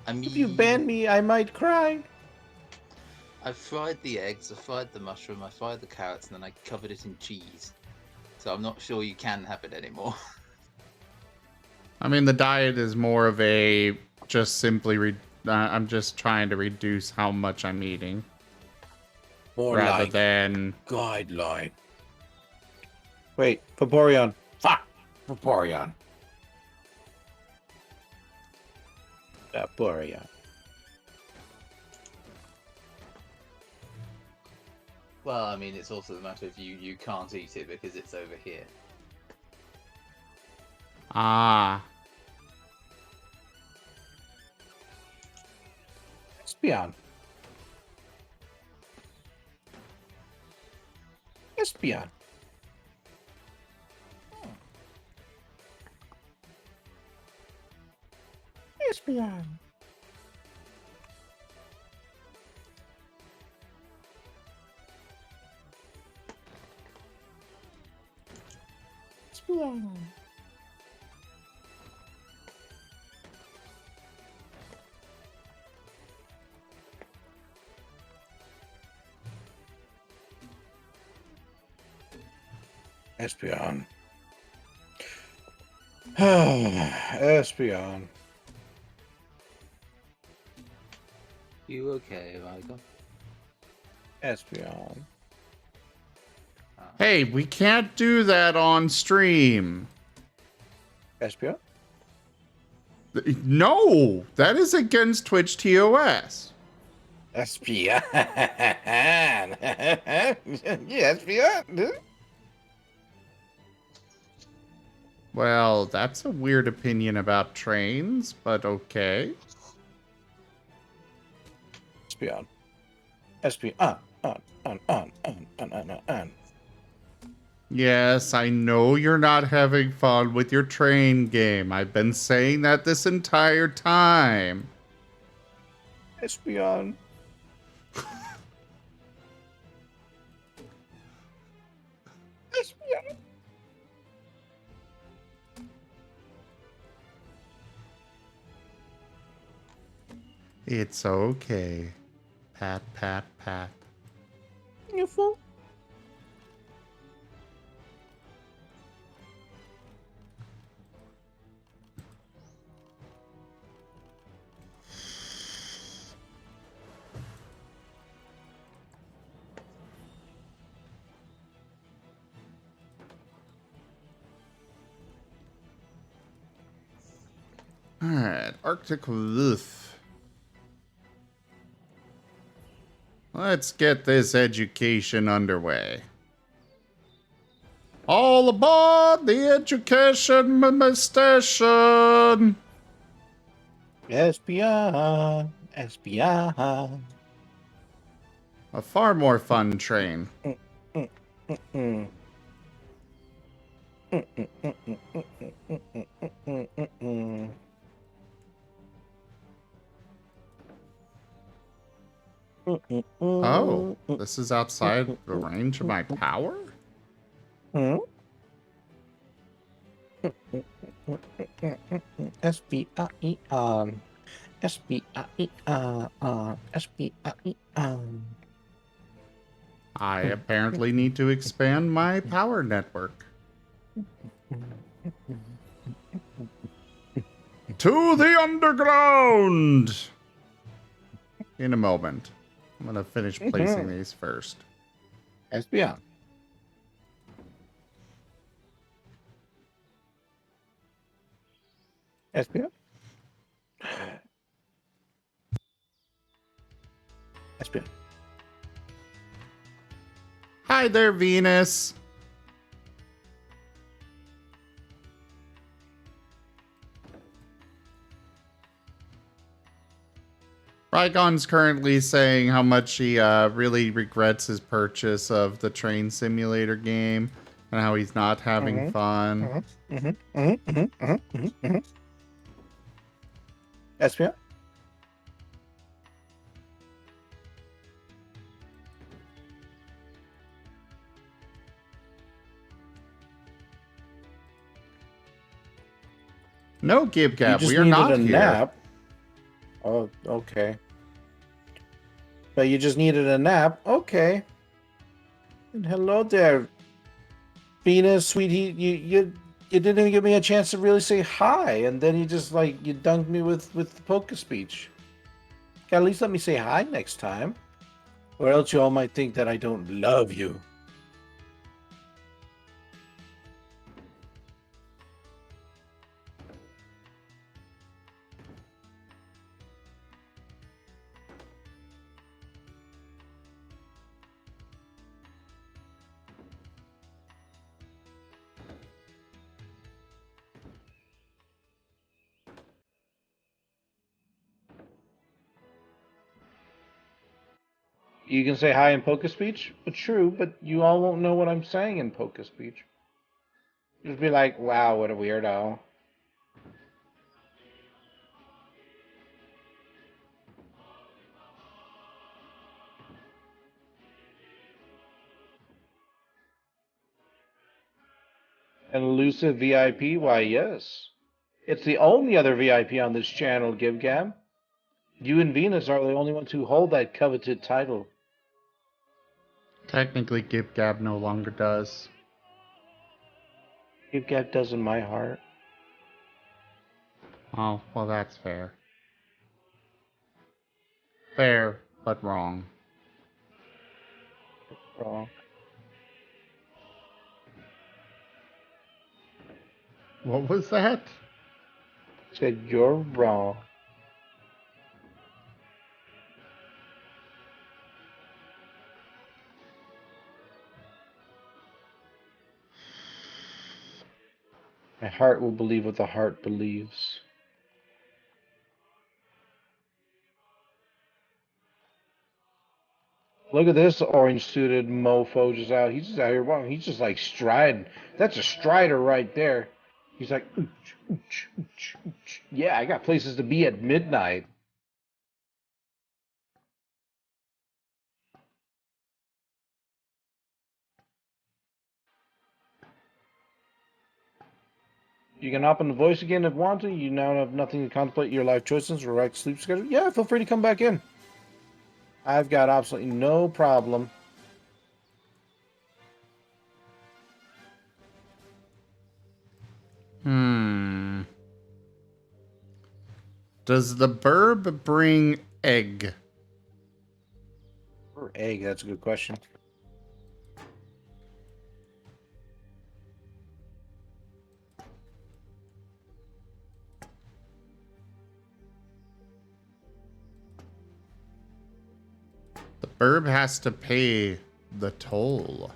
I mean, If you ban me, I might cry. I fried the eggs, I fried the mushroom, I fried the carrots, and then I covered it in cheese. So I'm not sure you can have it anymore. I mean, the diet is more of a just simply. I'm just trying to reduce how much I'm eating, More rather like than. guideline. Wait, Vaporeon. Fuck! Vaporeon. Vaporeon. Well, I mean, it's also the matter of you can't eat it because it's over here. Ah. Espion. Espion. Espion. Espion. Espion. Espion. You okay, Michael? Espion. Hey, we can't do that on stream. Espion? No, that is against Twitch TOS. Espion. Yeah, Espion. Well, that's a weird opinion about trains, but okay. Espion. Espion. On. Yes, I know you're not having fun with your train game. I've been saying that this entire time. Espion. Espion. It's okay. Pat, pat, pat. You fool. Alright, Arctic Wolf. Let's get this education underway. All aboard the education station! Espion. Espion. A far more fun train. Mm. Oh, this is outside the range of my power? Espion. Espion. I apparently need to expand my power network. To the underground! In a moment. I'm gonna finish placing these first. Espion. Espion. Espion. Hi there, Venus. Rygon's currently saying how much he really regrets his purchase of the train simulator game and how he's not having fun. Espion. No, Gib You Gab, just we are needed not a here. nap. Oh, okay. But you just needed a nap. Okay. And hello there, Venus, sweetie. you didn't even give me a chance to really say hi, and then you just like you dunked me with the poker speech. At least let me say hi next time, or else you all might think that I don't love you. You can say hi in poker speech, but true, but you all won't know what I'm saying in poker speech. Just be like, wow, what a weirdo. An elusive VIP? Why, yes. It's the only other VIP on this channel, GibGab. You and Venus are the only ones who hold that coveted title. Technically, Gib Gab no longer does. GibGab does in my heart. Oh, well, that's fair. Fair, but wrong. Wrong. What was that? Said you're wrong. My heart will believe what the heart believes. Look at this orange-suited mofo just out. He's just out here. He's just like striding. That's a strider right there. He's like, ooch, ooch, ooch, ooch. Yeah, I got places to be at midnight. You can hop on the voice again if wanted. You now have nothing to contemplate your life choices or right sleep schedule. Yeah, feel free to come back in. I've got absolutely no problem. Does the burb bring egg? Or egg, that's a good question. The burb has to pay the toll.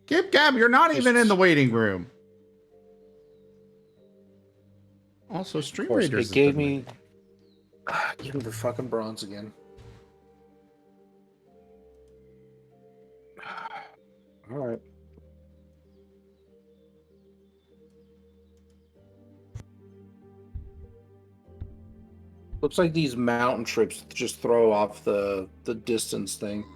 Gib Gab, you're not even in the waiting room. Also, Of Stream course, Raiders it has gave been me... Give me the fucking bronze again. Alright. Looks like these mountain trips just throw off the distance thing.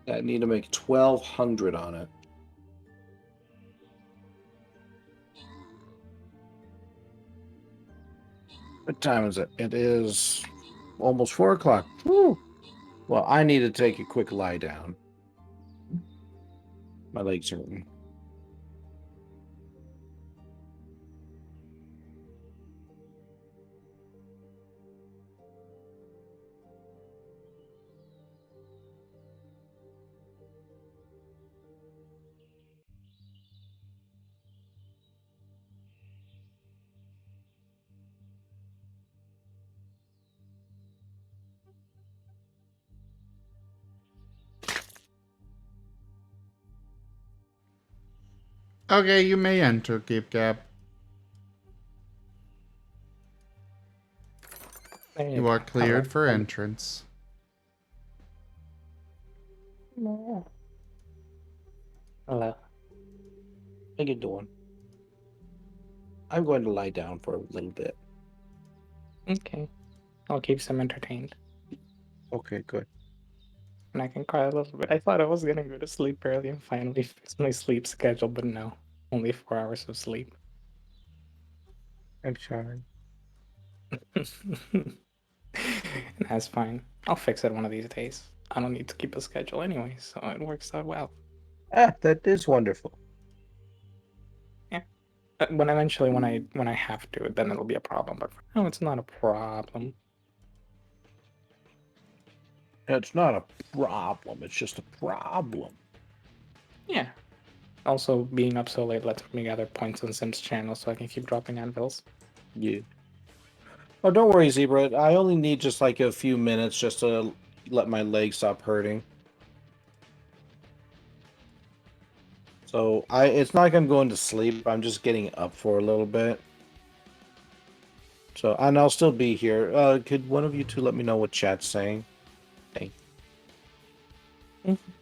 I need to make 1,200 on it. What time is it? It is almost 4 o'clock. Woo! Well, I need to take a quick lie down. My legs hurting. Okay, you may enter, Gib Gab. There You go. are cleared Hello. for entrance. Hello. Hello. How you doing? I'm going to lie down for a little bit. Okay. I'll keep some entertained. Okay, good. And I can cry a little bit. I thought I was gonna go to sleep early and finally fix my sleep schedule, but no. Only 4 hours of sleep. I'm sorry. That's fine. I'll fix it one of these days. I don't need to keep a schedule anyway, so it works out well. Ah, that is wonderful. When eventually when I have to, then it'll be a problem. But for now, it's not a problem. It's not a problem. It's just a problem. Yeah. Also, being up so late lets me gather points on Sim's channel so I can keep dropping anvils. Yeah. Oh, don't worry, Zebra. I only need just like a few minutes just to let my legs stop hurting. So it's not like I'm going to sleep. I'm just getting up for a little bit. So, and I'll still be here. Could one of you two let me know what chat's saying? Thank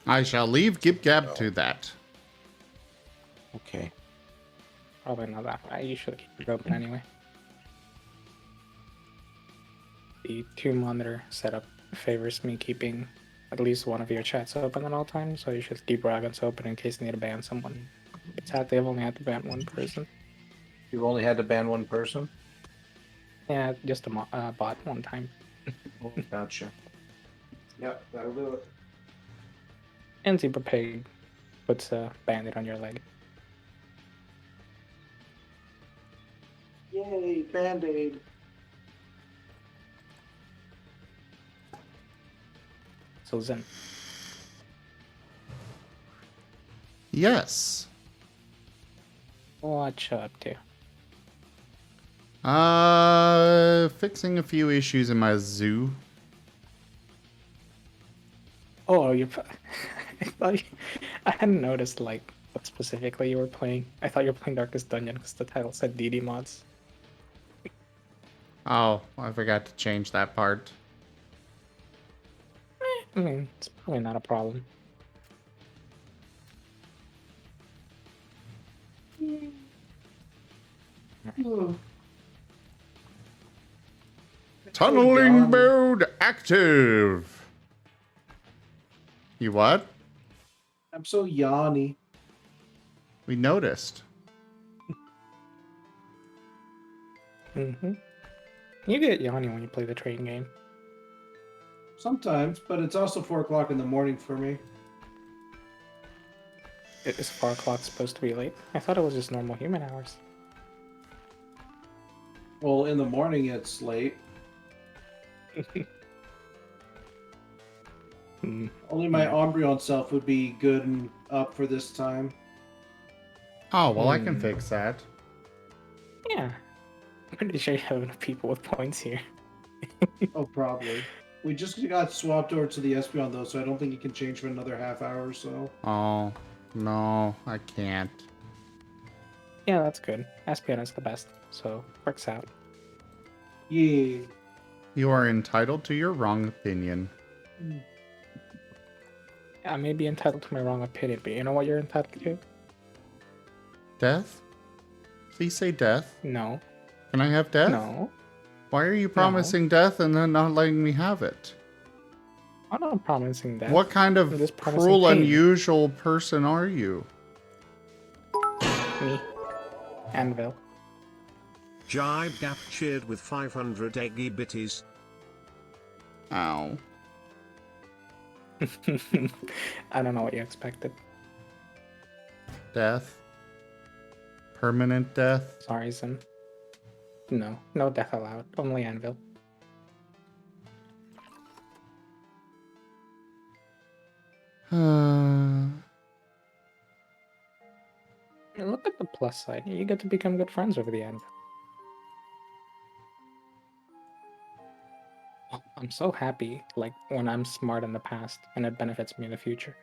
I shall leave Gib Gab to that. Okay. Probably not that. I usually keep it open anyway. The 2-monitor setup favors me keeping at least one of your chats open at all times, so you should keep Dragons open in case you need to ban someone. It's sad they've only had to ban one person. You've only had to ban one person? Yeah, just a bot one time. Oh, gotcha. Yep, that'll do it. And Zebra Pig puts a bandit on your leg. Yay, Band-Aid. So Zen. Yes. What you up to? Fixing a few issues in my zoo. Oh, I thought I hadn't noticed like what specifically you were playing. I thought you were playing Darkest Dungeon because the title said DD mods. Oh, I forgot to change that part. I mean, it's probably not a problem. Tunneling mode active. You what? I'm so yawny. We noticed. Mm-hmm. You get yawny when you play the train game. Sometimes, but it's also 4 o'clock in the morning for me. Is 4 o'clock supposed to be late? I thought it was just normal human hours. Well, in the morning it's late. Only my Umbreon self would be good and up for this time. Oh, well, I can fix that. Yeah. I'm pretty sure you have enough people with points here. Oh, probably. We just got swapped over to the Espeon though, so I don't think you can change for another half hour or so. Oh, no, I can't. Yeah, that's good. Espeon is the best, so works out. Yeah. You are entitled to your wrong opinion. I may be entitled to my wrong opinion, but you know what you're entitled to? Death? Please say death. No. Can I have death? No. Why are you promising death and then not letting me have it? I'm not promising that. What kind I'm of just promising cruel, pain. unusual person are you? Me. Anvil. Jibe Gap cheered with 500 eggy bitties. Ow. I don't know what you expected. Death? Permanent death? Sorry, Sim. No. No death allowed. Only Anvil. Look at the plus side. You get to become good friends over the Anvil. Oh, I'm so happy, like, when I'm smart in the past, and it benefits me in the future.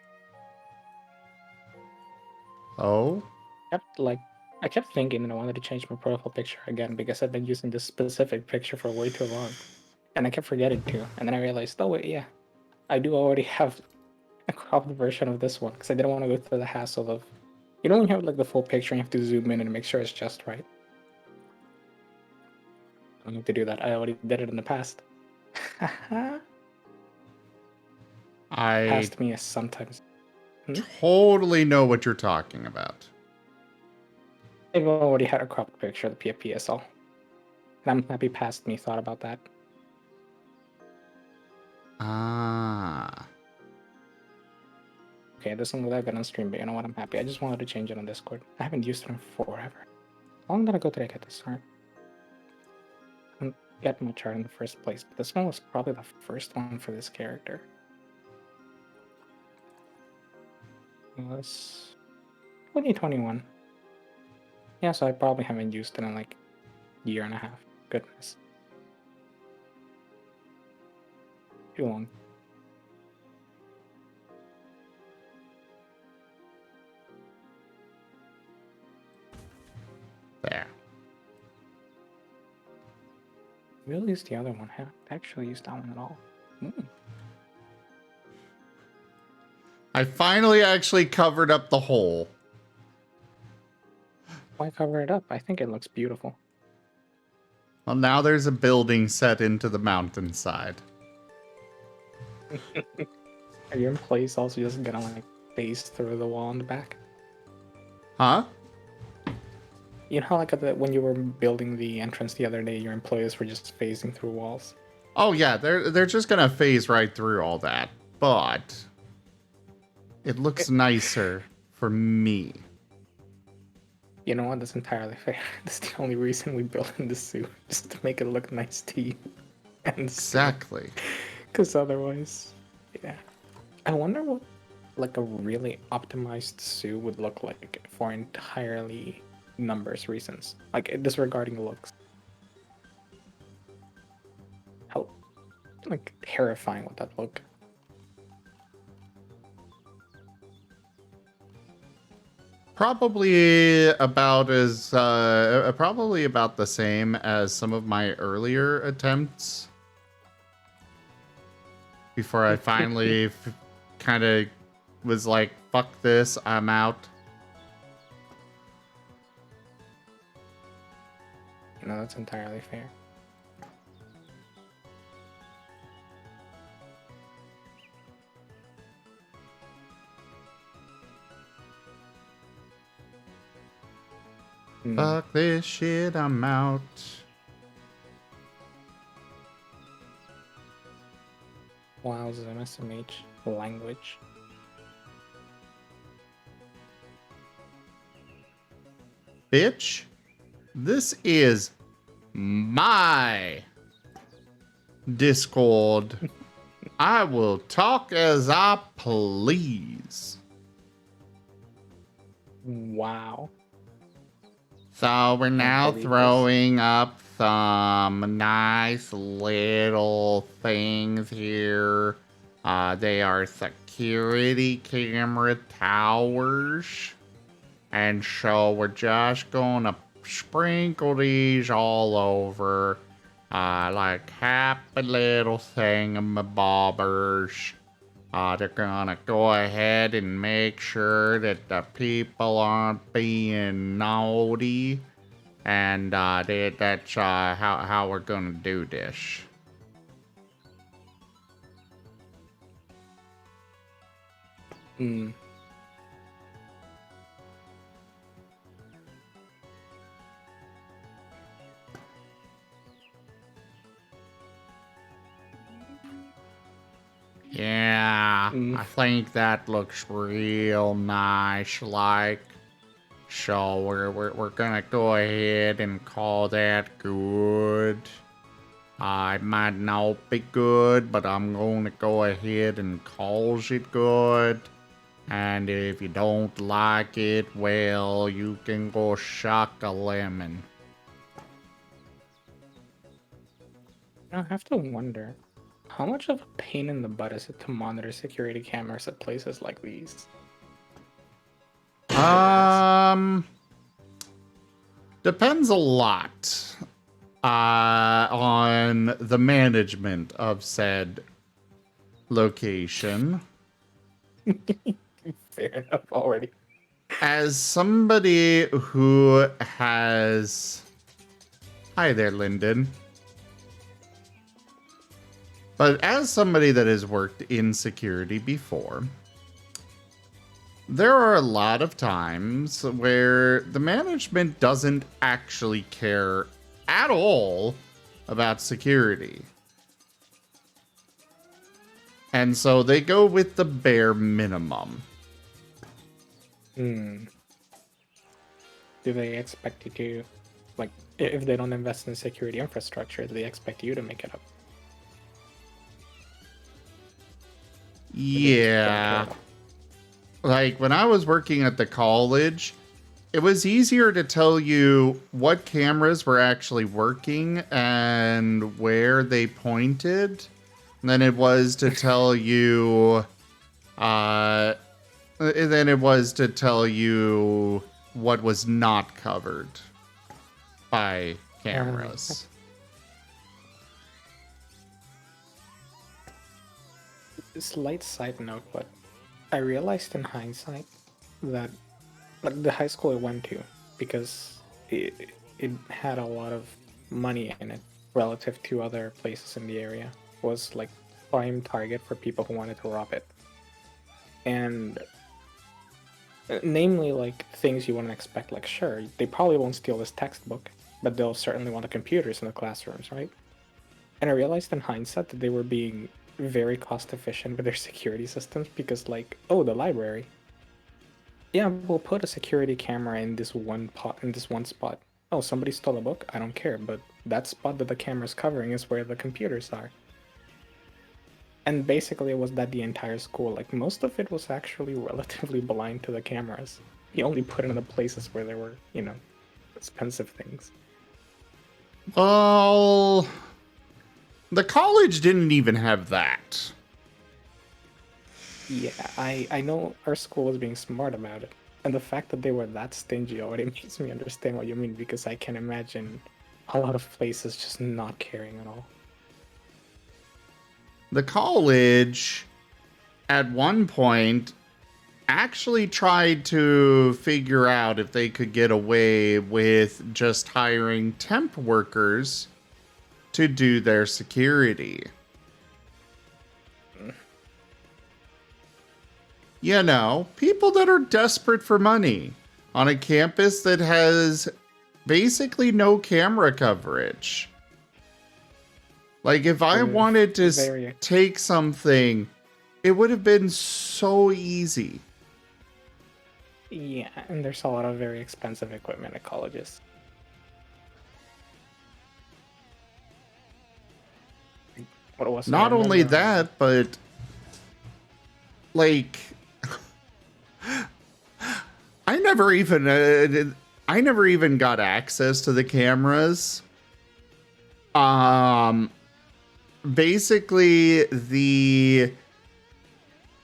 Oh? I kept thinking that I wanted to change my profile picture again because I've been using this specific picture for way too long, and I kept forgetting to. And then I realized, oh wait, yeah, I do already have a cropped version of this one because I didn't want to go through the hassle of, you know, when you have like the full picture, and you have to zoom in and make sure it's just right. I don't need to do that. I already did it in the past. I Past me is sometimes. totally know what you're talking about. I've already had a cropped picture of the PFPSL. And I'm happy past me thought about that. Ah. Okay, this one look good on stream, but you know what? I'm happy. I just wanted to change it on Discord. I haven't used it in forever. How long did I go till I get this chart? I didn't get my chart in the first place, but this one was probably the first one for this character. It was 2021. Yeah, so I probably haven't used it in like a year and a half. Goodness. Too long. There. We'll use the other one. I haven't actually used that one at all. I finally actually covered up the hole. Why cover it up? I think it looks beautiful. Well, now there's a building set into the mountainside. Are your employees also just gonna like phase through the wall in the back? Huh? You know how like when you were building the entrance the other day, your employees were just phasing through walls? Oh yeah, they're just gonna phase right through all that. But it looks nicer for me. You know what? That's entirely fair. That's the only reason we built in this suit, just to make it look nice to you. And Exactly. because otherwise, yeah. I wonder what like a really optimized suit would look like for entirely numbers reasons, like disregarding looks. How like terrifying would that look? Probably about probably about the same as some of my earlier attempts. Before I finally kind of was like, fuck this, I'm out. No, that's entirely fair. Fuck this shit, I'm out. Wow, MSMH language. Bitch, this is my Discord. I will talk as I please. Wow. So we're now believe throwing up some nice little things here. They are security camera towers. And so we're just gonna sprinkle these all over. Like happy little thingamabobbers. They're gonna go ahead and make sure that the people aren't being naughty. And that's how we're gonna do this. Yeah, I think that looks real nice, like. So we're gonna go ahead and call that good. It might not be good, but I'm gonna go ahead and call it good. And if you don't like it, well, you can go suck a lemon. I have to wonder, how much of a pain in the butt is it to monitor security cameras at places like these? Depends a lot on the management of said location. Fair enough already. As somebody who has... Hi there, Lyndon. But as somebody that has worked in security before, there are a lot of times where the management doesn't actually care at all about security. And so they go with the bare minimum. Do they expect you to, like, if they don't invest in security infrastructure, do they expect you to make it up? Yeah. Like, when I was working at the college, it was easier to tell you what cameras were actually working and where they pointed than it was to tell you, what was not covered by cameras. Slight side note, but I realized in hindsight that, like, the high school I went to, because it had a lot of money in it relative to other places in the area, was like prime target for people who wanted to rob it. And namely, like, things you wouldn't expect. Like, sure, they probably won't steal this textbook, but they'll certainly want the computers in the classrooms, right? And I realized in hindsight that they were being very cost efficient with their security systems, because, like, oh, the library. Yeah, we'll put a security camera in this one spot. Oh, somebody stole a book? I don't care, but that spot that the camera's covering is where the computers are. And basically it was that the entire school, like, most of it was actually relatively blind to the cameras. He only put it in the places where there were, expensive things. Well, the college didn't even have that. Yeah, I know our school was being smart about it. And the fact that they were that stingy already makes me understand what you mean, because I can imagine a lot of places just not caring at all. The college, at one point, actually tried to figure out if they could get away with just hiring temp workers to do their security. You know, people that are desperate for money on a campus that has basically no camera coverage. Like, if I wanted to take something, it would have been so easy. Yeah, and there's a lot of very expensive equipment at colleges. What was Not only that, but like, I never even got access to the cameras. Basically, the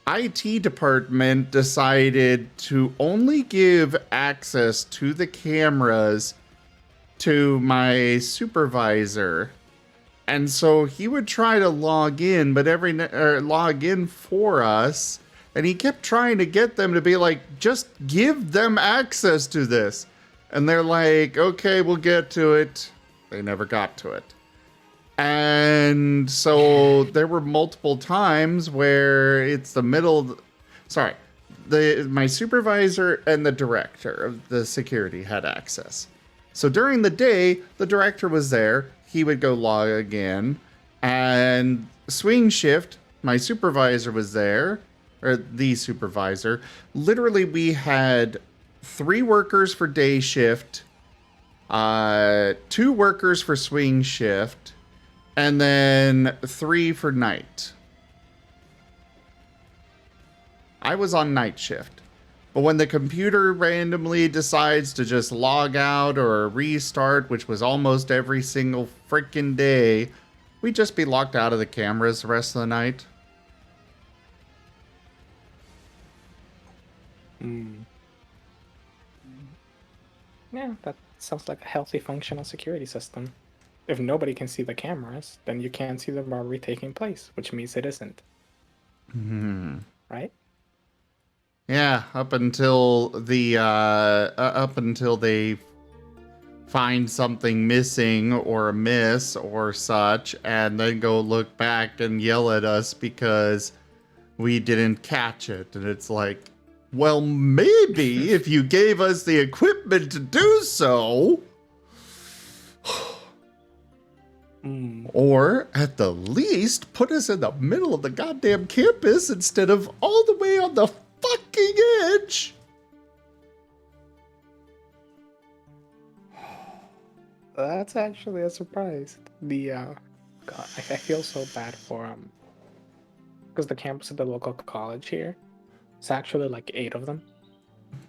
IT department decided to only give access to the cameras to my supervisor. And so he would try to log in, but log in for us. And he kept trying to get them to be like, just give them access to this. And they're like, okay, we'll get to it. They never got to it. And so there were multiple times where it's the middle. My supervisor and the director of the security had access. So during the day, the director was there. He would go log in. And swing shift, my supervisor was there. Or the supervisor. Literally, we had 3 workers for day shift, 2 workers for swing shift, and then 3 for night. I was on night shift. But when the computer randomly decides to just log out or restart, which was almost every single freaking day, we'd just be locked out of the cameras the rest of the night. Yeah, that sounds like a healthy functional security system. If nobody can see the cameras, then you can't see the robbery taking place, which means it isn't, Hmm. right? Yeah, up until they find something missing or amiss or such, and then go look back and yell at us because we didn't catch it. And it's like, well, maybe if you gave us the equipment to do so. Or, at the least, put us in the middle of the goddamn campus instead of all the way on the fucking edge. That's actually a surprise. God, I feel so bad for because the campus at the local college here, it's actually like 8 of them.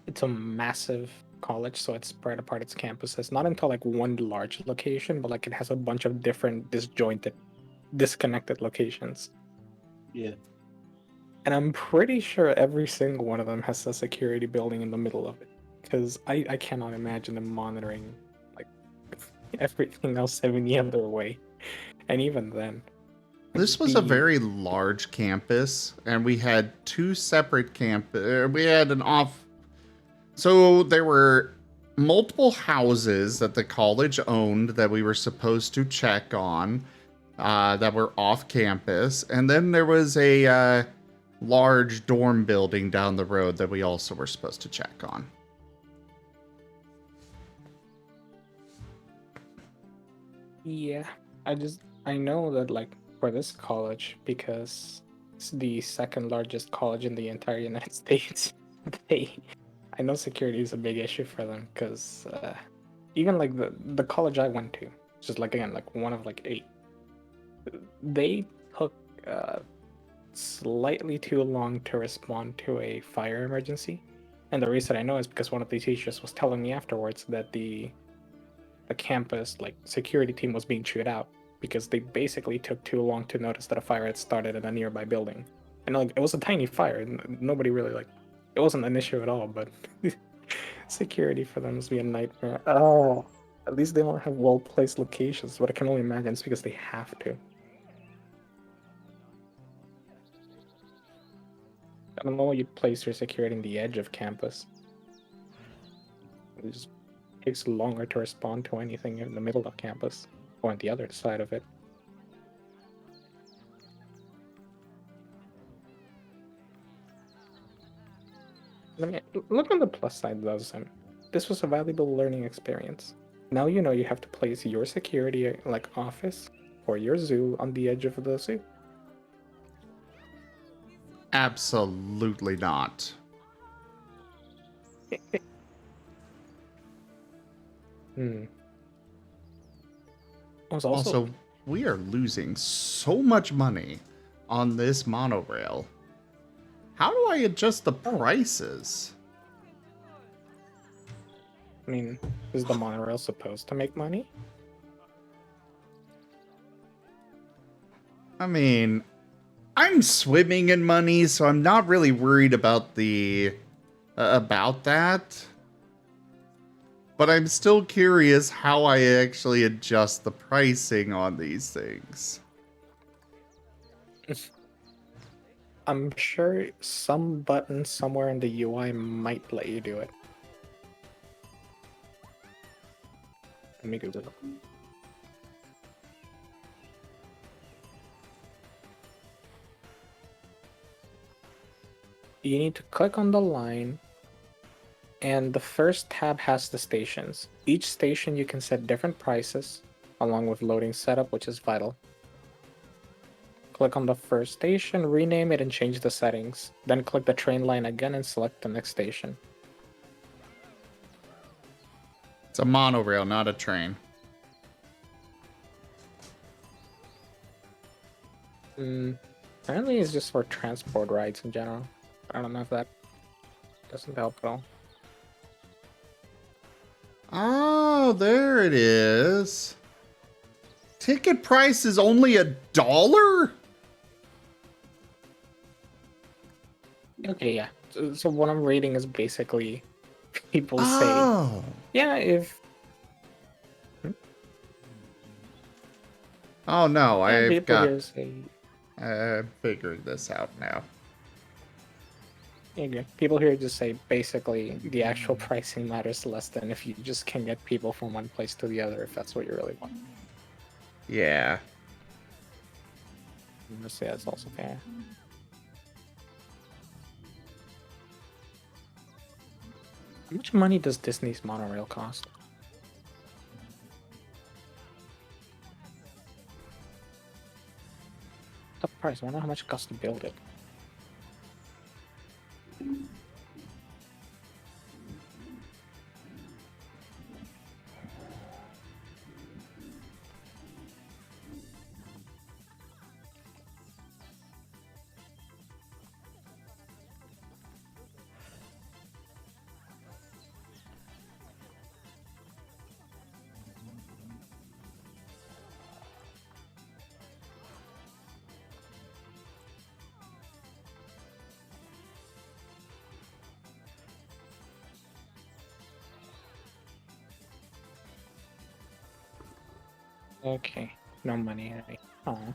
It's a massive college, so it's spread apart its campuses, not into like one large location, but like it has a bunch of different disjointed, disconnected locations. Yeah. And I'm pretty sure every single one of them has a security building in the middle of it. Because I cannot imagine them monitoring like everything else any other way. And even then. This was a very large campus, and we had two separate we had an off. So there were multiple houses that the college owned that we were supposed to check on that were off campus. And then there was a large dorm building down the road that we also were supposed to check on. Yeah, I know that like for this college, because it's the second largest college in the entire United States, I know security is a big issue for them because even like the college I went to, just like again like one of like 8, they took slightly too long to respond to a fire emergency, and the reason I know is because one of the teachers was telling me afterwards that the campus like security team was being chewed out because they basically took too long to notice that a fire had started in a nearby building, and like it was a tiny fire, and nobody really like it wasn't an issue at all, but security for them must be a nightmare. Oh, at least they don't have well placed locations, but I can only imagine it's because they have to. I don't know why you'd place your security in the edge of campus. It just takes longer to respond to anything in the middle of campus or on the other side of it. I mean, look on the plus side, though, Sim. This was a valuable learning experience. Now you know you have to place your security, like office or your zoo, on the edge of the zoo. Absolutely not. Also, we are losing so much money on this monorail. How do I adjust the prices? I mean, is the monorail supposed to make money? I mean, I'm swimming in money, so I'm not really worried about about that. But I'm still curious how I actually adjust the pricing on these things. I'm sure some button somewhere in the UI might let you do it. Let me Google it. You need to click on the line, and the first tab has the stations. Each station you can set different prices, along with loading setup, which is vital. Click on the first station, rename it, and change the settings. Then click the train line again and select the next station. It's a monorail, not a train. Apparently it's just for transport rides in general. I don't know if that doesn't help at all. Oh, there it is. Ticket price is only $1? Okay, yeah. So what I'm reading is basically people say, Oh. yeah, if Oh no, yeah, I've people got. here say, I'm figuring this out now. people here just say basically the actual pricing matters less than if you just can get people from one place to the other if that's what you really want. Yeah. Honestly, that's also fair. How much money does Disney's monorail cost? The price. I wonder how much it costs to build it. Okay, no money. Oh. Oh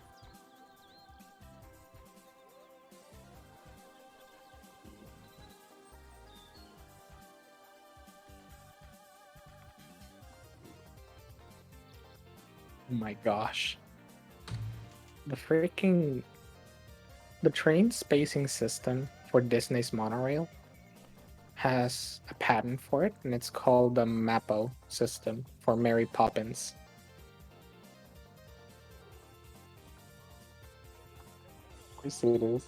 my gosh. The train spacing system for Disney's monorail has a patent for it, and it's called the MAPO system for Mary Poppins. I see it is.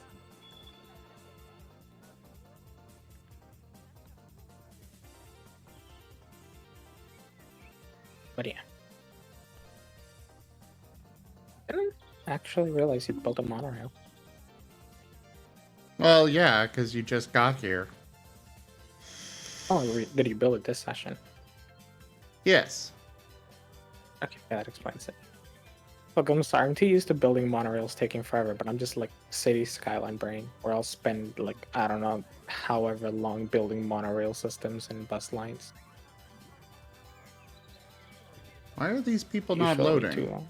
But yeah. I didn't actually realize you built a monorail. Well, yeah, because you just got here. Oh, did you build it this session? Yes. Okay, that explains it. Look, I'm sorry, I'm too used to building monorails taking forever, but I'm just like city skyline brain, where I'll spend like, I don't know, however long building monorail systems and bus lines. Why are these people not Usually loading? too long.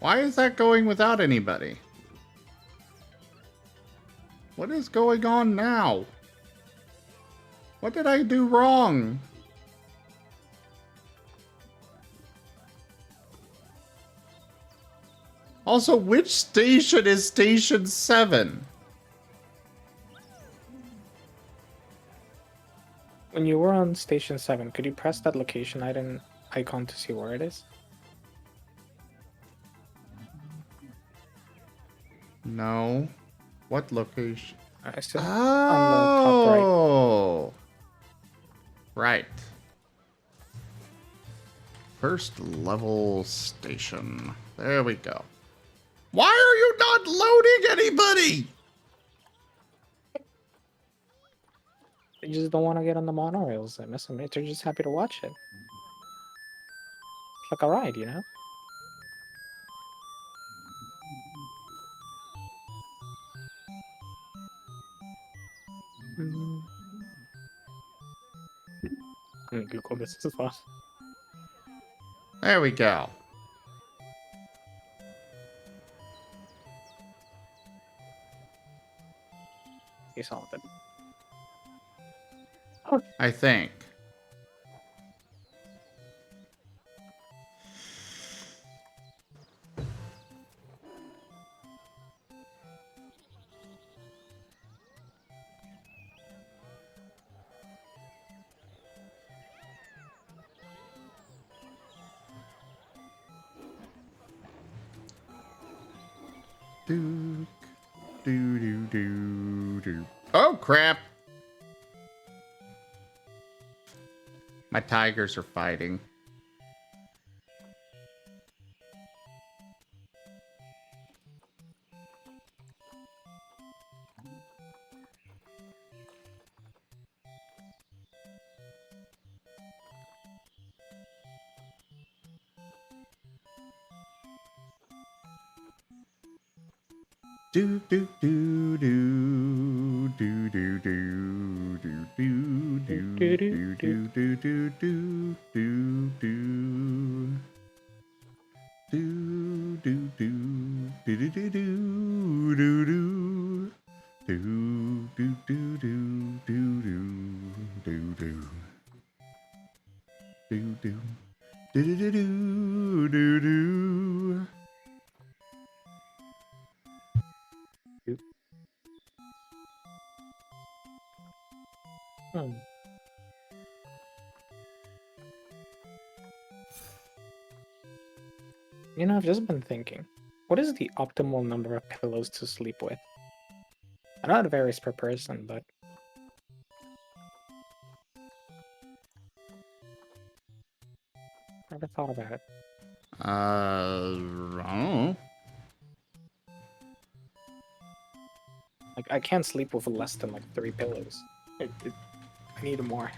Why is that going without anybody? What is going on now? What did I do wrong? Also, which station is Station 7? When you were on Station 7, could you press that location icon to see where it is? No. What location? I said on the top right. Oh. Right. First level station. There we go. Why are you not loading anybody? They just don't want to get on the monorails. They're just happy to watch it. It's like a ride, you know? Google this as well. There we go. You saw it. I think. Do, do. Oh, crap. My tigers are fighting. Do do do do do do do do do do do do do do do do do. Do do do do do do do do do. Do do do do do do do do. Do do do do do do do. Hmm. You know, I've just been thinking, what is the optimal number of pillows to sleep with? I know it varies per person, but never thought about it. I don't know. Like, I can't sleep with less than like 3 pillows. I need more.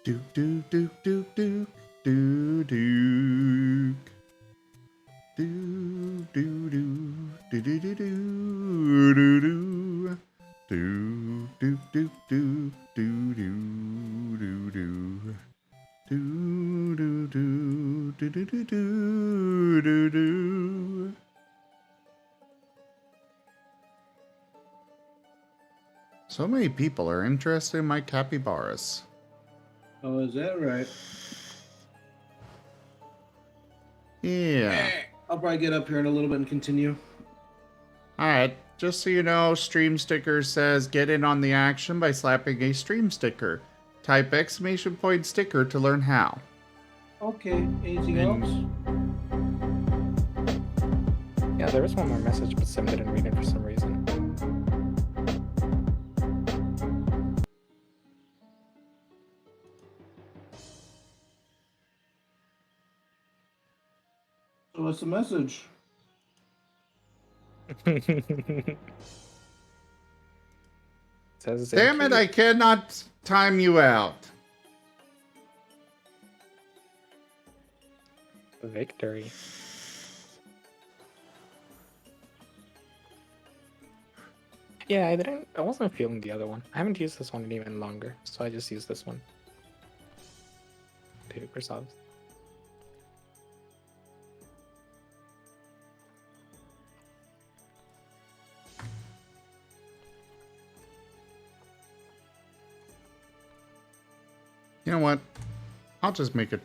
Do do do do do do do. Do do do do do do do do do. Do do do do do do do do. Do do do do do do do do do. So many people are interested in my capybaras. Oh, is that right? Yeah. I'll probably get up here in a little bit and continue. Alright, just so you know, Stream Sticker says get in on the action by slapping a stream sticker. Type !sticker to learn how. Okay, anything And- else? Yeah, there was one more message, but Sim didn't read it for some reason. So what's the message? Says Damn it, I cannot time you out. Victory. Yeah, I wasn't feeling the other one. I haven't used this one in even longer, so I just used this one. Paper subs. You know what? I'll just make it.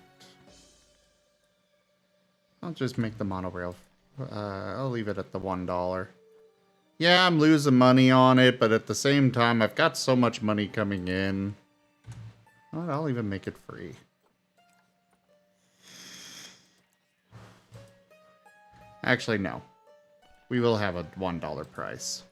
I'll just make the monorail. I'll leave it at the $1. Yeah, I'm losing money on it, but at the same time, I've got so much money coming in. Well, I'll even make it free. Actually, no. We will have a $1 price.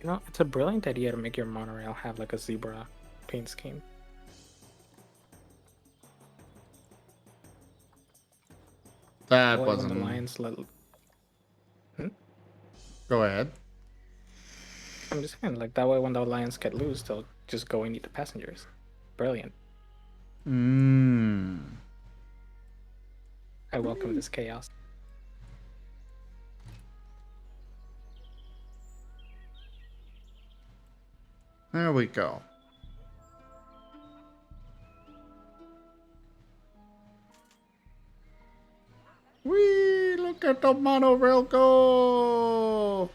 You know, it's a brilliant idea to make your monorail have like a zebra paint scheme. That That way when the wasn't. lions let... Go ahead. I'm just saying, like, that way when the lions get loose, they'll just go and eat the passengers. Brilliant. Mmm. I welcome this chaos. There we go. Whee! Look at the monorail go!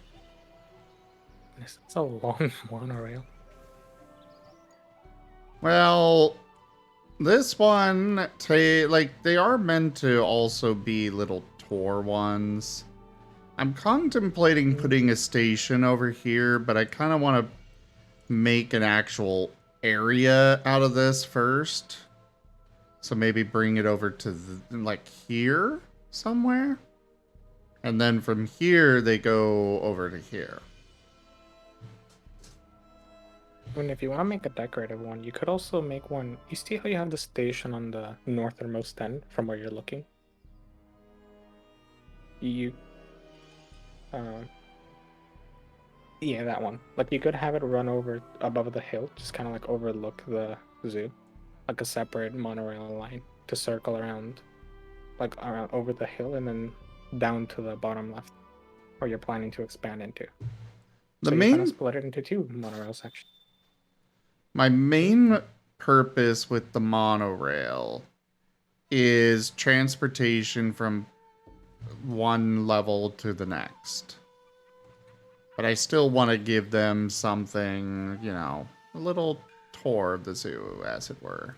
This is a long monorail. Well, this one, like, they are meant to also be little tour ones. I'm contemplating putting a station over here, but I kind of want to make an actual area out of this first. So maybe bring it over to like here somewhere. And then from here, they go over to here. I mean, if you want to make a decorative one, you could also make one. You see how you have the station on the northernmost end from where you're looking? Yeah, that one. Like, you could have it run over above the hill, just kind of like overlook the zoo, like a separate monorail line to circle around, like around over the hill and then down to the bottom left, where you're planning to expand into. The So you're gonna main, split it into two monorail sections. my main purpose with the monorail is transportation from one level to the next. But I still want to give them something, you know, a little tour of the zoo, as it were.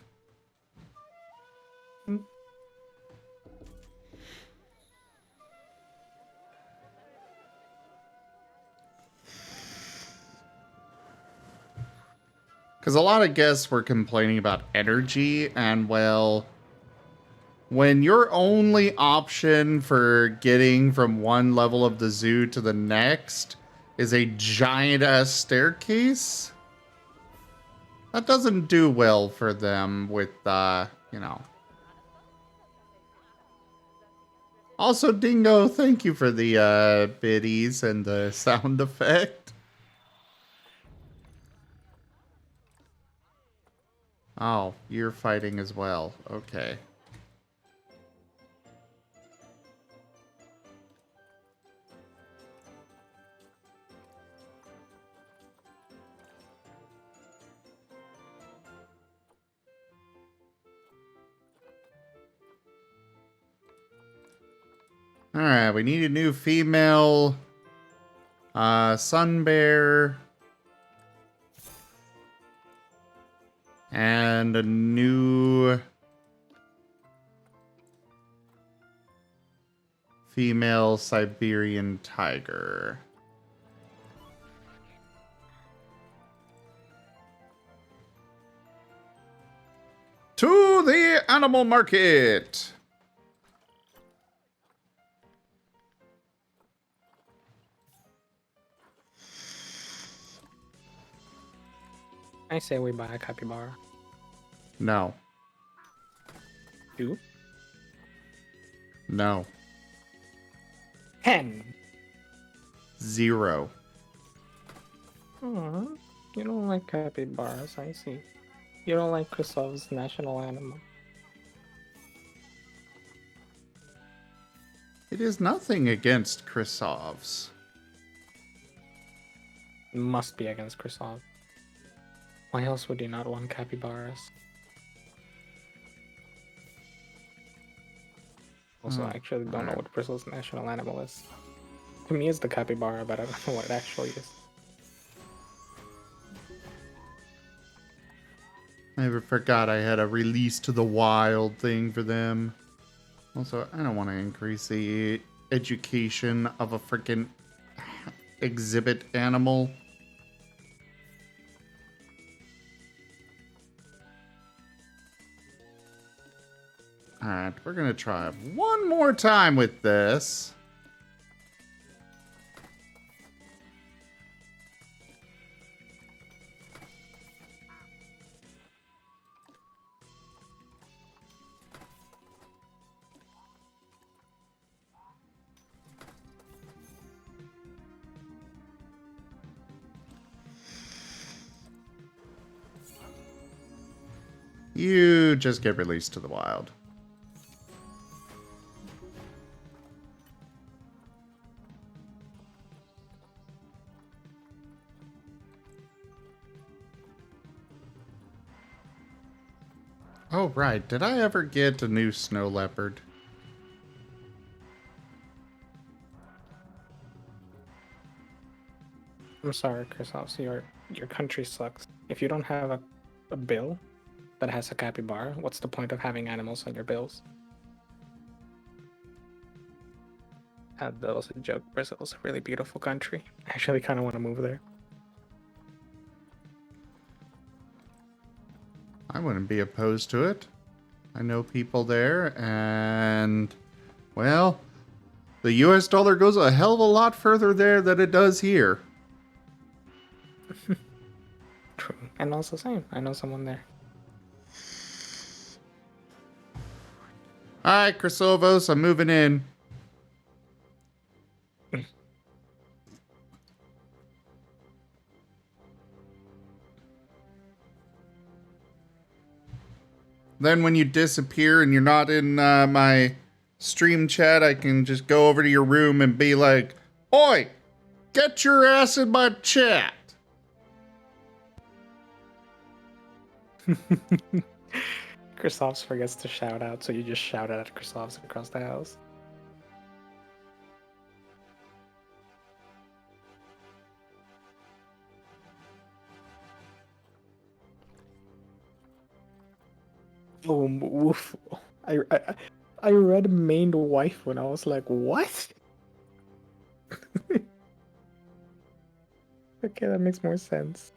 Because a lot of guests were complaining about energy, and well, when your only option for getting from one level of the zoo to the next is a giant ass staircase, that doesn't do well for them with, you know. Also, Dingo, thank you for the biddies and the sound effect. Oh, you're fighting as well. Okay. Alright, we need a new female sun bear. And a new female Siberian tiger. To the animal market! I say we buy a capybara. No. 2? No. 10. 0. Aw, you don't like capybaras, I see. You don't like Krusov's national animal. It is nothing against Krusov's. Must be against Krusov. Why else would you not want capybaras? Also, I actually don't know what Bristol's national animal is. To me, it's the capybara, but I don't know what it actually is. I forgot I had a release to the wild thing for them. Also, I don't want to increase the education of a freaking exhibit animal. Alright, we're going to try one more time with this. You just get released to the wild. Oh, right. Did I ever get a new snow leopard? I'm sorry, Krusov, your country sucks. If you don't have a bill that has a capybara, what's the point of having animals on your bills? That was a joke. Brazil's a really beautiful country. I actually kind of want to move there. I wouldn't be opposed to it. I know people there, and, well, the US dollar goes a hell of a lot further there than it does here. True. And also same. I know someone there. Alright, Chrysovos, I'm moving in. Then when you disappear and you're not in my stream chat, I can just go over to your room and be like, "Oi, get your ass in my chat." Chrysops forgets to shout out, so you just shout out at Chrysops across the house. Oh, woof. I read main wife when I was like, what? Okay, that makes more sense.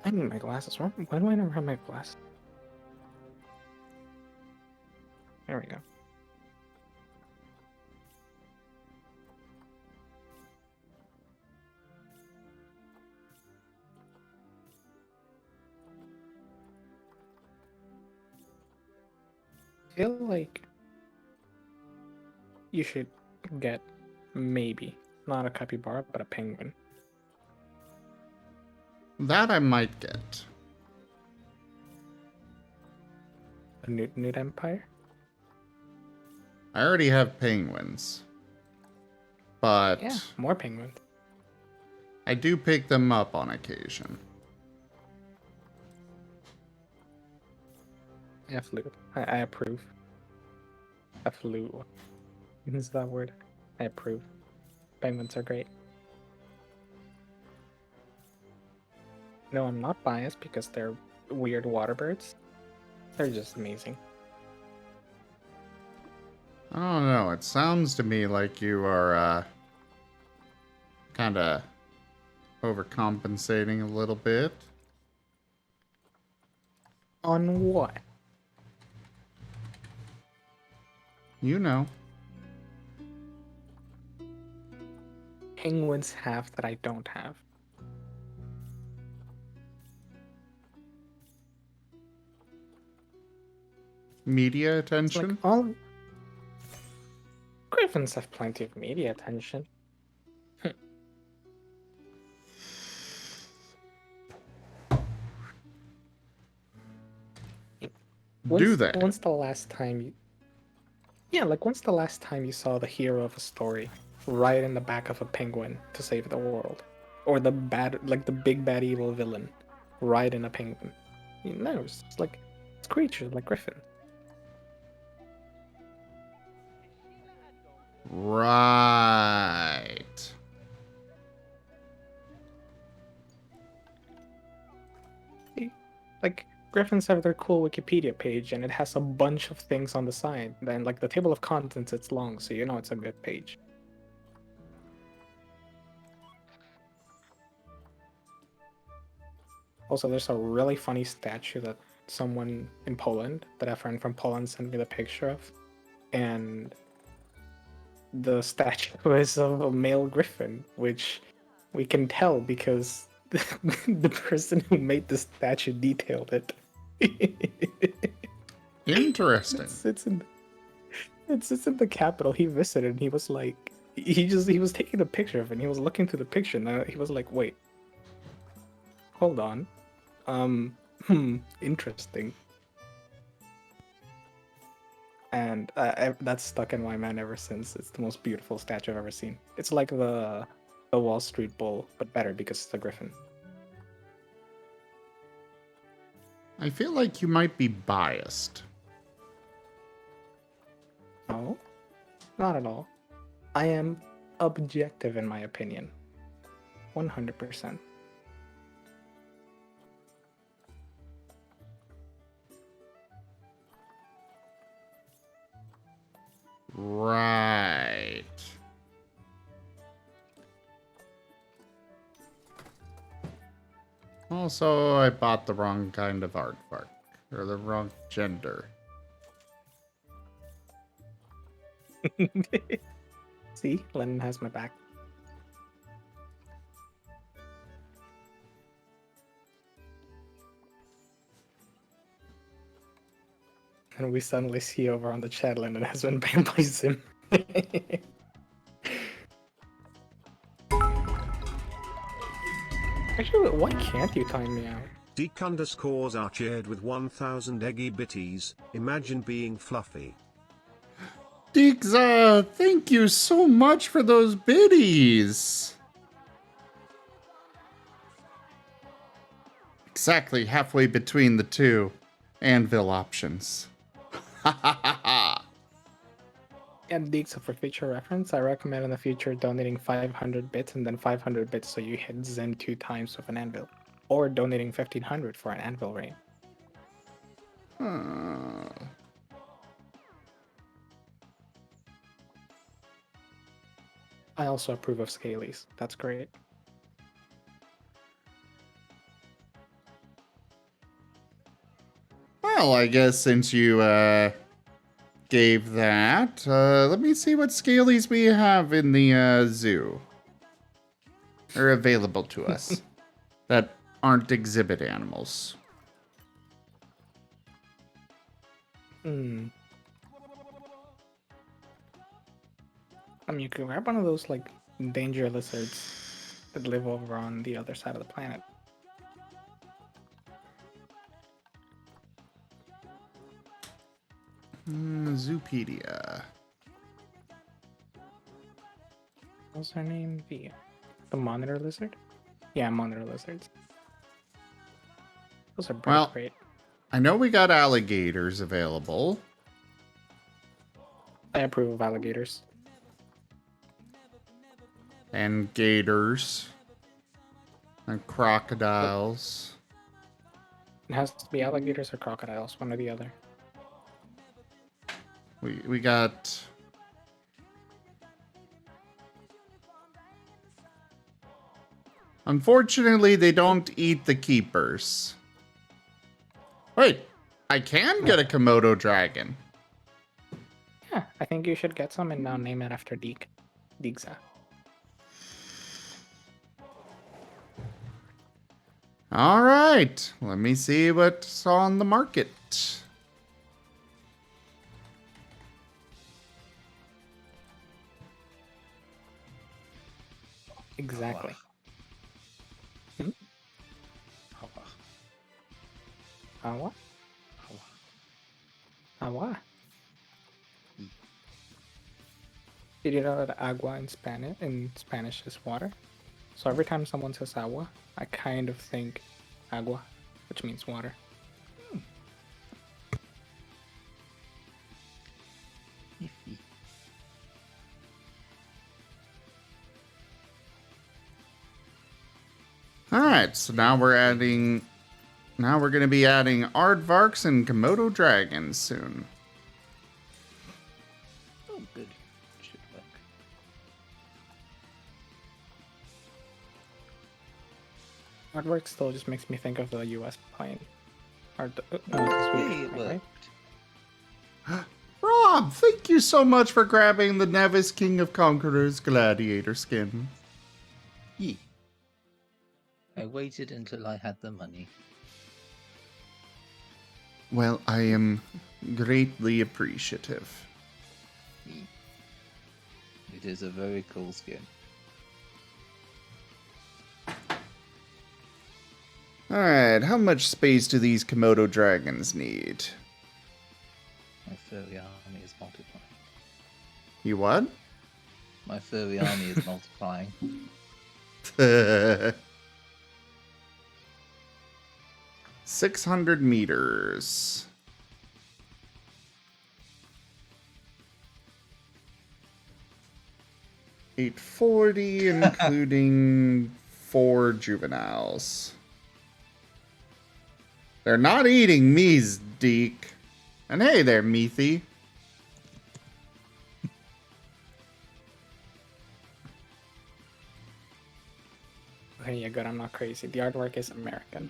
I need my glasses. Why do I never have my glasses? There we go. I feel like you should get maybe not a capybara, but a penguin. That I might get. A Newt Empire. I already have penguins. But Yeah, more penguins. I do pick them up on occasion. Yeah, flew. I approve. A flew. Is that word? I approve. Penguins are great. No, I'm not biased because they're weird water birds. They're just amazing. I don't know. It sounds to me like you are kind of overcompensating a little bit. On what? You know. Penguins have that I don't have. Media It's attention? like all griffins have plenty of media attention. Do they? When's the last time you... Yeah, like when's the last time you saw the hero of a story ride in the back of a penguin to save the world? Or the big bad evil villain ride in a penguin? No, it's like, it's creatures like Griffin. Right. Like, Griffins have their cool Wikipedia page, and it has a bunch of things on the side. Then, like, the table of contents, it's long, so you know it's a good page. Also, there's a really funny statue that someone in Poland, that a friend from Poland sent me the picture of, and the statue is of a male griffin, which we can tell because the person who made the statue detailed it. Interesting. It's in the capital. He visited and he was like, he was taking a picture of it and he was looking through the picture and he was like, wait, hold on, interesting. And that's stuck in my mind ever since. It's the most beautiful statue I've ever seen. It's like the Wall Street Bull, but better because it's a griffin. I feel like you might be biased. No, not at all. I am objective in my opinion. 100%. Right. Also, I bought the wrong kind of aardvark. Or the wrong gender. See, Lennon has my back. And we suddenly see over on the chat Lennon has been banned by Zim. Actually, why can't you time me out? Deke underscores are cheered with 1000 eggy bitties. Imagine being fluffy. Digza, thank you so much for those biddies. Exactly halfway between the two anvil options. Ha ha ha ha. And Deek, so for future reference, I recommend in the future donating 500 bits and then 500 bits so you hit Zen 2 times with an anvil. Or donating 1500 for an anvil raid. I also approve of Scalies. That's great. Well, I guess since you gave that, let me see what scalies we have in the zoo. Are available to us. That aren't exhibit animals. Hmm. I mean, you could grab one of those, like, danger lizards that live over on the other side of the planet. Zoopedia. What's her name? The monitor lizard? Yeah, monitor lizards. Those are Well, great. I know we got alligators available. I approve of alligators. And gators. And crocodiles. It has to be alligators or crocodiles, one or the other. We got... Unfortunately, they don't eat the keepers. Wait, I can get a Komodo dragon. Yeah, I think you should get some and now name it after Deke. Digza. All right, let me see what's on the market. Exactly. Agua? Agua. Did you know that agua in Spanish is water? So every time someone says agua, I kind of think agua, which means water. All right, so now we're adding... Now we're going to be adding aardvarks and Komodo dragons soon. Oh, good. Should work. Artwork still just makes me think of the US plane. Or the Yay, Swedish it plane, right? worked. Rob, thank you so much for grabbing the Nevis King of Conquerors gladiator skin. Yee. I waited until I had the money. Well, I am greatly appreciative. Yee. It is a very cool skin. Alright, how much space do these Komodo dragons need? My furry army is multiplying. You what? My furry army is multiplying. 600 meters. $840, including 4 juveniles. They're not eating me's, Deke. And hey there, Meathy. Okay, yeah, good. I'm not crazy. The artwork is American.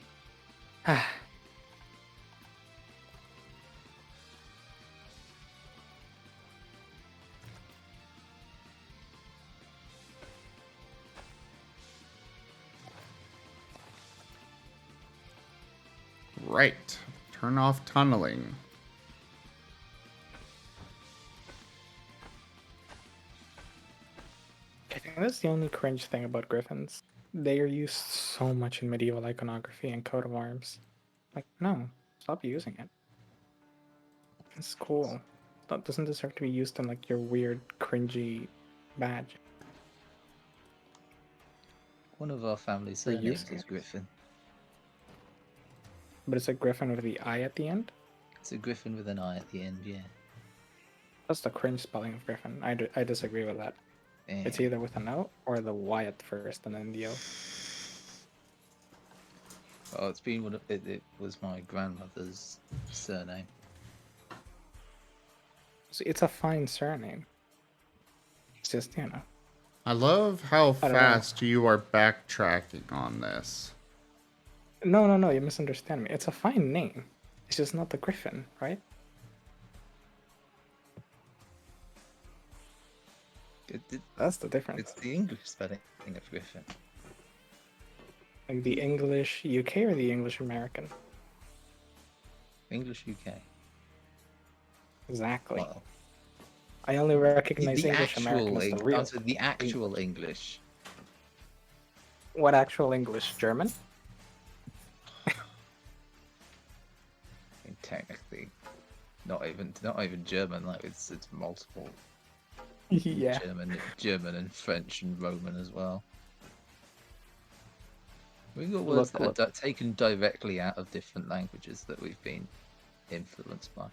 Right. Turn off tunneling. I think that's the only cringe thing about griffins. They are used so much in medieval iconography and coat of arms. Like, no, stop using it. It's cool. That doesn't deserve to be used in like your weird, cringy badge. One of our family We're surnames used to is it. Griffin. But it's a griffin with the I at the end. It's a Griffin with an I at the end, yeah. That's the cringe spelling of griffin. I disagree with that. It's Yeah. either with an O or the Y at first and then the O. Oh, it's been it was my grandmother's surname. So it's a fine surname. It's just, you know. I love how I don't know. fast you are backtracking on this. No, you misunderstand me. It's a fine name. It's just not the griffin, right? That's the difference. It's the English spelling of Griffin. Like the English UK or the English American? English UK. Exactly. Well, I only recognize the English American as the real. the actual English. What actual English? German? I mean, technically, not even German. Like it's multiple. Yeah. German and French and Roman as well. We've got words that are taken directly out of different languages that we've been influenced by.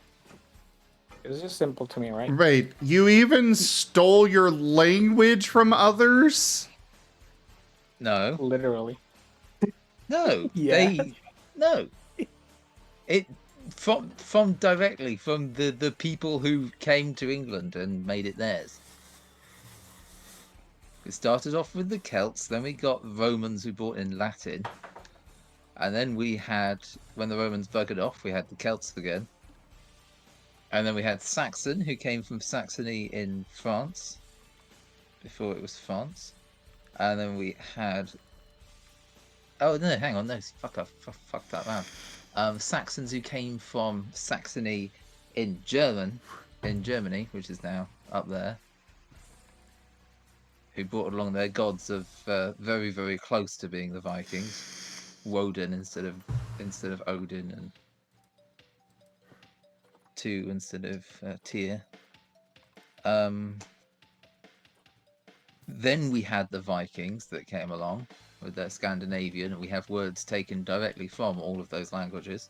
It's just simple to me, right? Right. You even stole your language from others? No. Literally. No. Yeah. No. It from directly from the people who came to England and made it theirs. It started off with the Celts, then we got Romans who brought in Latin, and then we had, when the Romans buggered off, we had the Celts again, and then we had Saxon, who came from Saxony in France, before it was France, and then we had, oh no, hang on, no, fuck that man. Saxons who came from Saxony in Germany, which is now up there, who brought along their gods of very, very close to being the Vikings, Woden instead of Odin, and Tyr instead of Tyr. Then we had the Vikings that came along with their Scandinavian, and we have words taken directly from all of those languages,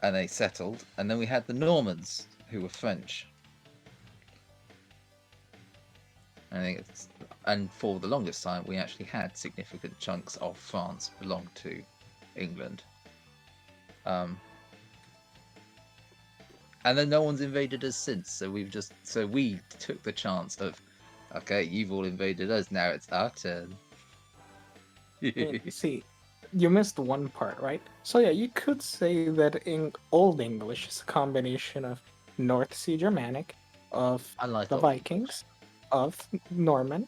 and they settled. And then we had the Normans, who were French. I think and for the longest time, we actually had significant chunks of France belong to England. And then no one's invaded us since, so we took the chance of, okay, you've all invaded us, now it's our turn. See, you missed one part, right? So yeah, you could say that in Old English is a combination of North Sea Germanic, of the Vikings, of Norman,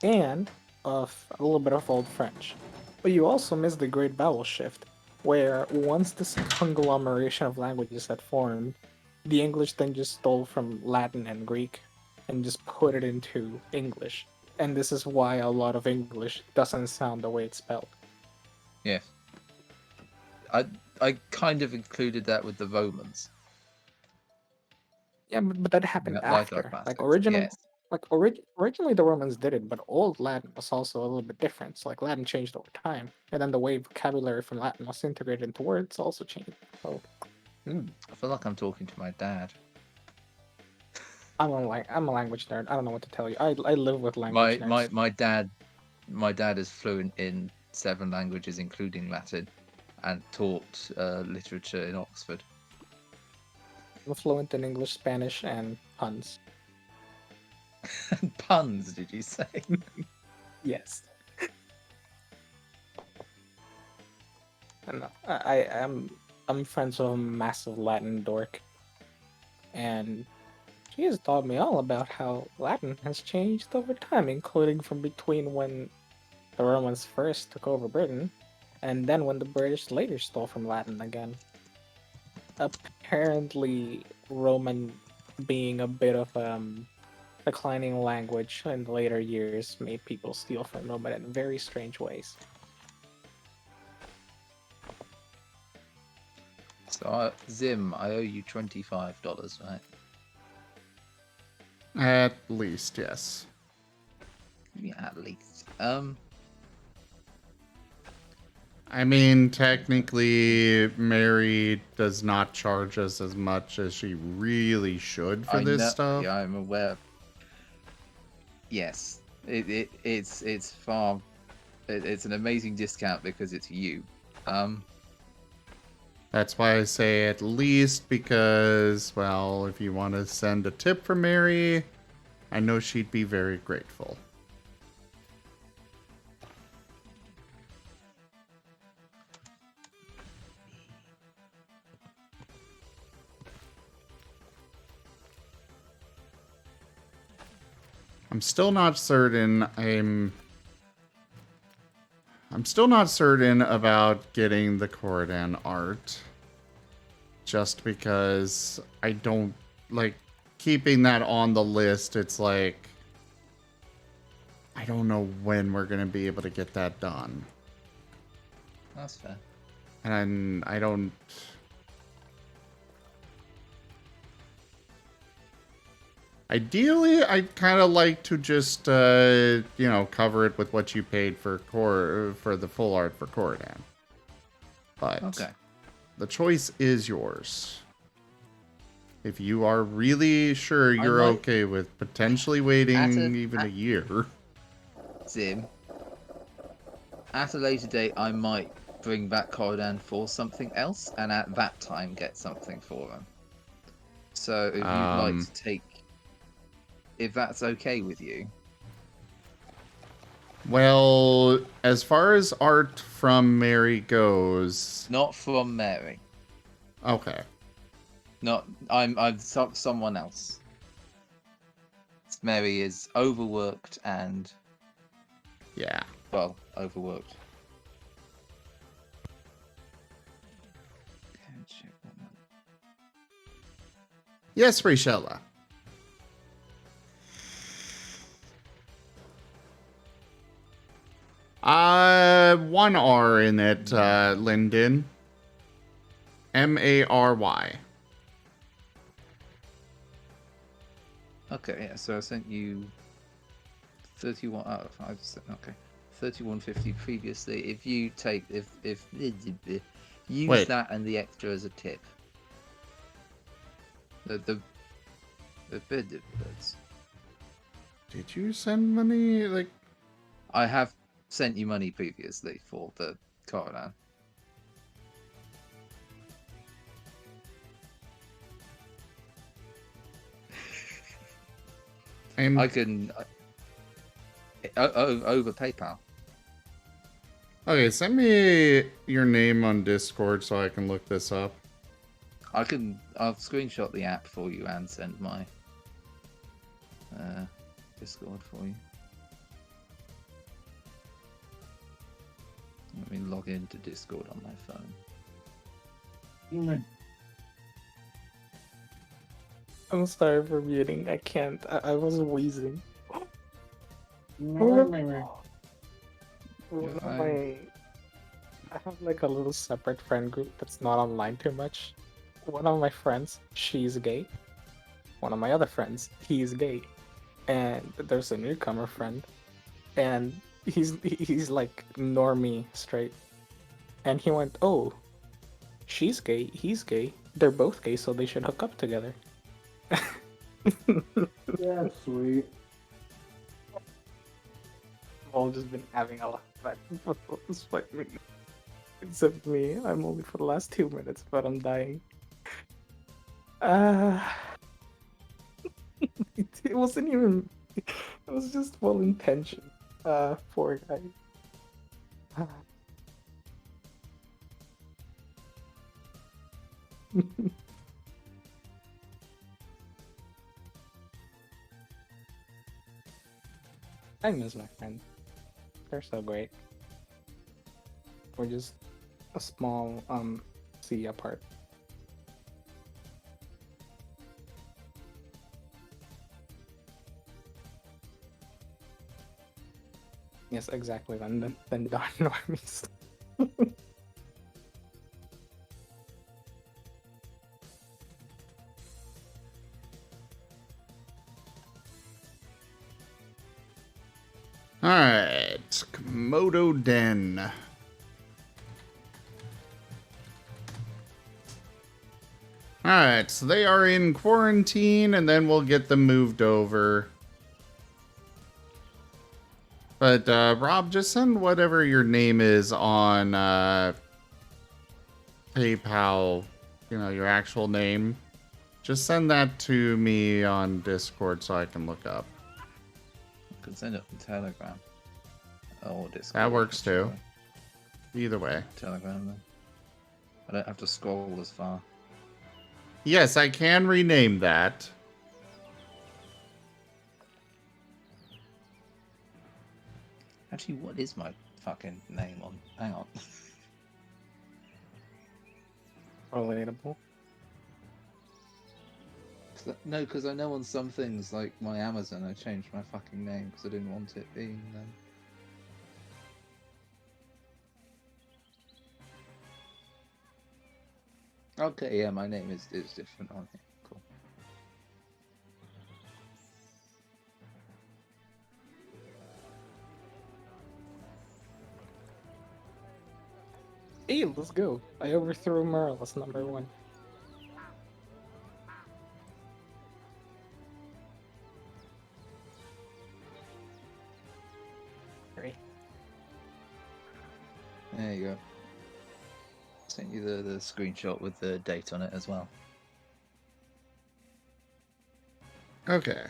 and of a little bit of Old French. But you also missed the Great Vowel Shift, where once this conglomeration of languages had formed, the English then just stole from Latin and Greek and just put it into English. And this is why a lot of English doesn't sound the way it's spelled. Yeah. I kind of included that with the Romans. Yeah, but that happened after. Yes. Originally the Romans did it, but Old Latin was also a little bit different. So like Latin changed over time, and then the way vocabulary from Latin was integrated into words also changed. So I feel like I'm talking to my dad. I'm a language nerd. I don't know what to tell you. I live with language nerds. My dad is fluent in 7 languages, including Latin, and taught literature in Oxford. I'm fluent in English, Spanish, and puns. Puns, did you say? Yes. And I'm friends with a massive Latin dork, and she has taught me all about how Latin has changed over time, including from between when the Romans first took over Britain, and then when the British later stole from Latin again. Apparently, Roman being a bit of declining language in the later years made people steal from Roman in very strange ways. So, Zim, I owe you $25, right? At least, yes. Yeah, at least. I mean, technically, Mary does not charge us as much as she really should for I this know. stuff. Yeah, I'm aware. Yes, it's far. It's an amazing discount because it's you. That's why I say at least, because, well, if you want to send a tip for Mary, I know she'd be very grateful. I'm still not certain about getting the Corridan art. Just because I don't like keeping that on the list. It's like I don't know when we're gonna be able to get that done. That's fair. And I don't. Ideally, I'd kind of like to just, cover it with what you paid for the full art for Corridan. But Okay. the choice is yours. If you are really sure you're might- okay with potentially waiting even a year. Zim, at a later date, I might bring back Corridan for something else, and at that time get something for them. So if you'd like to take, if that's okay with you. Well, as far as art from Mary goes, Not from Mary. Okay. Not I'm someone else. Mary is overworked and yeah. Well, overworked. Yes, Rachella. One R in it, Lyndon. Mary. Okay, yeah, so I sent you 31 out of 5. Okay. 31.50 previously. If you take if use Wait. that and the extra as a tip. The birds. Did you send money? Like, I have sent you money previously for the Corridan. I can over PayPal. Okay, send me your name on Discord so I can look this up. I'll screenshot the app for you and send my Discord for you. Let me log into Discord on my phone. I'm sorry for muting. I can't. I was wheezing. I have like a little separate friend group that's not online too much. One of my friends, she's gay. One of my other friends, he's gay. And there's a newcomer friend, and he's like normie straight. And he went, "Oh, she's gay, he's gay. They're both gay, so they should hook up together." Yeah, sweet. I've all just been having a lot of fun. Except me. I'm only for the last 2 minutes, but I'm dying. It wasn't even. It was just well intentioned. Poor guy. I miss my friends. They're so great. We're just a small sea apart. Yes, exactly. Then darn normies. Alright, Komodo Den. Alright, so they are in quarantine, and then we'll get them moved over. But, Rob, just send whatever your name is on, PayPal, you know, your actual name. Just send that to me on Discord so I can look up. You can send it on Telegram. Or Discord. That works too. actually. Either way. Telegram then. I don't have to scroll as far. Yes, I can rename that. Actually, what is my fucking name on? Hang on. Relatable. No, because I know on some things, like my Amazon, I changed my fucking name because I didn't want it being Okay, yeah, my name is different on here. Cool. Hey, let's go. I overthrew Merle. That's number 1. Great. There you go. Sent you the screenshot with the date on it as well. Okay.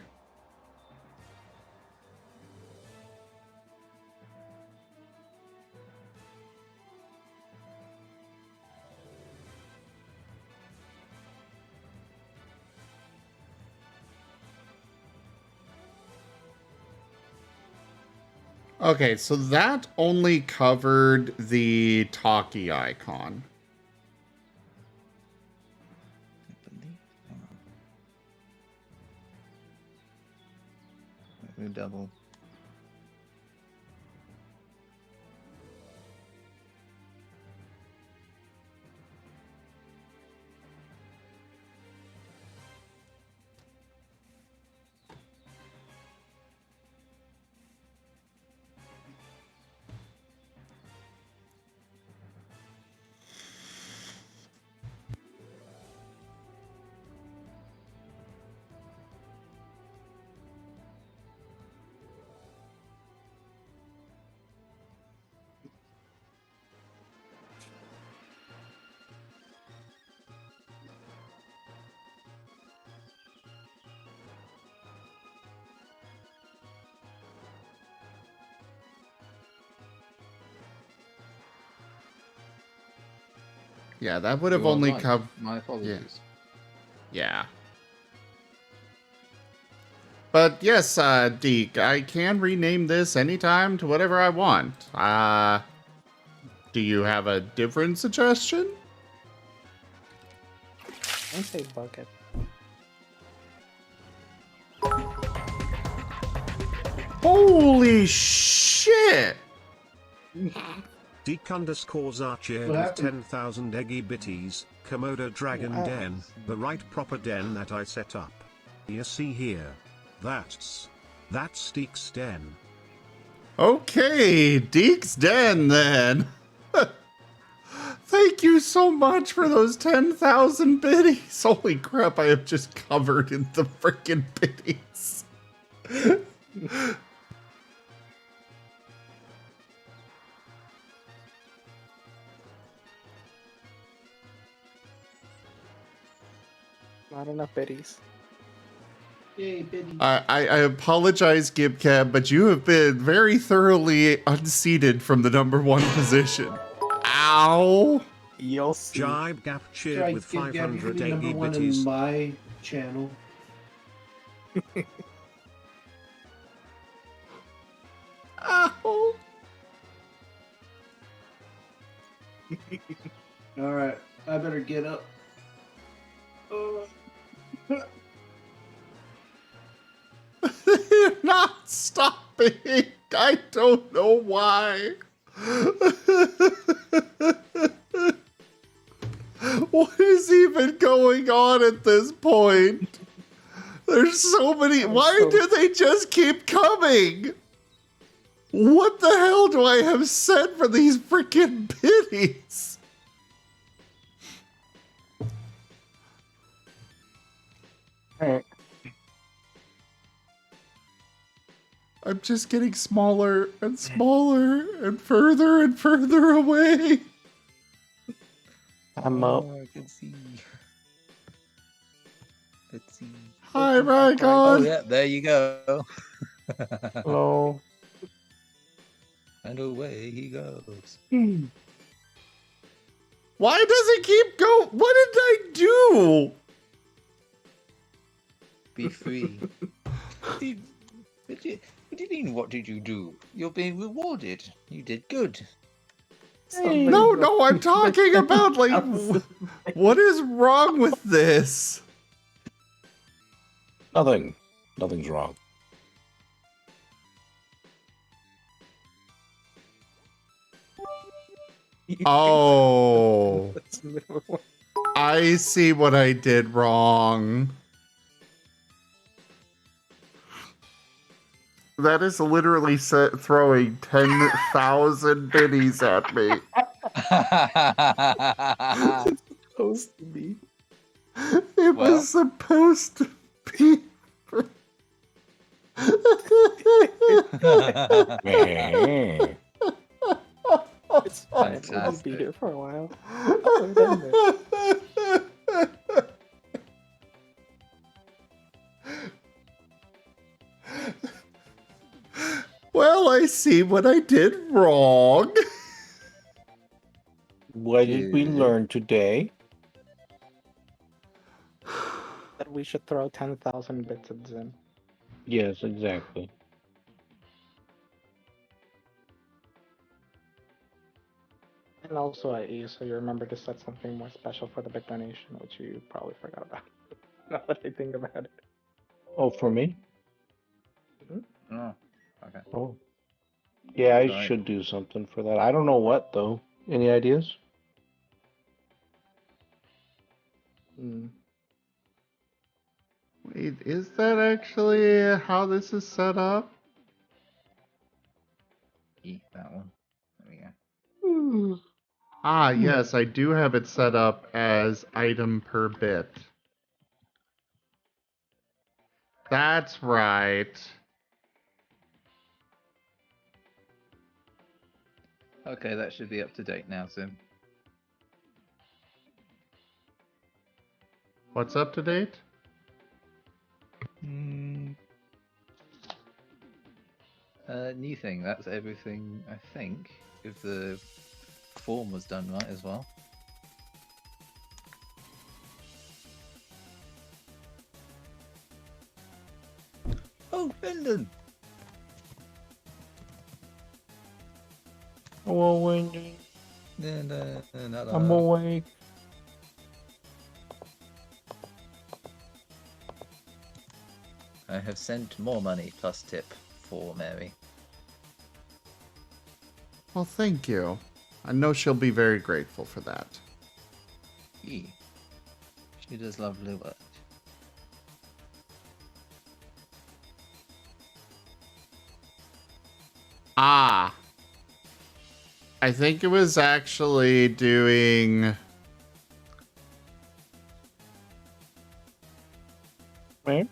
Okay, so that only covered the talkie icon. I believe. Hang on. Let me double. Yeah, that would have You are only right. covered... My apologies. Yeah. But yes, Deke, I can rename this anytime to whatever I want. Do you have a different suggestion? I say bucket. Holy shit! Deke_Archer What with happened? 10,000 eggy bitties, Komodo Dragon Wow. Den, the right proper den that I set up. You see here. That's Deke's den. Okay, Deke's Den then. Thank you so much for those 10,000 biddies. Holy crap, I am just covered in the freaking biddies. Not enough biddies. Yay, Biddy. I apologize, Gibcab, but you have been very thoroughly unseated from the #1 position. Ow! You'll see. Jibe Gap cheered Try with give Gabby 500 be number AE one in bitties. my channel. Ow! All right, I better get up. Oh. You're not stopping. I don't know why. What is even going on at this point? There's so many. Why do they just keep coming? What the hell do I have set for these freaking biddies? Alright. I'm just getting smaller and smaller and further away. I'm up. Oh, I can see. Let's see. Hi, Oh, Rykon. yeah, there you go. Hello. And away he goes. Why does it keep going? What did I do? Be free. What do you mean, what did you do? You're being rewarded. You did good. No, I'm talking about, like, what is wrong with this? Nothing's wrong. Oh, I see what I did wrong. That is literally throwing 10,000 biddies at me. Supposed to be. It Well. was supposed to be. It's fine. I'll be here for a while. I've done this. Well, I see what I did wrong. What did we learn today? That we should throw 10,000 bits at Zen. Yes, exactly. And also at E, so you remember to set something more special for the bit donation, which you probably forgot about. Now that I think about it. Oh, for me? Oh, okay. Oh. Yeah, I Right. should do something for that. I don't know what, though. Any ideas? Wait, is that actually how this is set up? Eat that one. There we go. Ah, yes, I do have it set up as item per bit. That's right. Okay, that should be up to date now, Sim. What's up to date? New thing. That's everything, I think. If the form was done right as well. Oh, Finland! Oh, Wendy. I'm awake. I have sent more money plus tip for Mary. Well, thank you. I know she'll be very grateful for that. She does lovely work. Ah. I think it was actually doing... Right?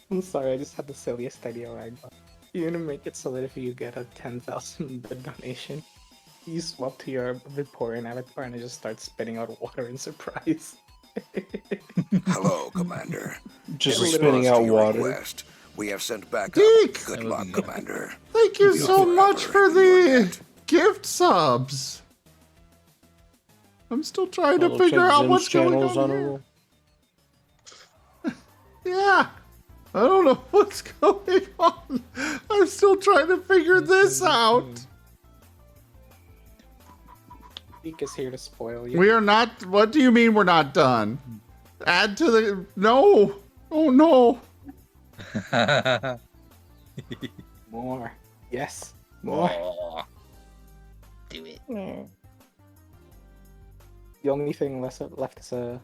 I'm sorry, I just had the silliest idea right now. You're gonna make it so that if you get a 10,000 bit donation, you swap to your Vaporeon avatar and it just starts spitting out water in surprise. Hello, Commander. Just In spitting response out to your water. request, We have sent back Deke! Good That would luck, be good. Commander. Thank you You'll so much forever for in your the debt. gift subs. I'm still trying to Follow figure check out Zim's what's going channels on on a here. roll. Yeah. I don't know what's going on. I'm still trying to figure this out. Zeke is here to spoil you. We are not. What do you mean we're not done? Add to the. No. Oh no. More. Yes. More. Oh, do it. The only thing left is a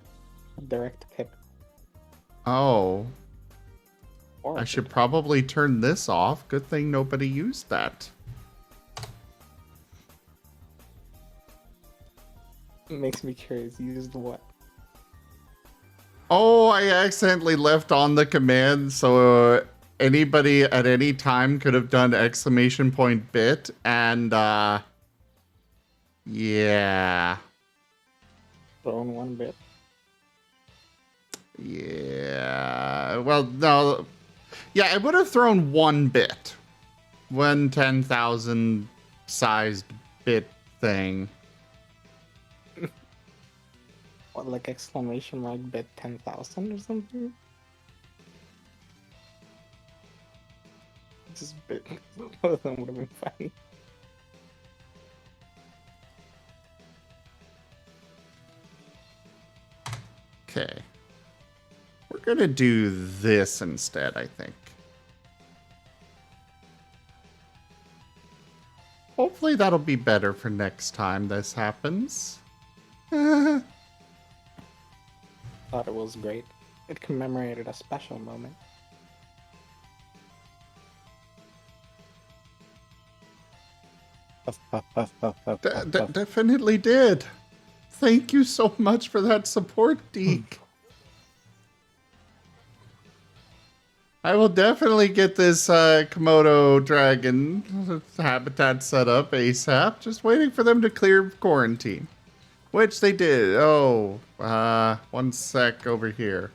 direct tip. Oh. Or I should probably turn this off. Good thing nobody used that. It makes me curious. You used what? Oh, I accidentally left on the command, so anybody at any time could have done exclamation point bit, and yeah. Thrown one bit. Yeah. Well, no. Yeah, it would have thrown one bit. One 10,000 sized bit thing. What, like exclamation mark bit 10,000 or something? Just bit. Both of them would have been funny. Okay. We're gonna do this instead, I think. Hopefully that'll be better for next time this happens. Thought it was great. It commemorated a special moment. Definitely did. Thank you so much for that support, Deke. I will definitely get this Komodo dragon habitat set up ASAP. Just waiting for them to clear quarantine. Which they did. Oh, one sec over here.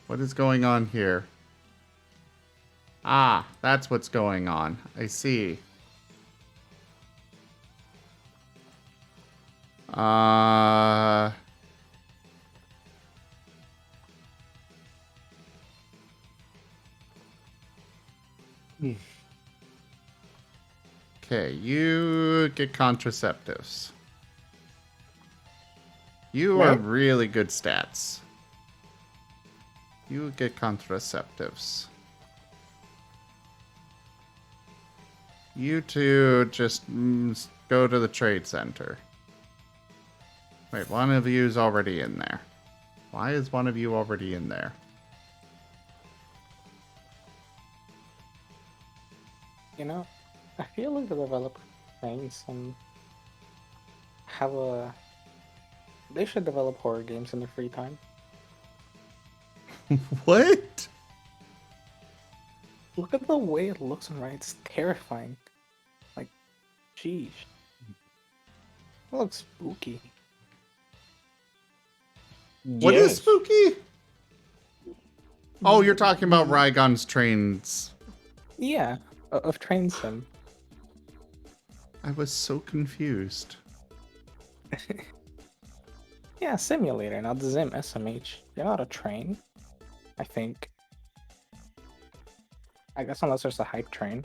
What is going on here? Ah, that's what's going on. I see. Okay, you get contraceptives. You are What? really good stats. You get contraceptives. You two just go to the trade center. Wait, one of you is already in there. Why is one of you already in there? You know, I feel like the developer thinks and have a. They should develop horror games in their free time. What? Look at the way it looks and right. It's terrifying. Like, sheesh. It looks spooky. What is spooky? Oh, you're talking about Rygon's trains. Yeah, of train sim. I was so confused. Yeah, simulator, not Zim SMH. You're not a train, I think. I guess unless there's a hype train.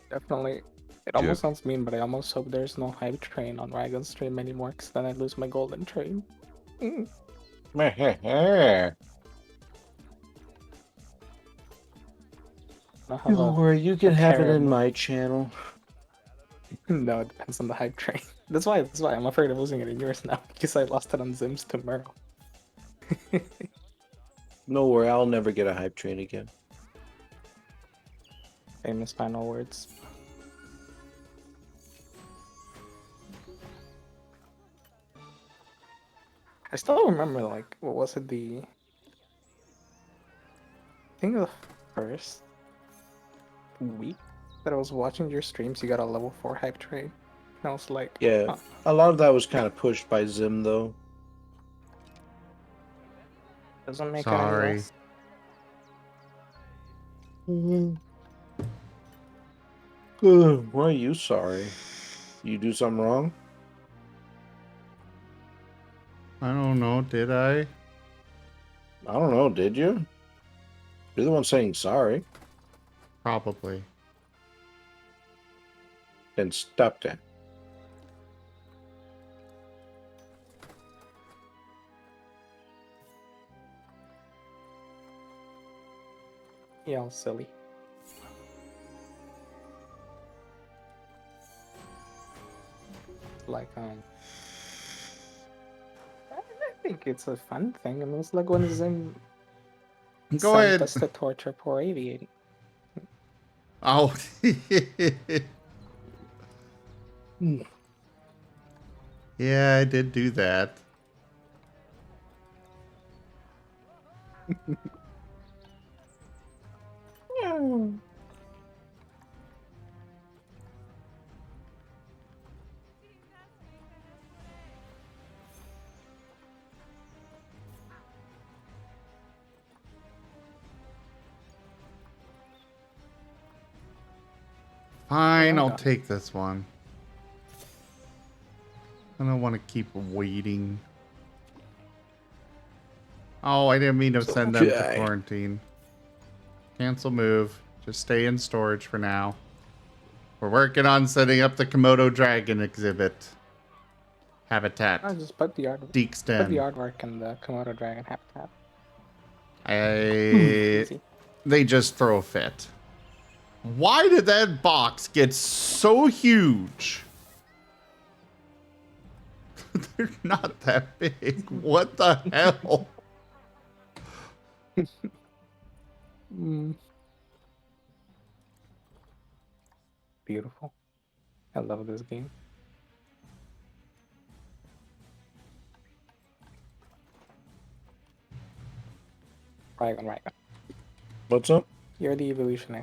Definitely. It almost sounds mean, but I almost hope there's no hype train on Rygon's stream anymore, because then I lose my golden train. Don't worry, you can have it in my channel. No, it depends on the hype train. That's why I'm afraid of losing it in yours now, because I lost it on Zim's to Merle. No worry, I'll never get a hype train again. Famous final words. I still remember, like, what was it, I think the first week that I was watching your streams, you got a level 4 hype trade. And I was like, Yeah, huh. a lot of that was kind of pushed by Zim, though. Doesn't make it any Sorry. less. Why are you sorry? You do something wrong? I don't know, did I? I don't know, did you? You're the one saying sorry. Probably. Then stop that. Y'all silly. Like, I think it's a fun thing. I mean, it's like when Zim Go sent ahead. us to torture poor E18. Oh. Yeah, I did do that. Fine, I'll take this one. I don't want to keep waiting. Oh, I didn't mean to send them to quarantine. Cancel move. Just stay in storage for now. We're working on setting up the Komodo dragon exhibit. Habitat. I just put the Deek's put the Den. artwork in the Komodo dragon habitat. They just throw a fit. Why did that box get so huge? They're not that big. What the hell? Beautiful. I love this game. Right. What's up? You're the evolution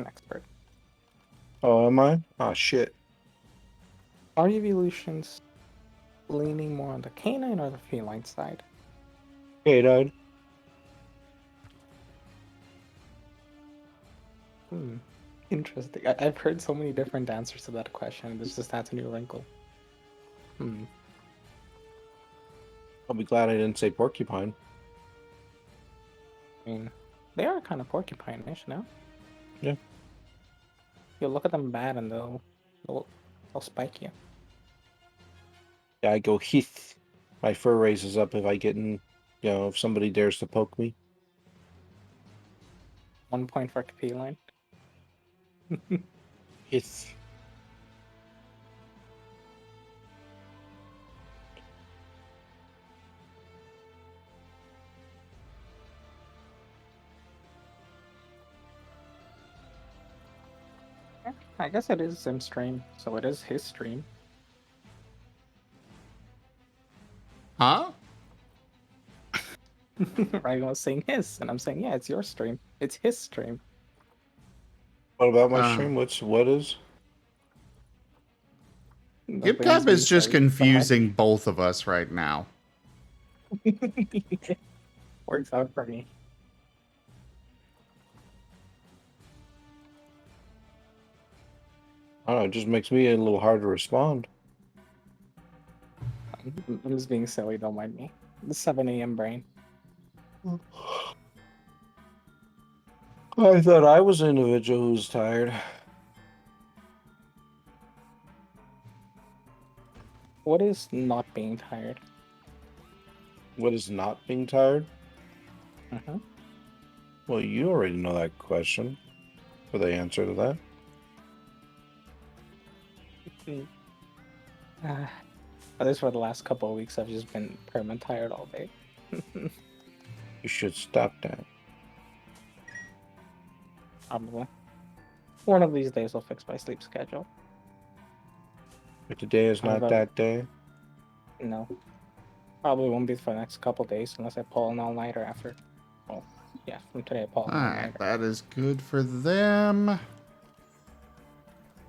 expert. Oh, am I? Oh, shit. Are evolutions leaning more on the canine or the feline side? Hey, Dad. Interesting. I've heard so many different answers to that question. This just adds a new wrinkle. I'll be glad I didn't say porcupine. I mean, they are kind of porcupine-ish, no? Yeah. You look at them bad and they'll spike you. Yeah, I go Heath. My fur raises up if I get in, if somebody dares to poke me. 1 point for feline. Heath. I guess it is Zim's stream, so it is his stream. Huh? I was saying his, and I'm saying, yeah, it's your stream. It's his stream. What about my stream? What is? GibCab is just confusing both of us right now. Works out for me. I don't know, it just makes me a little hard to respond. I'm just being silly, don't mind me. The 7 a.m. brain. I thought I was an individual who's tired. What is not being tired? What is not being tired? Mm-hmm. Well, you already know that question. Or the answer to that. At least for the last couple of weeks, I've just been permanent tired all day. You should stop that. Probably. One of these days I'll fix my sleep schedule. But today is not that day. No. Probably won't be for the next couple days unless I pull an all-nighter after. Well, yeah, from today I pull an all-nighter. Alright, that is good for them.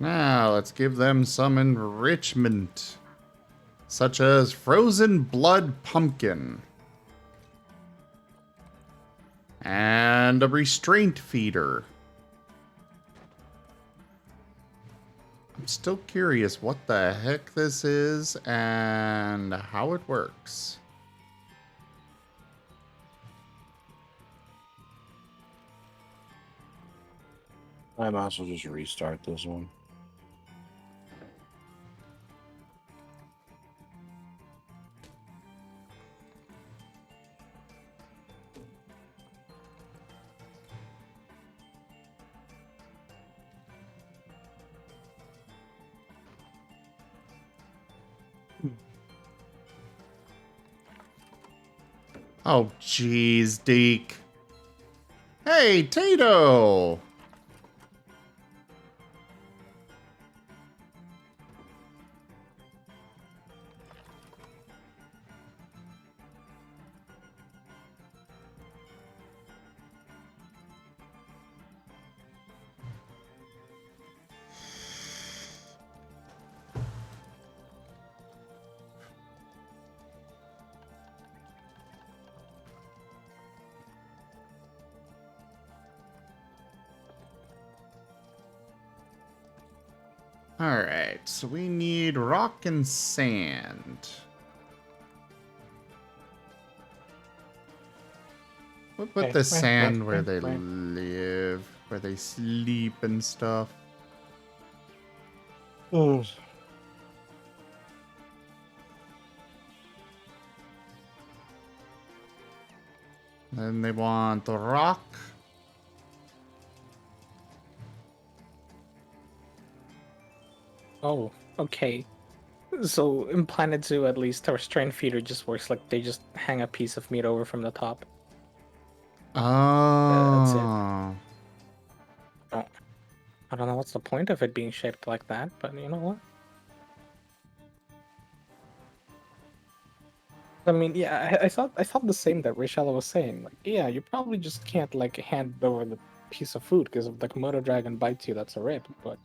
Now, let's give them some enrichment, such as frozen blood pumpkin and a restraint feeder. I'm still curious what the heck this is and how it works. I might as well just restart this one. Oh, jeez, Deke. Hey, Tato! Alright, so we need rock and sand. We'll put the sand where they live, where they sleep and stuff. Oh. Then they want the rock. Oh, okay. So in Planet Zoo, at least, our restraint feeder just works like they just hang a piece of meat over from the top. That's it. Oh. I don't know what's the point of it being shaped like that, but you know what? I mean, yeah, I thought the same that Rachel was saying. Like, yeah, you probably just can't like hand over the piece of food because if the Komodo dragon bites you, that's a rip. But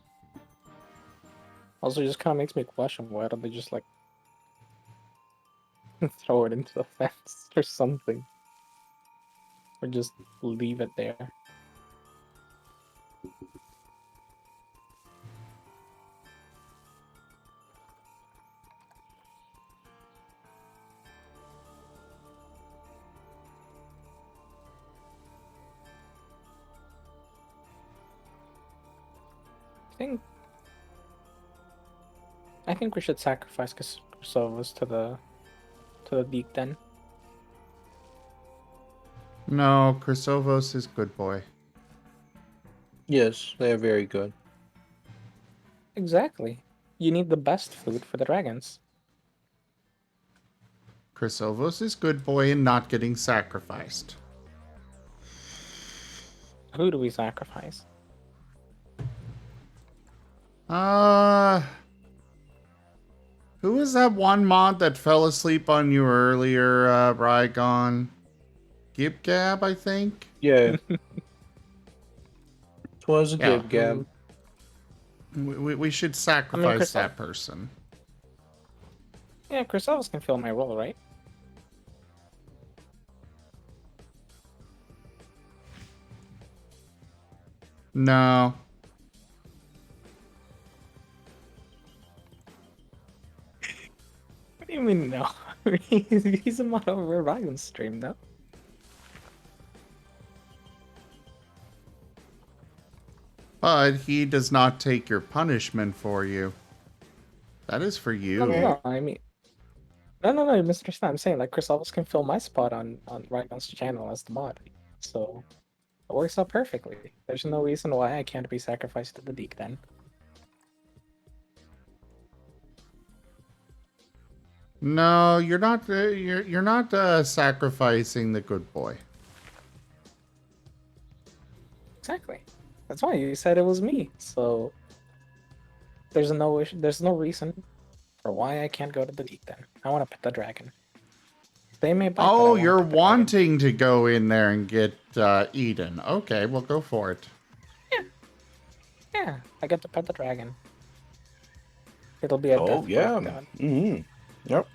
also, it just kind of makes me question why don't they just like throw it into the fence or something, or just leave it there. I think we should sacrifice Kosovas to the Deke then. No, Chrysovo's is good boy. Yes, they are very good. Exactly. You need the best food for the dragons. Chrysovos is good boy and not getting sacrificed. Who do we sacrifice? Who was that one mod that fell asleep on you earlier, Rygon? Gibgab, I think? Yeah. Twas a Yeah. Gib-Gab. We should sacrifice that person. Yeah, Chrysalis can fill my role, right? No. What do you mean no? He's a mod over Ryan's stream, though. But he does not take your punishment for you. That is for you. No, I mean... No, you misunderstand. I'm saying, like, Chrysalis can fill my spot on Ryan's channel as the mod. So, it works out perfectly. There's no reason why I can't be sacrificed to the Deke then. No, you're not. You're not sacrificing the good boy. Exactly. That's why you said it was me. So there's no reason for why I can't go to the Deke then. I want to pet the dragon. They may bite. Oh, you're wanting to go in there and get eaten. Okay, we'll go for it. Yeah, I get to pet the dragon. It'll be a Oh death yeah. wish god. Mm-hmm. Yep.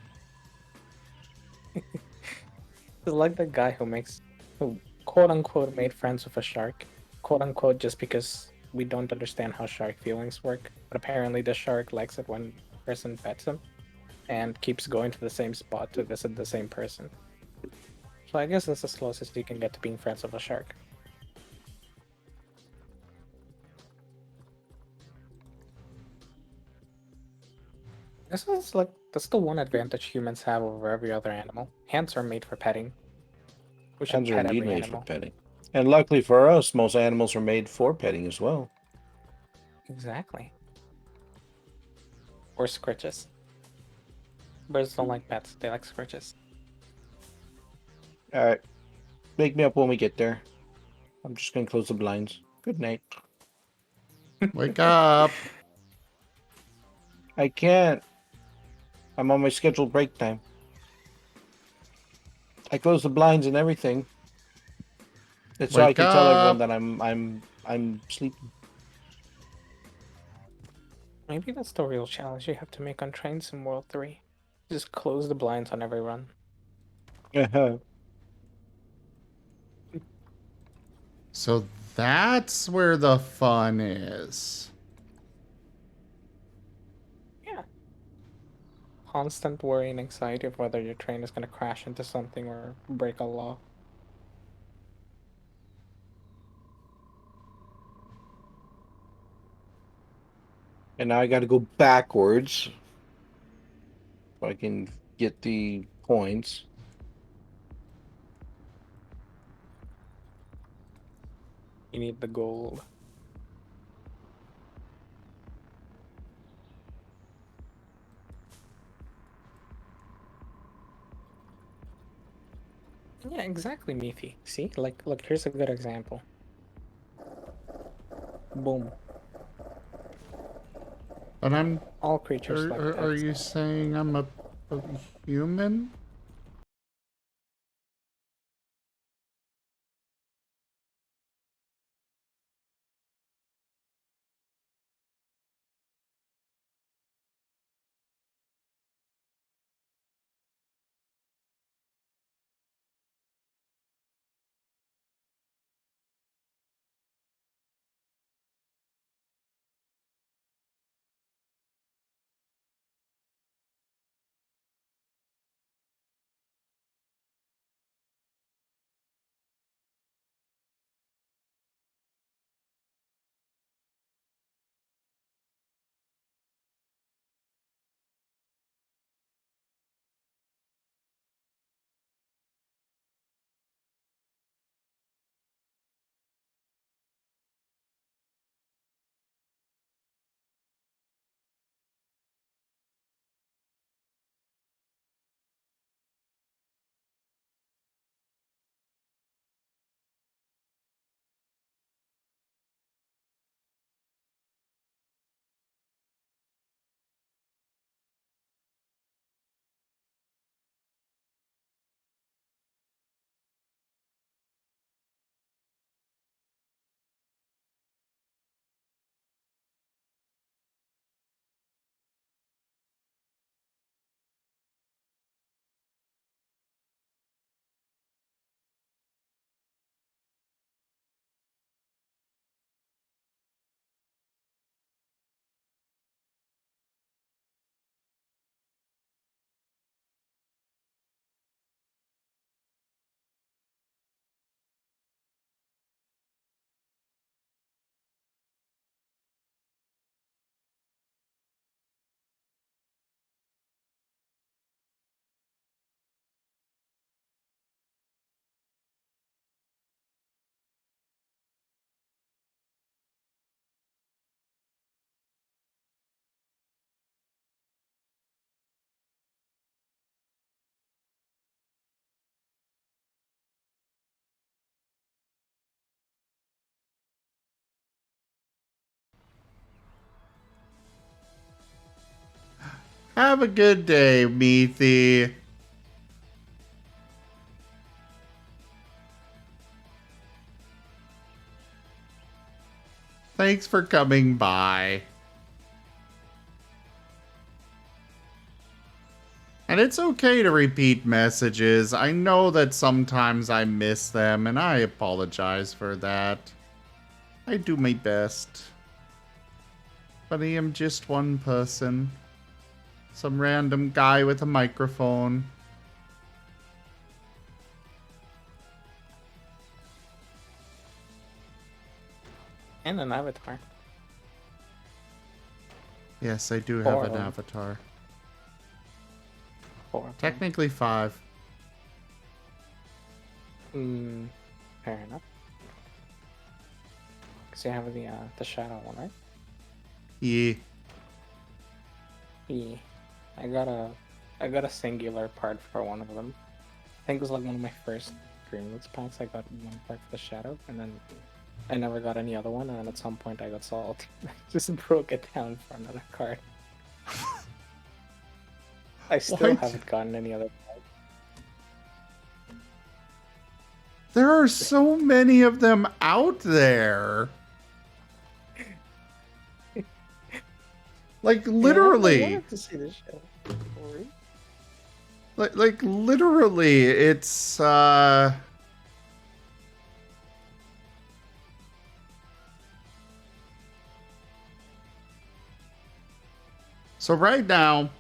It's like the guy who quote unquote made friends with a shark, quote unquote, just because we don't understand how shark feelings work. But apparently, the shark likes it when a person pets him, and keeps going to the same spot to visit the same person. So I guess that's as close as you can get to being friends with a shark. This is like that's the one advantage humans have over every other animal. Hands are made for petting. We should Hands are pet indeed every made for animal. petting. And luckily for us, most animals are made for petting as well. Exactly. Or scritches. Birds don't like pets, they like scritches. All right. Wake me up when we get there. I'm just gonna close the blinds. Good night. Wake up. I can't. I'm on my scheduled break time. I close the blinds and everything. It's so I Wake can tell everyone up. that I'm sleeping. Maybe that's the real challenge you have to make on trains in World 3. Just close the blinds on every run. So that's where the fun is. Yeah. Constant worry and anxiety of whether your train is going to crash into something or break a law. And now I got to go backwards so I can get the points. You need the gold. Yeah, exactly, Mithi. See? Like, look, here's a good example. Boom. But All creatures like are pets. you saying I'm a human? Have a good day, Meathy. Thanks for coming by. And it's okay to repeat messages. I know that sometimes I miss them, and I apologize for that. I do my best. But I am just one person. Some random guy with a microphone. And an avatar. Yes, I do have Four an of 'em. avatar. 4 of them. Technically 5. Fair enough. Because you have the shadow one, right? Yeah. Yeah. I got a singular part for one of them. I think it was like one of my first Dreamless packs. I got one part for the shadow, and then I never got any other one, and then at some point I got salt. I just broke it down for another card. I still What? haven't gotten any other. There are so many of them out there. Like, I literally. wanted to see this show. Like literally, it's, So right now,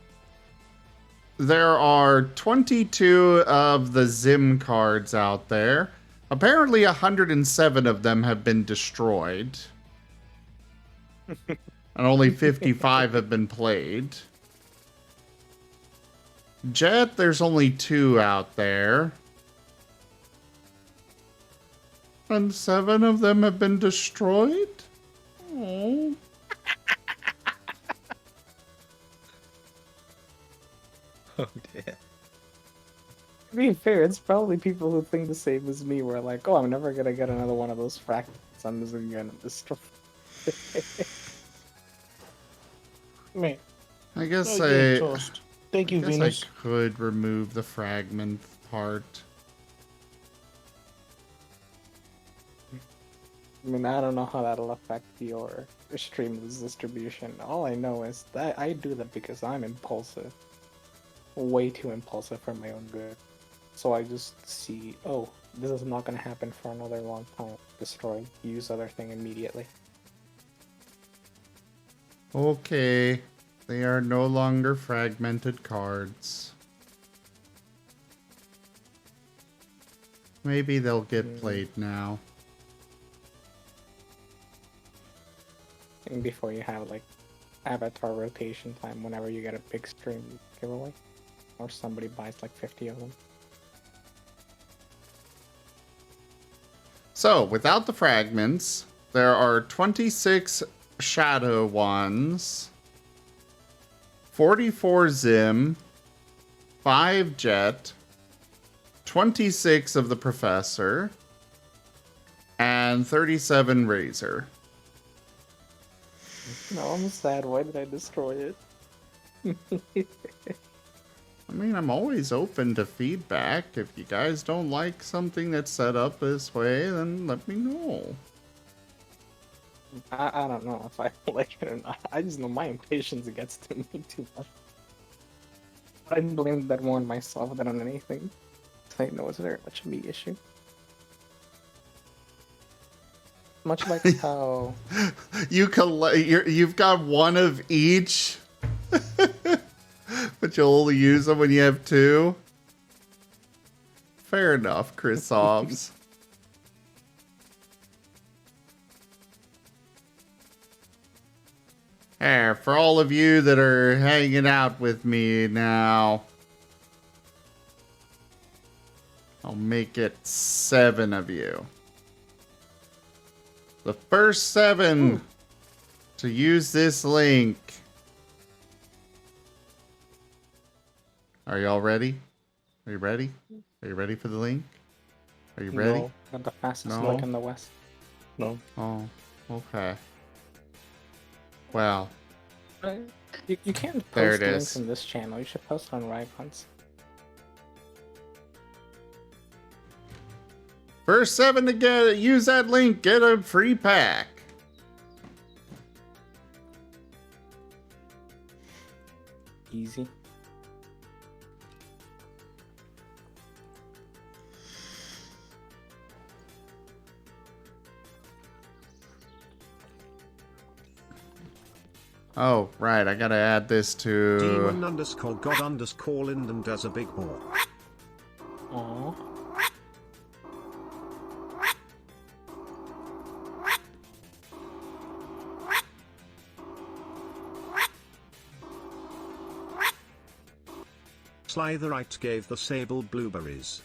there are 22 of the Zim cards out there. Apparently 107 of them have been destroyed. And only 55 have been played. Jet, there's only 2 out there. And 7 of them have been destroyed? Oh. Oh dear. To be fair, it's probably people who think the same as me. Where like, oh, I'm never gonna get another one of those fractals. I'm just gonna destroy. Man, I guess okay, toast. Thank you, guess Venus. I could remove the fragment part. I mean, I don't know how that'll affect your streamless distribution. All I know is that I do that because I'm impulsive. Way too impulsive for my own good. So I just see, oh, this is not going to happen for another long time. Destroy, use other thing immediately. Okay. They are no longer fragmented cards. Maybe they'll get played now. And before you have like avatar rotation time whenever you get a big stream giveaway. Or somebody buys like 50 of them. So, without the fragments, there are 26 shadow ones, 44 Zim, 5 Jet, 26 of the Professor, and 37 Razor. No, I'm sad. Why did I destroy it? I mean, I'm always open to feedback. If you guys don't like something that's set up this way, then let me know. I don't know if I like it or not. I just know my impatience gets to me too much. I blame that more on myself than on anything. I know it's very much a me issue. Much like how you've got one of each, but you'll only use them when you have 2. Fair enough, Chris Hobbs. There, for all of you that are hanging out with me now, I'll make it 7 of you. The first 7 to use this link. Are y'all ready? Are you ready? Are you ready for the link? Are you ready? No, not the fastest No? link in the West. No. Oh, okay. Well, You can't There post it links is. in this channel. You should post on Rygon's. first 7 to use that link, get a free pack. Easy. Oh, right. I gotta add this to... Demon_God_Linden does a big paw. Aww. Slitherite gave the sable blueberries.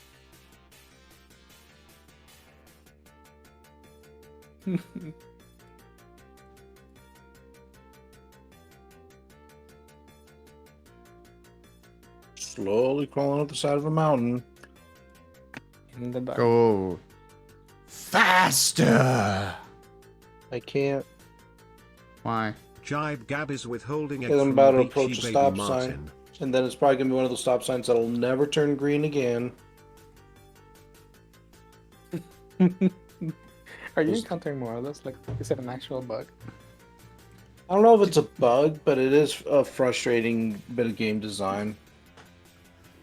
Slowly crawling up the side of a mountain. In the dark. Go faster! I can't. Why? Jibe Gab is withholding egg Because I'm from about to Beachy approach a Baby stop Marten. sign. And then it's probably going to be one of those stop signs that'll never turn green again. Are you encountering more of this? Like, is it an actual bug? I don't know if it's a bug, but it is a frustrating bit of game design.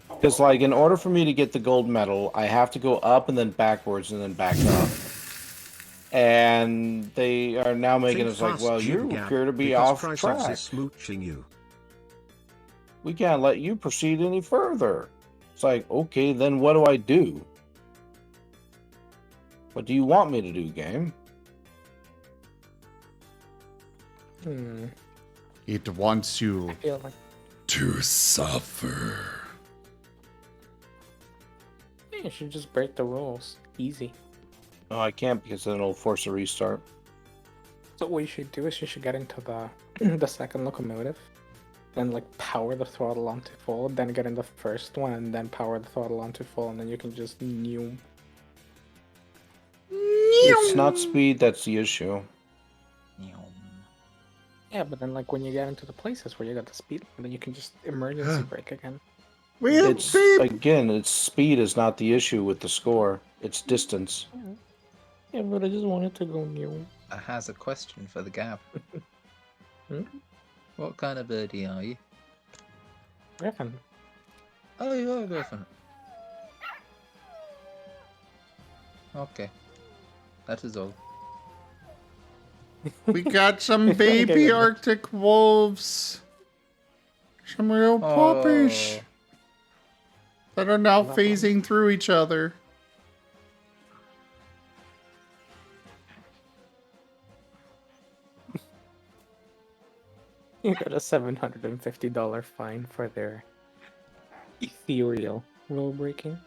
Because, like, in order for me to get the gold medal, I have to go up and then backwards and then back up. And they are now making Think us like, fast, well, you Jib Gab, appear to be because off Chrysos track. is smooching you. We can't let you proceed any further. It's like, okay, then what do I do? What do you want me to do, game? It wants you I feel like to suffer. you should just break the rules. Easy. No, I can't because then it'll force a restart. So what you should do is you should get into the the second locomotive, and like power the throttle onto full, then get in the first one, and then power the throttle onto full, and then you can just new. It's not speed that's the issue. Yeah, but then like when you get into the places where you got the speed, then you can just emergency brake again. It's again, it's speed is not the issue with the score. It's distance. Yeah, but I just wanted to go new. I has a question for the Gab. Hmm? What kind of birdie are you? Griffin. Oh, you're a griffin. Okay. That is all. We got some If you wanna get baby in. Arctic wolves. Some real puppies Oh, that are now Lovely. phasing through each other. You got a $750 fine for their ethereal rule breaking.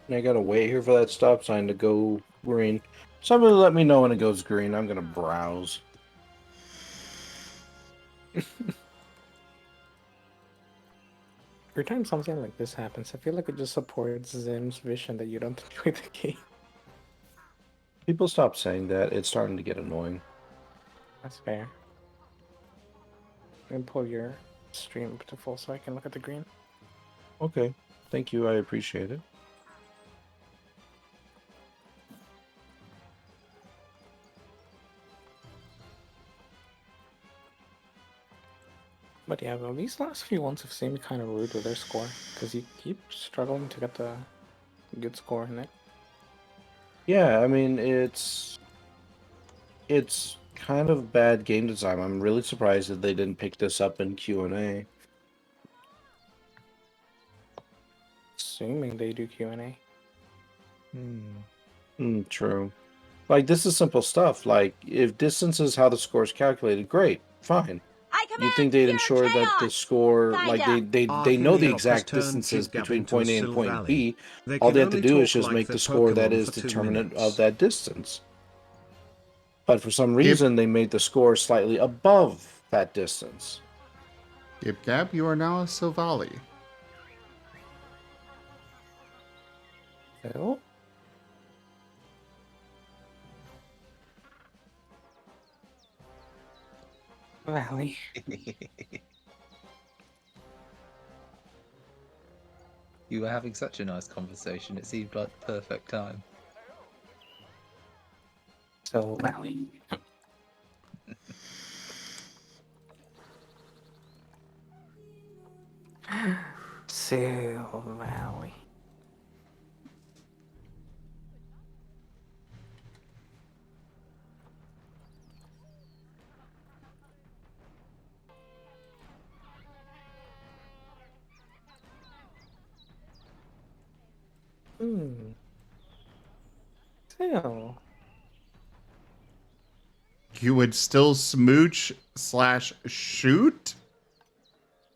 And I gotta wait here for that stop sign to go green. Somebody let me know when it goes green. I'm gonna browse. Every time something like this happens, I feel like it just supports Zim's vision that you don't enjoy the game. People stop saying that. It's starting to get annoying. That's fair. And pull your stream up to full so I can look at the green. Okay. Thank you. I appreciate it. But yeah, well, these last few ones have seemed kind of rude with their score, because you keep struggling to get the good score in it. Yeah, I mean it's kind of bad game design. I'm really surprised that they didn't pick this up in Q&A. Assuming they do Q&A. True. Like this is simple stuff. Like if distance is how the score is calculated, great, fine. You'd think they'd ensure that the score, like they know the exact distances between point A and point B. All they have to do is just make the score that is determinant of that distance. But for some reason, they made the score slightly above that distance. Gib Gab, you are now a Silvally. Phil? Valley. you were having such a nice conversation. It seemed like the perfect time. So, Valley. Sil Valley. Hmm. Still. You would still smooch slash shoot?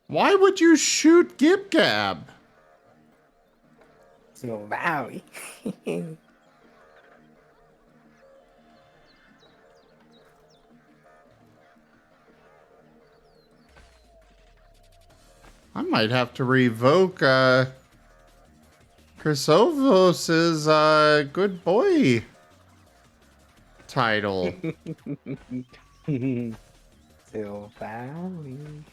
Why would you shoot Gib Gab? Still Valley. I might have to revoke Chrysovos' good boy title. Still Valley.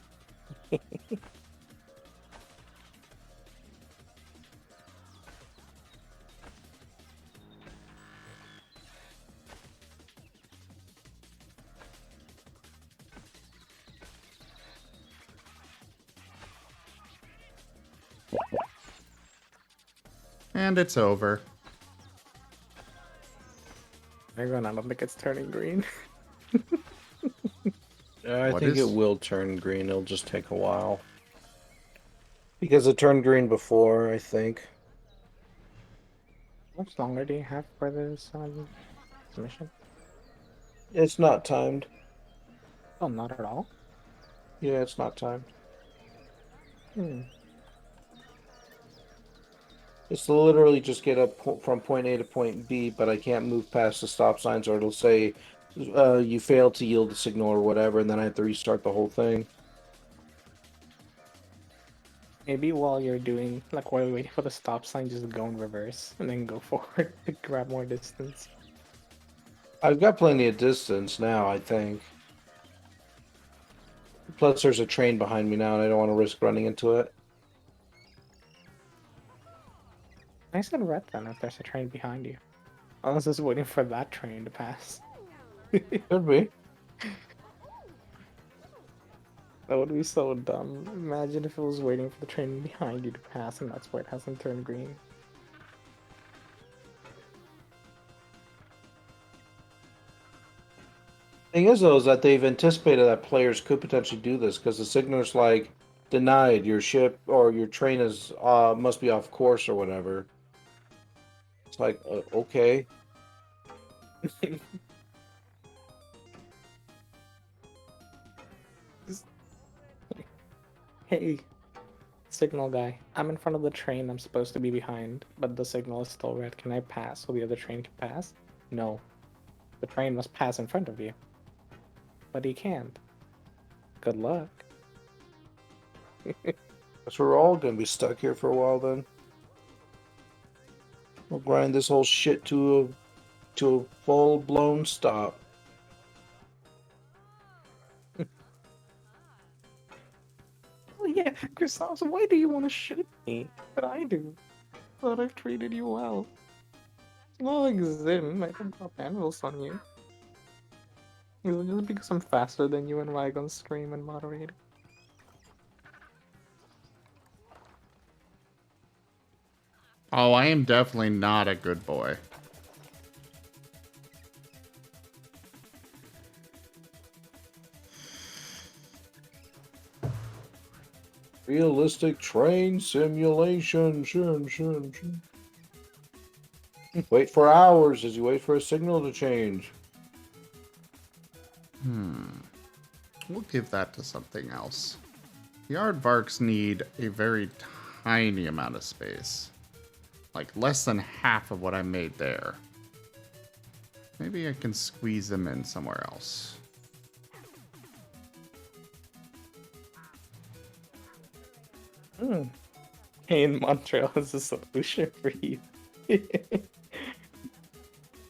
And it's over. Everyone, I don't think it's turning green. I What think it is- will turn green. It'll just take a while. Because it turned green before, I think. How much longer do you have for this mission? It's not timed. Oh, not at all. Yeah, it's not timed. Hmm. It's to literally just get up from point A to point B, but I can't move past the stop signs, or it'll say you failed to yield the signal or whatever, and then I have to restart the whole thing. Maybe while you're doing, like while you're waiting for the stop sign, just go in reverse and then go forward to grab more distance. I've got plenty of distance now, I think. Plus, there's a train behind me now, and I don't want to risk running into it. I said red then if there's a train behind you. Unless it's waiting for that train to pass. Could be. That would be so dumb. Imagine if it was waiting for the train behind you to pass and that's why it hasn't turned green. Thing is, though, is that they've anticipated that players could potentially do this because the signaler's like denied. Your ship or your train is must be off course or whatever. It's like okay. Hey, signal guy. I'm in front of the train I'm supposed to be behind, but the signal is still red. Can I pass so the other train can pass? No. The train must pass in front of you. But he can't. Good luck. Guess we're all gonna be stuck here for a while then. We'll grind this whole shit to a full blown stop. Oh yeah, Chrysalis, why do you want to shoot me? But I do. Thought I've treated you well. Well, like Zim, I can pop anvils on you. Is it just because I'm faster than you and Rygon stream and moderate? Oh, I am definitely not a good boy. Realistic train simulation. Sure. Wait for hours as you wait for a signal to change. We'll give that to something else. The aardvarks need a very tiny amount of space. Like less than half of what I made there. Maybe I can squeeze them in somewhere else. Hey, in Montreal is a solution for you.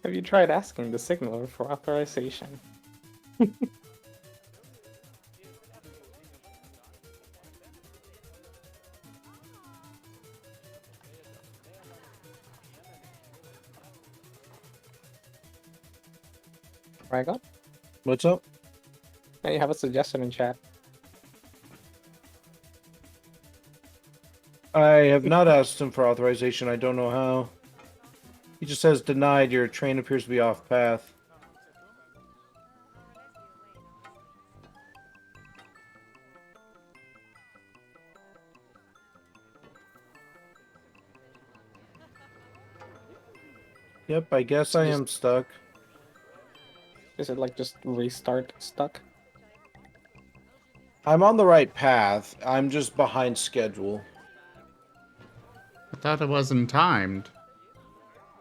Have you tried asking the signaler for authorization? Rygon? What's up? Hey, you have a suggestion in chat. I have not asked him for authorization. I don't know how. He just says denied. Your train appears to be off path. Yep, I guess I am stuck. Is it like just restart stuck? I'm on the right path. I'm just behind schedule. I thought it wasn't timed.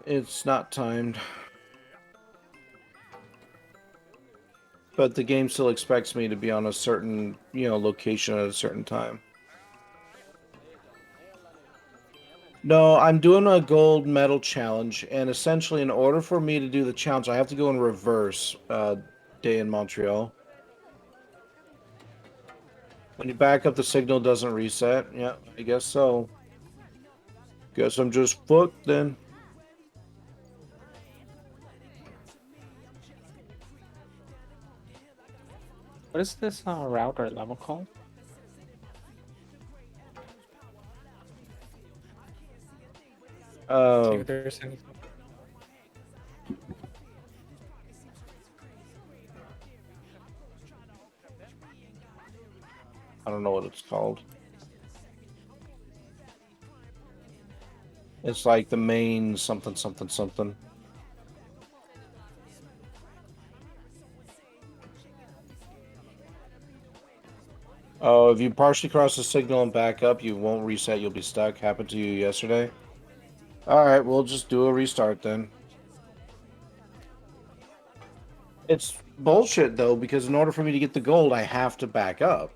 It's not timed. But the game still expects me to be on a certain, location at a certain time. No, I'm doing a gold medal challenge, and essentially, in order for me to do the challenge, I have to go in reverse, day in Montreal. When you back up, the signal doesn't reset. Yeah, I guess so. Guess I'm just fucked then. What is this route or level called? See if there's anything. I don't know what it's called. It's like the main something something something. Oh, if you partially cross the signal and back up, you won't reset. You'll be stuck. Happened to you yesterday? Alright, we'll just do a restart then. It's bullshit, though, because in order for me to get the gold, I have to back up.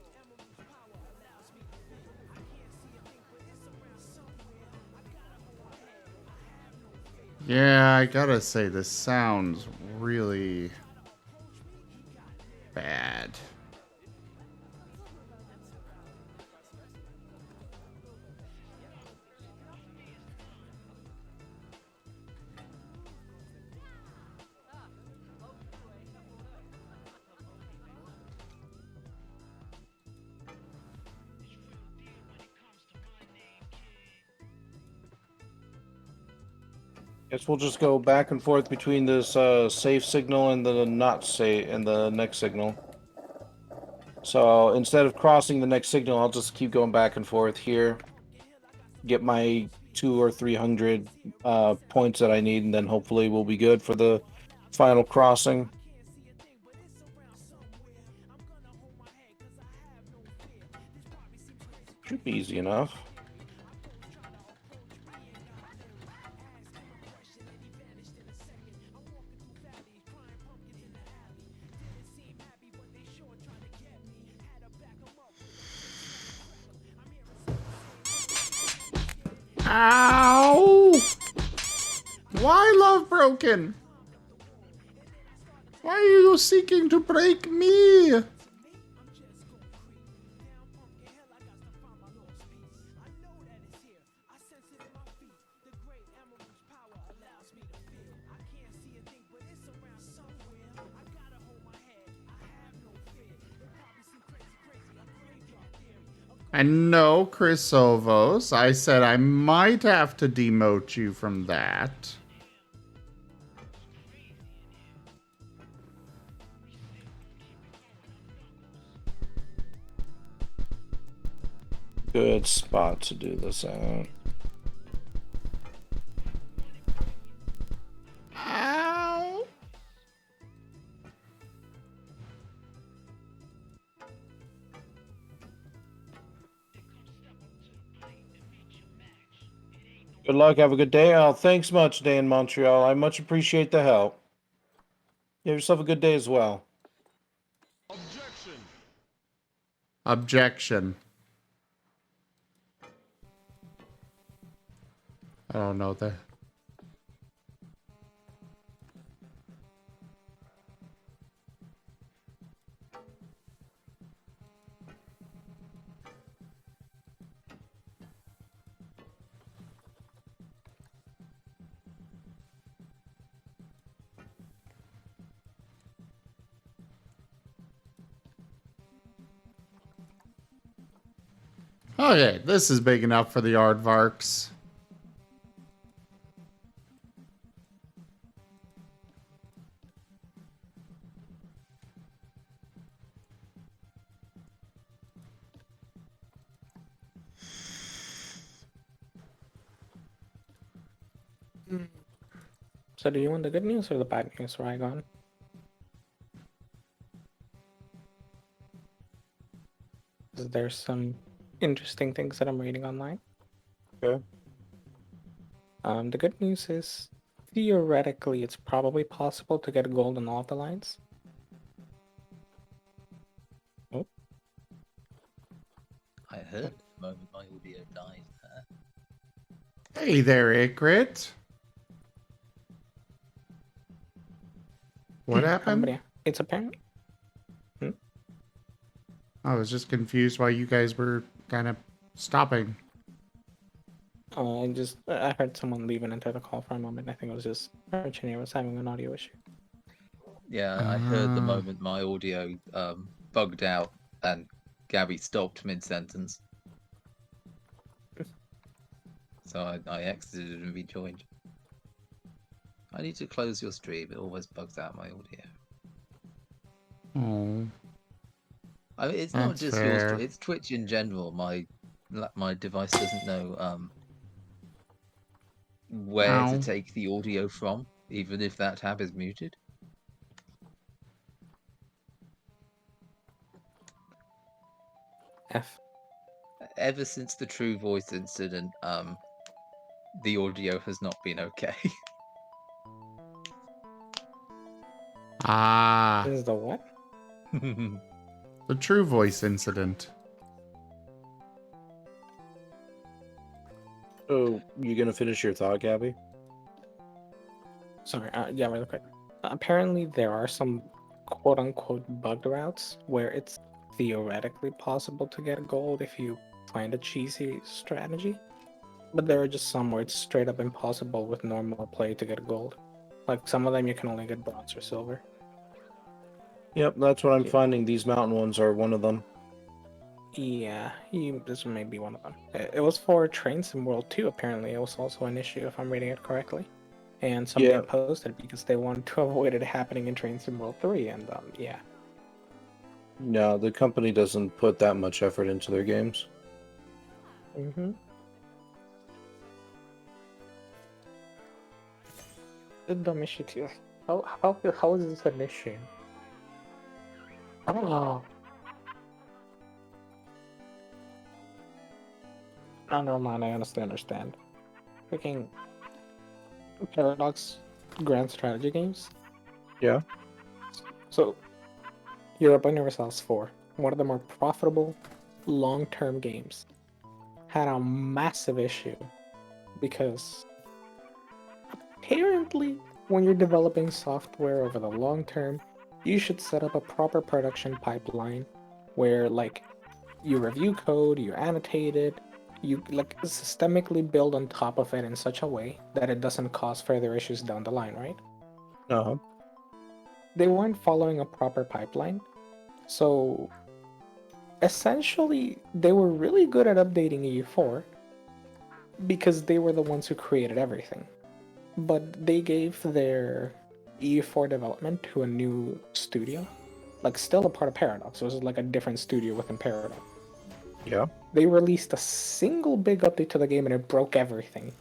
Yeah, I gotta say, this sounds really bad. Guess we'll just go back and forth between this safe signal and the not safe and the next signal. So instead of crossing the next signal, I'll just keep going back and forth here. Get my 200 or 300 points that I need, and then hopefully we'll be good for the final crossing. Should be easy enough. Ow! Why, love broken? Why are you seeking to break me? And no, Chrysovos, I said I might have to demote you from that. Good spot to do this at. Ow! Good luck. Have a good day. Oh, thanks much, Day in Montreal. I much appreciate the help. You have yourself a good day as well. Objection. I don't know that. Okay, this is big enough for the aardvarks. So do you want the good news or the bad news, Rygon? There's some interesting things that I'm reading online. Okay. The good news is, theoretically, it's probably possible to get gold on all the lines. I heard the moment my audio died there. Hey there, Ikrit. What But happened? yeah, it's apparent. I was just confused why you guys were kind of stopping. I heard someone leave and enter the call for a moment. I think it was just Virginia was having an audio issue. Yeah, I heard the Ah. moment my audio bugged out and Gabby stopped mid-sentence. So I exited and rejoined. I need to close your stream. It always bugs out my audio. Oh, I mean, it's not that's just your fair. stream. It's Twitch in general. My device doesn't know where to Ow. take the audio from, even if that tab is muted. F. Ever since the True Voice incident, the audio has not been okay. Ah, This is the what? the True Voice incident. Oh, you gonna finish your thought, Gabby? Sorry, yeah, really quick. Apparently, there are some quote-unquote bugged routes where it's theoretically possible to get gold if you find a cheesy strategy, but there are just some where it's straight up impossible with normal play to get gold. Like some of them, you can only get bronze or silver. Yep, that's what I'm Yeah. finding. These mountain ones are one of them. Yeah, this may be one of them. It was for Train Sim World 2, apparently. It was also an issue, if I'm reading it correctly. And somebody Yeah. had posted because they wanted to avoid it happening in Train Sim World 3, and yeah. No, the company doesn't put that much effort into their games. Mm-hmm. The dumb issue too. How is this an issue? Oh. No, never mind, I understand. Freaking Paradox Grand Strategy games. Yeah. So, Europa Universalis 4, one of the more profitable long-term games, had a massive issue because apparently when you're developing software over the long term, you should set up a proper production pipeline where like you review code, you annotate it, you like systemically build on top of it in such a way that it doesn't cause further issues down the line, right? Uh-huh. They weren't following a proper pipeline. So essentially they were really good at updating EU4 because they were the ones who created everything. But they gave their EU4 development to a new studio, like still a part of Paradox. It was like a different studio within Paradox. Yeah. They released a single big update to the game and it broke everything.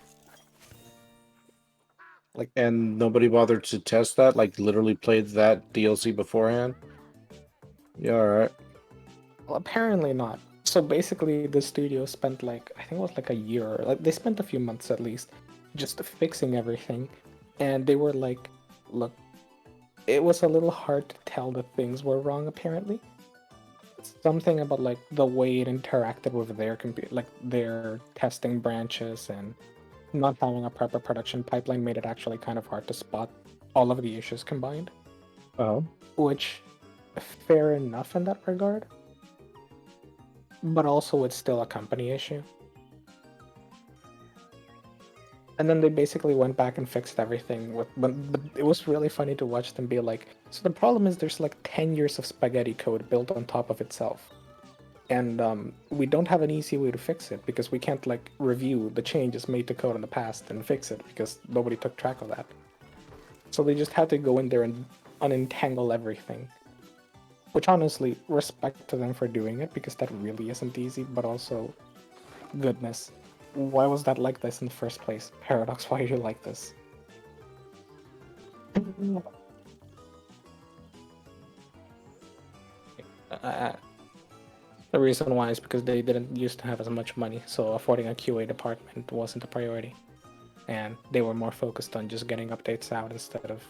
And nobody bothered to test that? Like, literally played that DLC beforehand? Yeah, alright. Well, apparently not. So basically, the studio spent like, I think it was like a year, like they spent a few months at least, just fixing everything. And they were like, look, it was a little hard to tell that things were wrong apparently. Something about like the way it interacted with their computer, like their testing branches, and not having a proper production pipeline made it actually kind of hard to spot all of the issues combined. Oh. Which, fair enough in that regard, but also it's still a company issue. And then they basically went back and fixed everything but it was really funny to watch them be like, so the problem is there's like 10 years of spaghetti code built on top of itself. And we don't have an easy way to fix it because we can't like review the changes made to code in the past and fix it because nobody took track of that. So they just had to go in there and unentangle everything. Which honestly, respect to them for doing it because that really isn't easy, but also, goodness, why was that like this in the first place? Paradox, why are you like this? Uh, the reason why is because they didn't used to have as much money, so affording a QA department wasn't a priority, and they were more focused on just getting updates out instead of.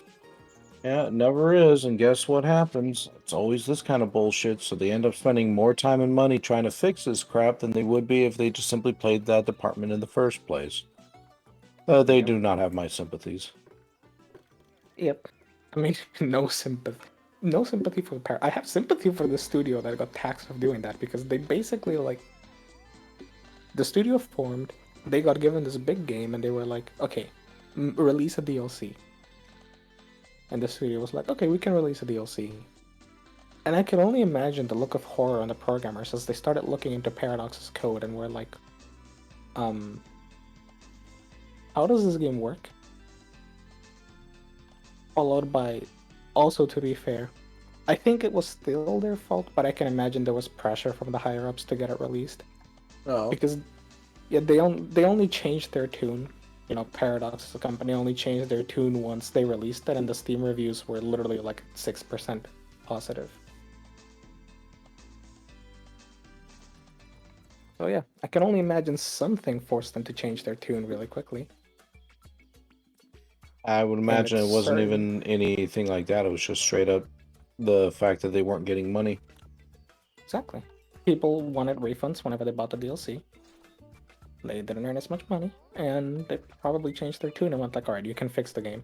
Yeah, it never is. And guess what happens? It's always this kind of bullshit. So they end up spending more time and money trying to fix this crap than they would be if they just simply played that department in the first place. They Yep. do not have my sympathies. Yep. I mean, no sympathy. No sympathy for the parent. I have sympathy for the studio that got taxed of doing that because they basically like the studio formed. They got given this big game and they were like, okay, release a DLC. And the studio was like, okay, we can release a DLC. And I can only imagine the look of horror on the programmers as they started looking into Paradox's code and were like, how does this game work? Followed by, also to be fair, I think it was still their fault, but I can imagine there was pressure from the higher ups to get it released. Oh. Because yeah, they only changed their tune. You know, Paradox, the company, only changed their tune once they released it, and the Steam reviews were literally like 6% positive. So yeah, I can only imagine something forced them to change their tune really quickly. I would imagine it it's wasn't certain- even anything like that. It was just straight up the fact that they weren't getting money. Exactly. People wanted refunds whenever they bought the DLC. They didn't earn as much money, and they probably changed their tune and went like, alright, you can fix the game.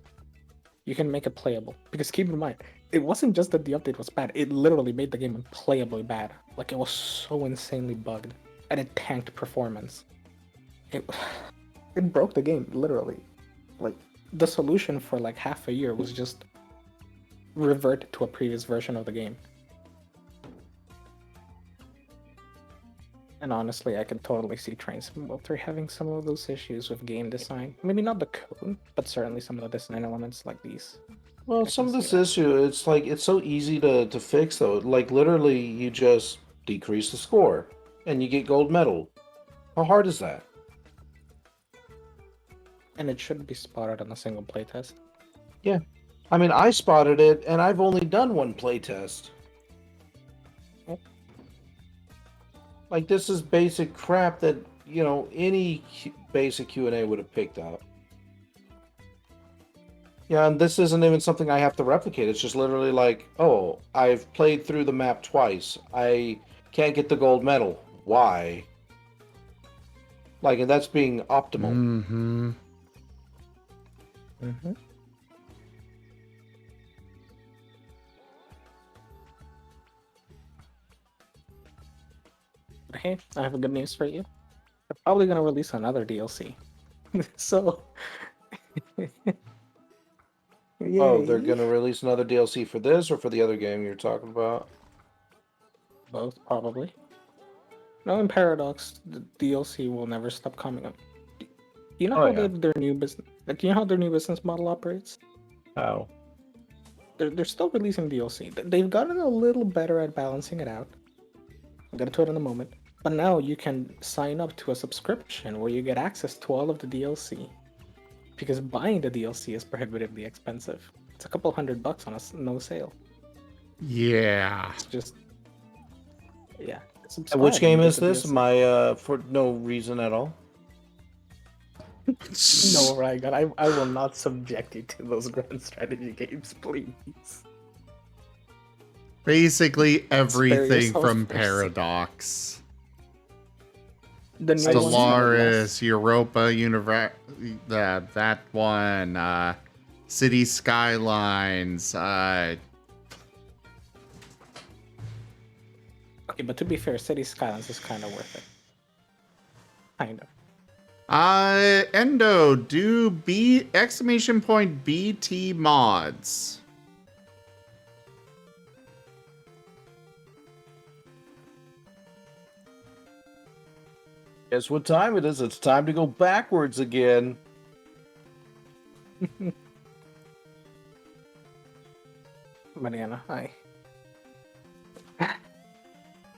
You can make it playable. Because keep in mind, it wasn't just that the update was bad, it literally made the game unplayably bad. Like, it was so insanely bugged, and it tanked performance. It broke the game, literally. Like, the solution for like half a year was just revert to a previous version of the game. And honestly, I can totally see Train Simulator having some of those issues with game design. Maybe not the code, but certainly some of the design elements like these. Well, I some can of see this that. issue, it's like it's so easy to fix though. Like literally you just decrease the score and you get gold medal. How hard is that? And it should be spotted on a single playtest. Yeah. I mean, I spotted it and I've only done one playtest. Yep. Like this is basic crap that, you know, any basic Q&A would have picked up. Yeah, and this isn't even something I have to replicate. It's just literally like, oh, I've played through the map twice. I can't get the gold medal. Why? Like, and that's being optimal. Mm-hmm. Mm-hmm. But hey, I have good news for you. They're probably gonna release another DLC. So, Oh, they're yay! gonna release another DLC for this or for the other game you're talking about? Both probably. No, in Paradox, the DLC will never stop coming up. You know Oh, how yeah. their new business, like you know how their new business model operates? How? They're still releasing DLC. They've gotten a little better at balancing it out. I'll get to it in a moment. But now you can sign up to a subscription where you get access to all of the DLC. Because buying the DLC is prohibitively expensive. It's a couple $100 on a no sale. Yeah. It's just, yeah. And which subscribe and game you get is the this? DLC. For no reason at all? No, Rygan, I will not subject you to those grand strategy games, please. Basically everything yourself from first. Paradox. The new ones, Stellaris, Europa, that one, City Skylines, okay, but to be fair, City Skylines is kind of worth it. Kind of. Endo, do !BT mods. Guess what time it is? It's time to go backwards again. Mariana, hi.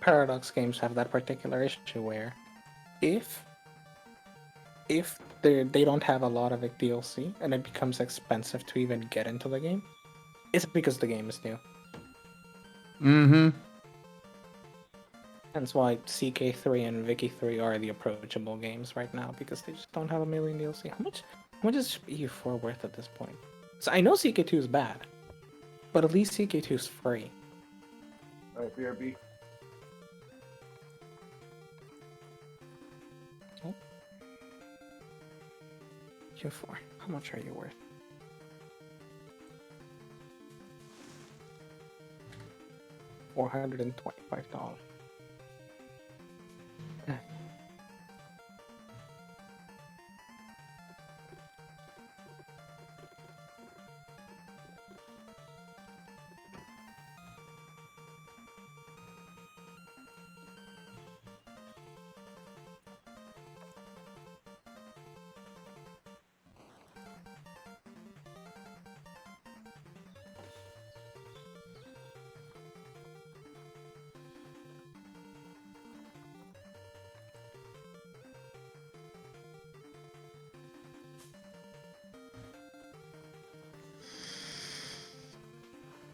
Paradox games have that particular issue where if they don't have a lot of DLC, and it becomes expensive to even get into the game, it's because the game is new. Mm-hmm. That's why CK3 and Vicky3 are the approachable games right now, because they just don't have a million DLC. How much is EU4 worth at this point? So I know CK2 is bad, but at least CK2 is free. Alright, BRB. Q4, how much are you worth? $425.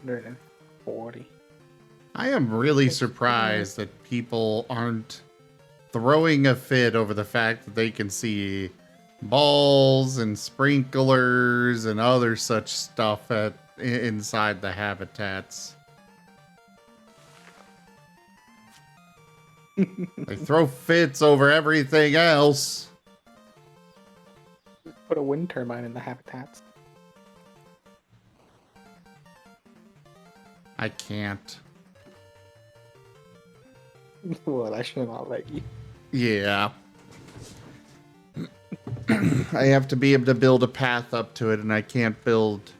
$140. I am really It's surprised that people aren't throwing a fit over the fact that they can see balls and sprinklers and other such stuff inside the habitats. They throw fits over everything else. Put a wind turbine in the habitats. I can't. Well, I should not let you. Yeah. I have to be able to build a path up to it, and I can't build...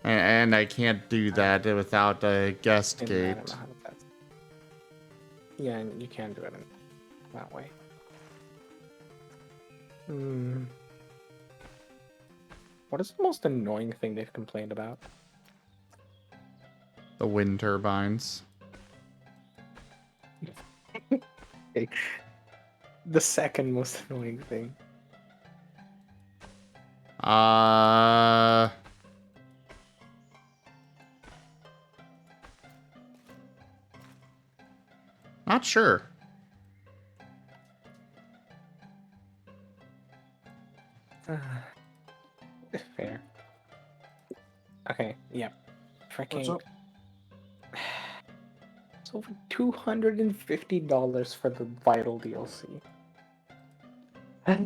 And I can't do that without a guest In gate. the habitats. Yeah, and you can do it in that way. What is the most annoying thing they've complained about? The wind turbines. Okay. The second most annoying thing. Not sure. Fair. Okay, yeah. What's Freaking. up? It's over $250 for the Vital DLC. I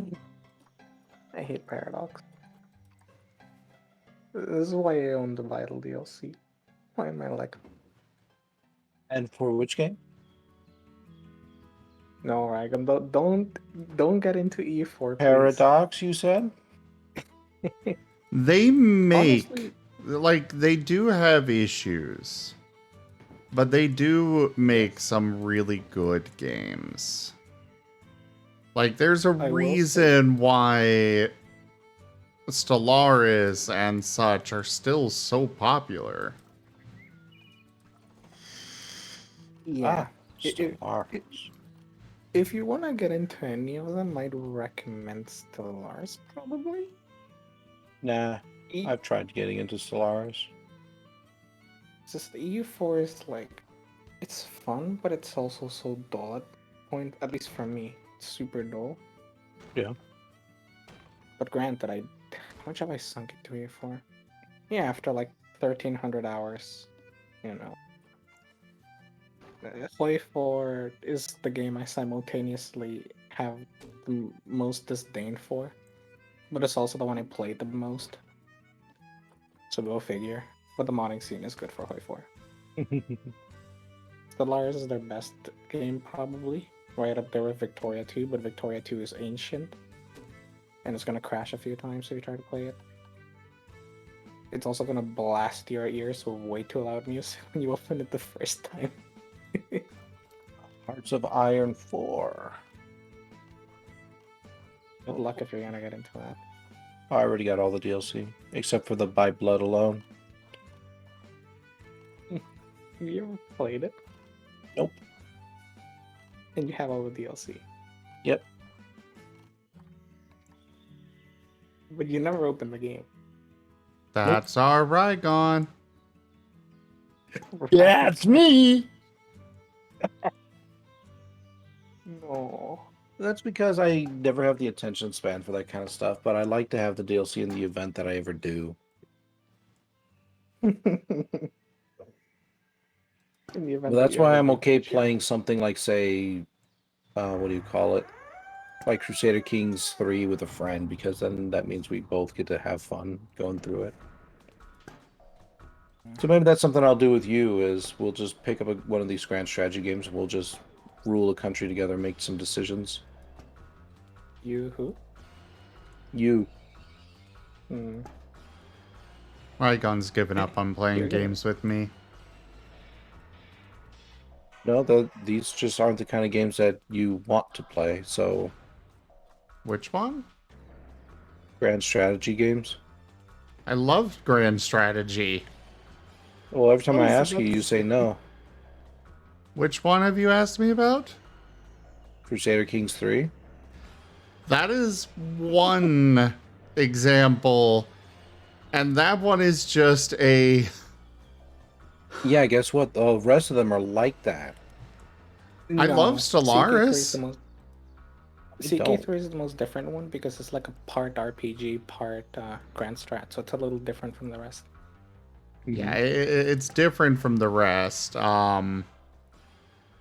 hate Paradox. This is why I own the Vital DLC. Why am I like... And for which game? No, Ragan, don't get into E4, please. Paradox, you said? They make... Honestly, Like, they do have issues. But they do make some really good games. Like, there's a will say- reason why Stellaris and such are still so popular. yeah. Stellaris. If you want to get into any of them, I'd recommend Stellaris, probably. Nah, E- I've tried getting into Stellaris. It's just EU4 is like, it's fun, but it's also so dull at point. At least for me, it's super dull. Yeah. But granted, how much have I sunk into EU4? Yeah, after like 1,300 hours, you know. Hoi 4 is the game I simultaneously have the most disdain for, but it's also the one I played the most. So go figure. But the modding scene is good for Hoi 4. Stellaris is their best game, probably. Right up there with Victoria 2, but Victoria 2 is ancient. And it's gonna crash a few times if you try to play it. It's also gonna blast your ears with way too loud music when you open it the first time. Hearts of Iron 4. Good luck if you're gonna get into that. I already got all the DLC, except for the By Blood alone. Have you ever played it? Nope. And you have all the DLC. Yep. But you never open the game. That's our Rygon. Yeah, it's me. No. That's because I never have the attention span for that kind of stuff, but I like to have the DLC in the event that I ever do. In the event Well, that that's you why ever I'm do okay catch it. playing something like, say, what do you call it? Like Crusader Kings 3 with a friend, because then that means we both get to have fun going through it. So maybe that's something I'll do with you, is we'll just pick up one of these grand strategy games and we'll just rule a country together, make some decisions. You who? You. Hmm. Rygon's given up on playing You're gonna- games with me. No, these just aren't the kind of games that you want to play, so Which one? grand strategy games. I love Grand Strategy. Well, every time I I was ask you, about to you say say- no. Which one have you asked me about? Crusader Kings 3? That is one example. And that one is just a... Yeah, guess what? The rest of them are like that. I love CK3 is the Stellaris. most. I CK3 is the most different one because it's like a part RPG, part Grand Strat, so it's a little different from the rest. Yeah, it's different from the rest.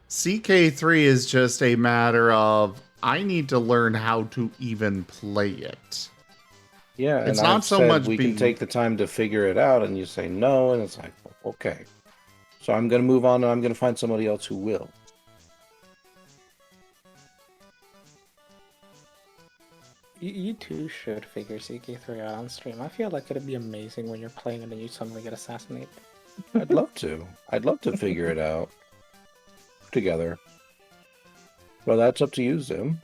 CK3 is just a matter of I need to learn how to even play it. Yeah, It's and not I've so said much we can take the time to figure it out, and you say no, and it's like, okay. So I'm going to move on, and I'm going to find somebody else who will. You too should figure CK3 out on stream. I feel like it'd be amazing when you're playing and then you suddenly get assassinated. I'd love to. I'd love to figure it out together. Well, that's up to you, Zoom.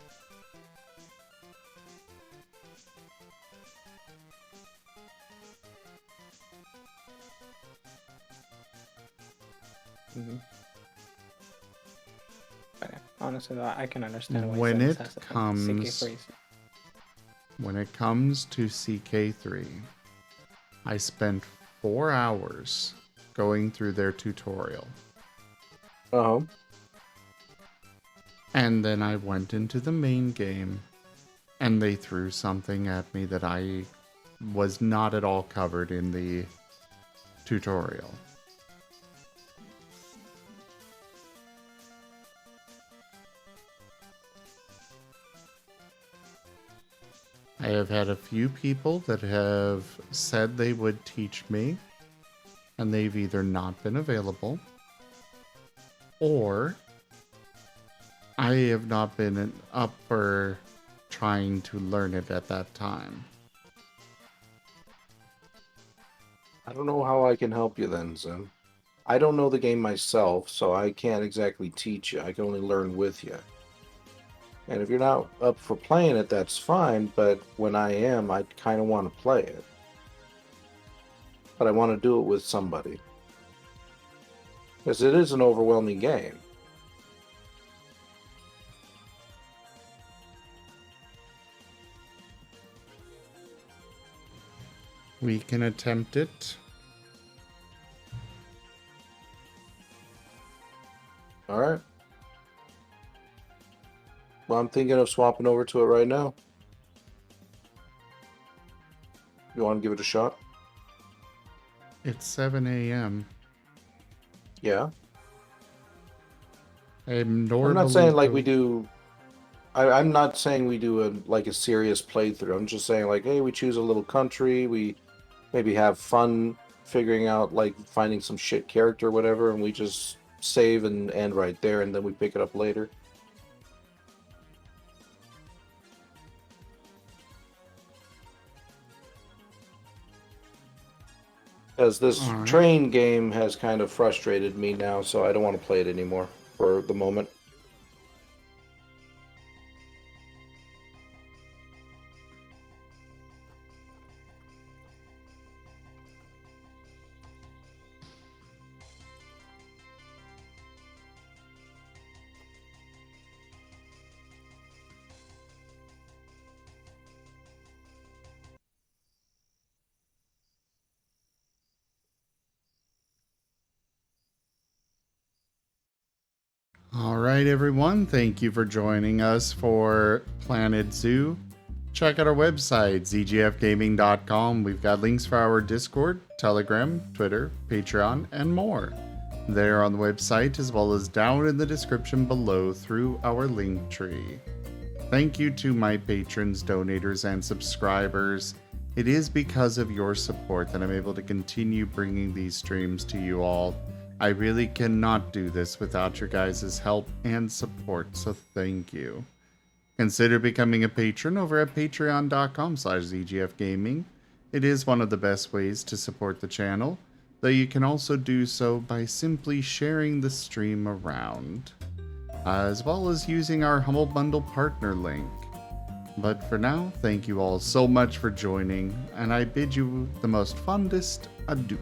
But yeah, honestly, though, I can understand why When you it said assassinate comes CK3. when it comes to CK3, I spent 4 hours going through their tutorial. Oh. And then I went into the main game and they threw something at me that I was not at all covered in the tutorial. I have had a few people that have said they would teach me, and they've either not been available, or I have not been up for trying to learn it at that time. I don't know how I can help you then, Zim. I don't know the game myself, so I can't exactly teach you. I can only learn with you. And if you're not up for playing it, that's fine, but when I am, I kind of want to play it. But I want to do it with somebody. Because it is an overwhelming game. We can attempt it. Alright. Well, I'm thinking of swapping over to it right now. You want to give it a shot? It's 7 a.m. Yeah. I'm not saying like we do. I'm not saying we do a serious playthrough. I'm just saying like, hey, we choose a little country. We maybe have fun figuring out like finding some shit character or whatever, and we just save and end right there, and then we pick it up later. Because this train game has kind of frustrated me now, so I don't want to play it anymore for the moment. All right, everyone. Thank you for joining us for Planet Zoo. Check out our website, zgfgaming.com. We've got links for our Discord, Telegram, Twitter, Patreon, and more. There on the website, as well as down in the description below through our link tree. Thank you to my patrons, donators, and subscribers. It is because of your support that I'm able to continue bringing these streams to you all. I really cannot do this without your guys' help and support, so thank you. Consider becoming a patron over at patreon.com/zgfgaming. It is one of the best ways to support the channel, though you can also do so by simply sharing the stream around, as well as using our Humble Bundle partner link. But for now, thank you all so much for joining, and I bid you the most fondest adieu.